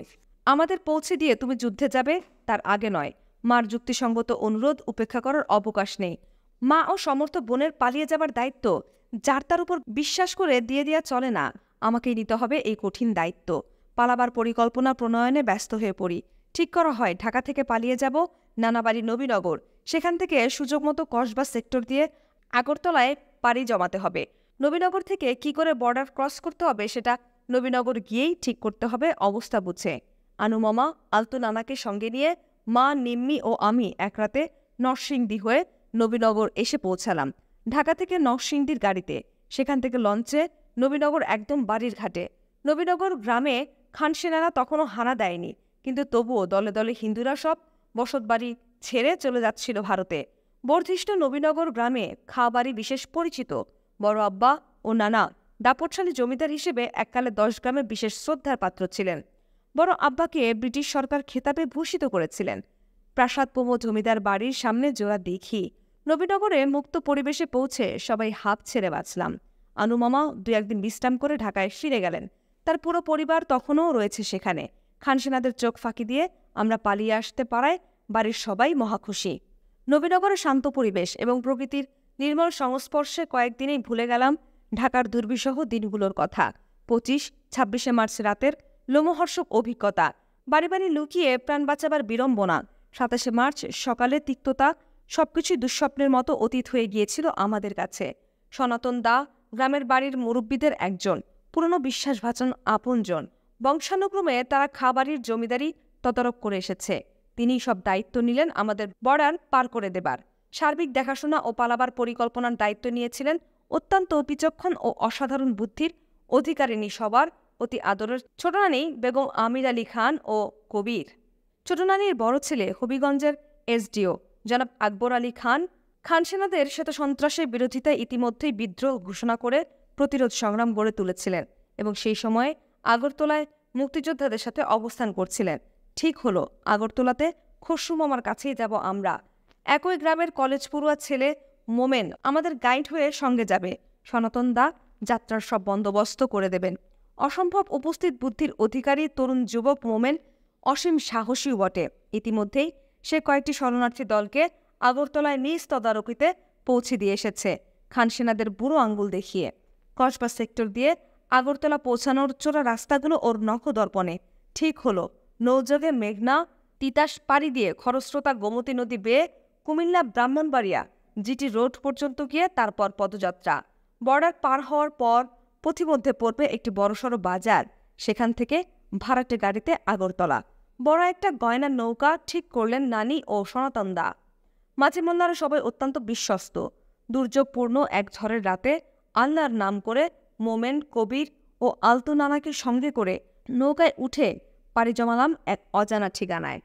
আমাদের পৌঁছে দিয়ে তুমি যুদ্ধে যাবে, তার আগে নয়। মার যুক্তিসঙ্গত অনুরোধ উপেক্ষা করার অবকাশ নেই। মা ও সমর্থ বোনের পালিয়ে যাবার দায়িত্ব যার তার উপর বিশ্বাস করে দিয়ে দেওয়া চলে না। আমাকেই নিতে হবে এই কঠিন দায়িত্ব। পালাবার পরিকল্পনা প্রণয়নে ব্যস্ত হয়ে পড়ি। ঠিক করা হয় ঢাকা থেকে পালিয়ে যাব নানাবাড়ি নবীনগর। সেখান থেকে সুযোগ মতো কসবা সেক্টর দিয়ে আগরতলায় পাড়ি জমাতে হবে। নবীনগর থেকে কি করে বর্ডার ক্রস করতে হবে সেটা নবীনগর গিয়েই ঠিক করতে হবে অবস্থা বুঝে। আনু মামা, আলতু নানাকে সঙ্গে নিয়ে মা, নিম্মি ও আমি এক রাতে নরসিংদী হয়ে নবীনগর এসে পৌঁছালাম। ঢাকা থেকে নরসিংদীর গাড়িতে, সেখান থেকে লঞ্চে নবীনগর একদম বাড়ির ঘাটে। নবীনগর গ্রামে খানসেনারা তখনও হানা দেয়নি, কিন্তু তবুও দলে দলে হিন্দুরা সব বসতবাড়ি ছেড়ে চলে যাচ্ছিল ভারতে। বর্ধিষ্ণু নবীনগর গ্রামে খাওয়াবাড়ি বিশেষ পরিচিত। বড় আব্বা ও নানা দাপটশালী জমিদার হিসেবে এককালে 10 গ্রামে বিশেষ শ্রদ্ধার পাত্র ছিলেন। বড় আব্বাকে ব্রিটিশ সরকার খেতাবে ভূষিত করেছিলেন। প্রাসাদপোম জমিদার বাড়ির সামনে জোড়া দেখি। নবীনগরে মুক্ত পরিবেশে পৌঁছে সবাই হাঁপ ছেড়ে বাঁচলাম। আনু মামা 2-1 দিন বিশ্রাম করে ঢাকায় ফিরে গেলেন। তার পুরো পরিবার তখনও রয়েছে সেখানে। খানসেনাদের চোখ ফাঁকি দিয়ে আমরা পালিয়ে আসতে পারায় বাড়ির সবাই মহাখুশি। নবীনগরের শান্ত পরিবেশ এবং প্রকৃতির নির্মল সংস্পর্শে কয়েকদিনেই ভুলে গেলাম ঢাকার দুর্বিষহ দিনগুলোর কথা। 25-26 মার্চ রাতের লোমহর্ষক অভিজ্ঞতা, বাড়ি বাড়ি লুকিয়ে প্রাণ বাঁচাবার বিড়ম্বনা। 27 মার্চ সকালে তিক্ততা, সবকিছুই দুঃস্বপ্নের মতো অতীত হয়ে গিয়েছিল আমাদের কাছে। সনাতন দা গ্রামের বাড়ির মুরব্বীদের একজন, পুরনো বিশ্বাসভাজন আপনজন। বংশানুক্রমে তারা খাবাড়ির জমিদারি তদারক করে এসেছে। তিনিই সব দায়িত্ব নিলেন আমাদের বর্ডার পার করে দেবার। সার্বিক দেখাশোনা ও পালাবার পরিকল্পনার দায়িত্ব নিয়েছিলেন অত্যন্ত বিচক্ষণ ও অসাধারণ বুদ্ধির অধিকারিণী সবার অতি আদরের ছোট নানী বেগম আমির আলী খান ও কবির। ছোট নানীর বড় ছেলে হবিগঞ্জের এসডিও জনাব আকবর আলী খান। খানসেনাদের সাথে সন্ত্রাসের বিরোধিতায় ইতিমধ্যেই বিদ্রোহ ঘোষণা করে প্রতিরোধ সংগ্রাম গড়ে তুলেছিলেন এবং সেই সময়ে আগরতলায় মুক্তিযোদ্ধাদের সাথে অবস্থান করছিলেন। ঠিক হলো, আগরতলাতে খসরু মামার কাছেই যাব আমরা। একই গ্রামের কলেজ পড়ুয়া ছেলে মোমেন আমাদের গাইড হয়ে সঙ্গে যাবে। সনাতন দা যাত্রার সব বন্দোবস্ত করে দেবেন। অসম্ভব উপস্থিত বুদ্ধির অধিকারী তরুণ যুবক মোমেন অসীম সাহসীও বটে। ইতিমধ্যেই সে কয়েকটি শরণার্থী দলকে আগরতলায় নিজ তদারকিতে পৌঁছে দিয়ে এসেছে, খান সেনাদের বুড়ো আঙ্গুল দেখিয়ে। কসবা সেক্টর দিয়ে আগরতলা পৌঁছানোর চোরা রাস্তাগুলো ওর নখদর্পণে। ঠিক হলো, নৌযোগে মেঘনা তিতাস পাড়ি দিয়ে খরস্রোতা গোমতী নদী বেয়ে কুমিল্লা ব্রাহ্মণবাড়িয়া জিটি রোড পর্যন্ত গিয়ে তারপর পদযাত্রা। বর্ডার পার হওয়ার পর পথিমধ্যে পড়বে একটি বড়সড় বাজার, সেখান থেকে ভাড়াটে গাড়িতে আগরতলা। বড় একটা গয়নার নৌকা ঠিক করলেন নানি ও সনাতন দা। মাঝিমল্লারা সবাই অত্যন্ত বিশ্বস্ত। দুর্যোগপূর্ণ এক ঝড়ের রাতে আল্লাহর নাম করে মোমেন, কবির ও আলতু নানাকে সঙ্গে করে নৌকায় উঠে পাড়ি জমালাম এক অজানা ঠিকানায়।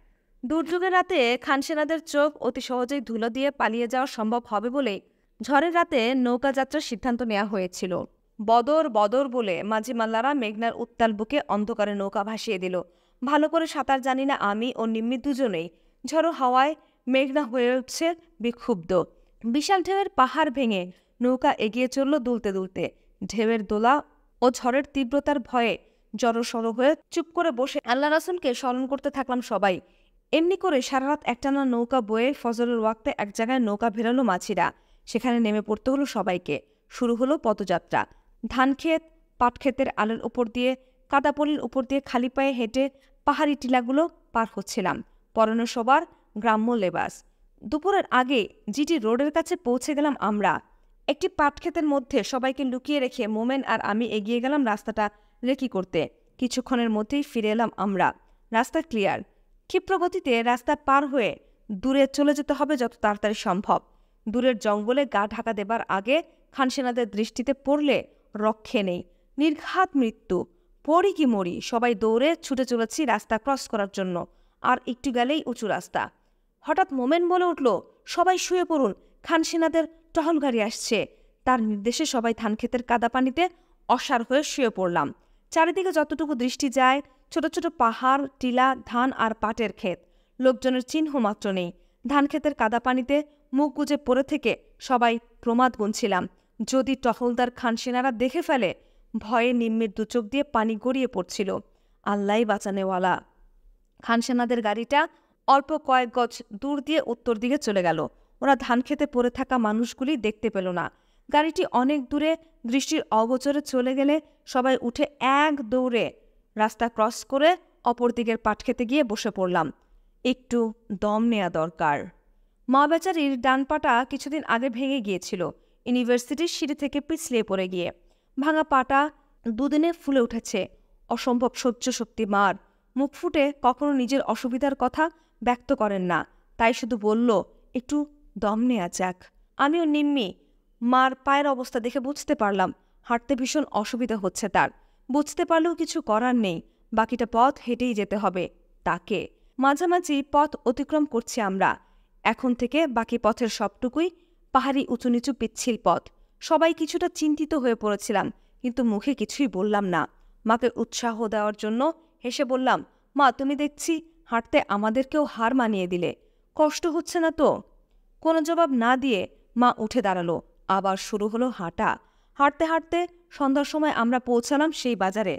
দুর্যোগের রাতে খানসেনাদের চোখ অতি সহজেই ধুলো দিয়ে পালিয়ে যাওয়া সম্ভব হবে বলেই ঝড়ের রাতে নৌকা যাত্রার সিদ্ধান্ত নেওয়া হয়েছিল। বদর বদর বলে মাঝিমাল্লারা মেঘনার উত্তাল বুকে অন্ধকারে নৌকা ভাসিয়ে দিল। ভালো করে সাঁতার জানি না আমি ও নিম্মি দুজনেই। ঝড়ো হাওয়ায় মেঘনা হয়ে উঠছে বিক্ষুব্ধ। বিশাল ঢেউয়ের পাহাড় ভেঙে নৌকা এগিয়ে চলল দুলতে দুলতে। ঢেউয়ের দোলা ও ঝড়ের তীব্রতার ভয়ে জড়সড় হয়ে চুপ করে বসে আল্লাহ রাসূলকে স্মরণ করতে থাকলাম সবাই। এমনি করে সারা রাত একটানা নৌকা বয়ে ফজরের ওয়াক্তে এক জায়গায় নৌকা ভেরালো মাছিরা। সেখানে নেমে পড়তে হলো সবাইকে। শুরু হলো পদযাত্রা। ধানক্ষেত, পাটক্ষেতের আলের উপর দিয়ে, কাদাপলির উপর দিয়ে খালি পায়ে হেঁটে পাহাড়ি টিলাগুলো পার হচ্ছিলাম। পরনে সবার গ্রাম্য লেবাস। দুপুরের আগে জিটি রোডের কাছে পৌঁছে গেলাম আমরা। একটি পাটক্ষেতের মধ্যে সবাইকে লুকিয়ে রেখে মোমেন আর আমি এগিয়ে গেলাম রাস্তাটা রেকি করতে। কিছুক্ষণের মধ্যেই ফিরে এলাম আমরা। রাস্তা ক্লিয়ার। ক্ষিপ্রগতিতে রাস্তা পার হয়ে দূরে চলে যেতে হবে যত তাড়াতাড়ি সম্ভব। দূরের জঙ্গলে গা ঢাকা দেবার আগে খানসেনাদের দৃষ্টিতে পড়লে রক্ষে নেই, নির্ঘাত মৃত্যু। পড়ি কি মরি, সবাই দৌড়ে ছুটে চলেছি রাস্তা ক্রস করার জন্য। আর একটু গেলেই উঁচু রাস্তা। হঠাৎ মোমেন বলে উঠল, সবাই শুয়ে পড়ুন, খানসেনাদের টহল গাড়ি আসছে। তার নির্দেশে সবাই ধানক্ষেতের কাদা পানিতে অসার হয়ে শুয়ে পড়লাম। চারিদিকে যতটুকু দৃষ্টি যায় ছোট ছোট পাহাড়, টিলা, ধান আর পাটের ক্ষেত। লোকজনের চিহ্ন মাত্র নেই। ধানক্ষেতের কাদা পানিতে মুখ গুজে পড়ে থেকে সবাই প্রমাদ গুনছিলাম, যদি টহলদার খানসেনারা দেখে ফেলে। ভয়ে নিম্মির দুচোখ দিয়ে পানি গড়িয়ে পড়ছিল। আল্লাহই বাঁচানেওয়ালা। খানসেনাদের গাড়িটা অল্প কয়েক গজ দূর দিয়ে উত্তর দিকে চলে গেল। ওরা ধানক্ষেতে পড়ে থাকা মানুষগুলি দেখতে পেল না। গাড়িটি অনেক দূরে দৃষ্টির অগোচরে চলে গেলে সবাই উঠে এক দৌড়ে রাস্তা ক্রস করে অপর দিকের পাটক্ষেতে গিয়ে বসে পড়লাম। একটু দম নেওয়া দরকার। মা বেচারির ডান পাটা কিছুদিন আগে ভেঙে গিয়েছিল, ইউনিভার্সিটির সিঁড়ি থেকে পিছলিয়ে পড়ে গিয়ে। ভাঙা পাটা দুদিনে ফুলে উঠেছে। অসম্ভব সহ্য শক্তি মার। মুখ ফুটে কখনো নিজের অসুবিধার কথা ব্যক্ত করেন না, তাই শুধু বলল, একটু দম নেওয়া যাক। আমিও নিম্মি মার পায়ের অবস্থা দেখে বুঝতে পারলাম হাঁটতে ভীষণ অসুবিধা হচ্ছে তার। বুঝতে পারলেও কিছু করার নেই, বাকিটা পথ হেঁটেই যেতে হবে তাকে। মাঝামাঝি পথ অতিক্রম করছি আমরা। এখন থেকে বাকি পথের সবটুকুই পাহাড়ি উঁচু নিচু পিচ্ছিল পথ। সবাই কিছুটা চিন্তিত হয়ে পড়েছিলাম, কিন্তু মুখে কিছুই বললাম না। মাকে উৎসাহ দেওয়ার জন্য হেসে বললাম, মা তুমি দেখছি হাঁটতে আমাদেরকেও হার মানিয়ে দিলে, কষ্ট হচ্ছে না তো? কোনো জবাব না দিয়ে মা উঠে দাঁড়ালো। আবার শুরু হলো হাঁটা। হাঁটতে হাঁটতে সন্ধ্যার সময় আমরা পৌঁছালাম সেই বাজারে।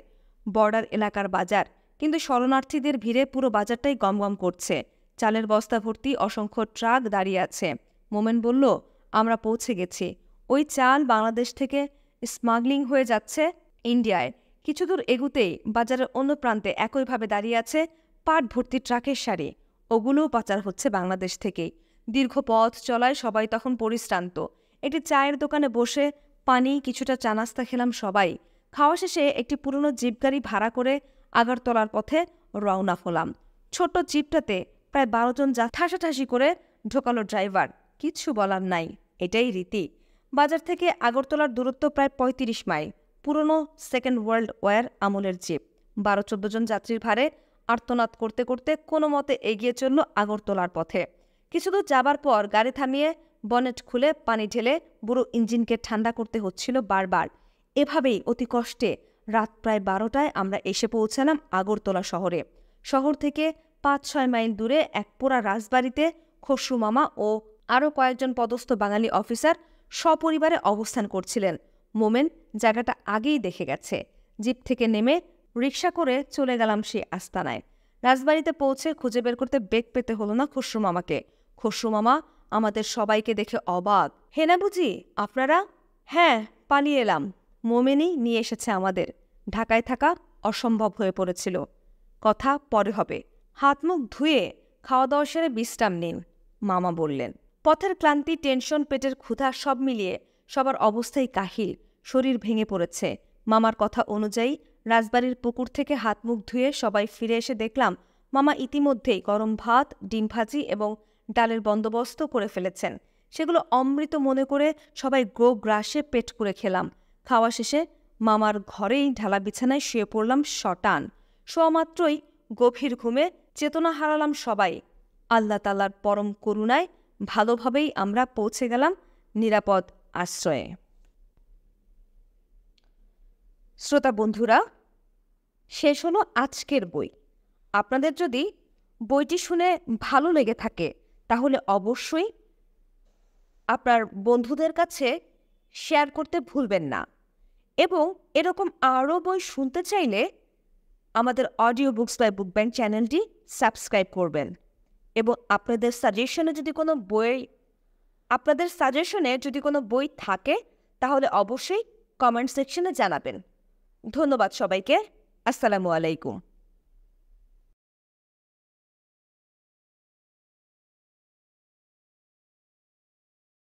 বর্ডার এলাকার বাজার, কিন্তু শরণার্থীদের ভিড়ে পুরো বাজারটাই গমগম করছে। চালের বস্তা ভর্তি অসংখ্য ট্রাক দাঁড়িয়ে আছে। মোমেন বলল, আমরা পৌঁছে গেছি। ওই চাল বাংলাদেশ থেকে স্মাগলিং হয়ে যাচ্ছে ইন্ডিয়ায়। কিছু দূর এগুতেই বাজারের অন্য প্রান্তে একইভাবে দাঁড়িয়ে আছে পাট ভর্তি ট্রাকের সারি। ওগুলোও পাচার হচ্ছে বাংলাদেশ থেকেই। দীর্ঘ পথ চলায় সবাই তখন পরিশ্রান্ত। একটি চায়ের দোকানে বসে পানি, কিছুটা চা নাস্তা খেলাম সবাই। খাওয়া শেষে একটি পুরনো জিপ গাড়ি ভাড়া করে আগরতলার পথে রওনা হলাম। ছোট্ট জিপটাতে প্রায় 12 জন ঠাসাঠাসি করে ঢোকালো ড্রাইভার। কিচ্ছু বলার নাই, এটাই রীতি। বাজার থেকে আগরতলার দূরত্ব প্রায় 35 মাইল। পুরনো সেকেন্ড ওয়ার্ল্ড ওয়ার আমলের জিপ। 12-14 জন যাত্রীর ভারে আর্তনাদ করতে করতে কোনো মতে এগিয়ে চলল আগরতলার পথে। কিছুদূর যাবার পর গাড়ি থামিয়ে বনেট খুলে পানি ঢেলে বুড়ো ইঞ্জিনকে ঠান্ডা করতে হচ্ছিল বারবার। এভাবেই অতি কষ্টে রাত প্রায় 12টায় আমরা এসে পৌঁছালাম আগরতলা শহরে। শহর থেকে 5-6 মাইল দূরে এক পোড়া রাজবাড়িতে খসরু মামা ও আরও কয়েকজন পদস্থ বাঙালি অফিসার সপরিবারে অবস্থান করছিলেন। মোমেন জায়গাটা আগেই দেখে গেছে। জিপ থেকে নেমে রিকশা করে চলে গেলাম সেই আস্তানায়। রাজবাড়িতে পৌঁছে খুঁজে বের করতে বেগ পেতে হলো না খসরু মামাকে। খসরু মামা আমাদের সবাইকে দেখে অবাক। হে না বুঝি আপনারা? হ্যাঁ, পালিয়ে এলাম। মোমেনি নিয়ে এসেছে আমাদের। ঢাকায় থাকা অসম্ভব হয়ে পড়েছিল। কথা পরে হবে। হাত মুখ ধুয়ে খাওয়া দাওয়া সেরে বিশ্রাম নিন, মামা বললেন। পথের ক্লান্তি, টেনশন, পেটের ক্ষুধা সব মিলিয়ে সবার অবস্থাই কাহিল। শরীর ভেঙে পড়েছে। মামার কথা অনুযায়ী রাজবাড়ির পুকুর থেকে হাত মুখ ধুয়ে সবাই ফিরে এসে দেখলাম মামা ইতিমধ্যেই গরম ভাত, ডিম ভাজি এবং ডালের বন্দোবস্ত করে ফেলেছেন। সেগুলো অমৃত মনে করে সবাই গ্রাসে পেট করে খেলাম। খাওয়া শেষে মামার ঘরেই ঢালা বিছানায় শুয়ে পড়লাম শটান। শোয়া মাত্রই গভীর ঘুমে চেতনা হারালাম সবাই। আল্লাহ তাআলার পরম করুণায় ভালোভাবেই আমরা পৌঁছে গেলাম নিরাপদ আশ্রয়ে। শ্রোতা বন্ধুরা, শেষ হলো আজকের বই। আপনাদের যদি বইটি শুনে ভালো লেগে থাকে তাহলে অবশ্যই আপনার বন্ধুদের কাছে শেয়ার করতে ভুলবেন না, এবং এরকম আরও বই শুনতে চাইলে আমাদের audio books by book bank চ্যানেলটি সাবস্ক্রাইব করবেন। এবং আপনাদের সাজেশনে যদি কোনো বই থাকে তাহলে অবশ্যই কমেন্ট সেকশনে জানাবেন। ধন্যবাদ সবাইকে। আসসালামু আলাইকুম।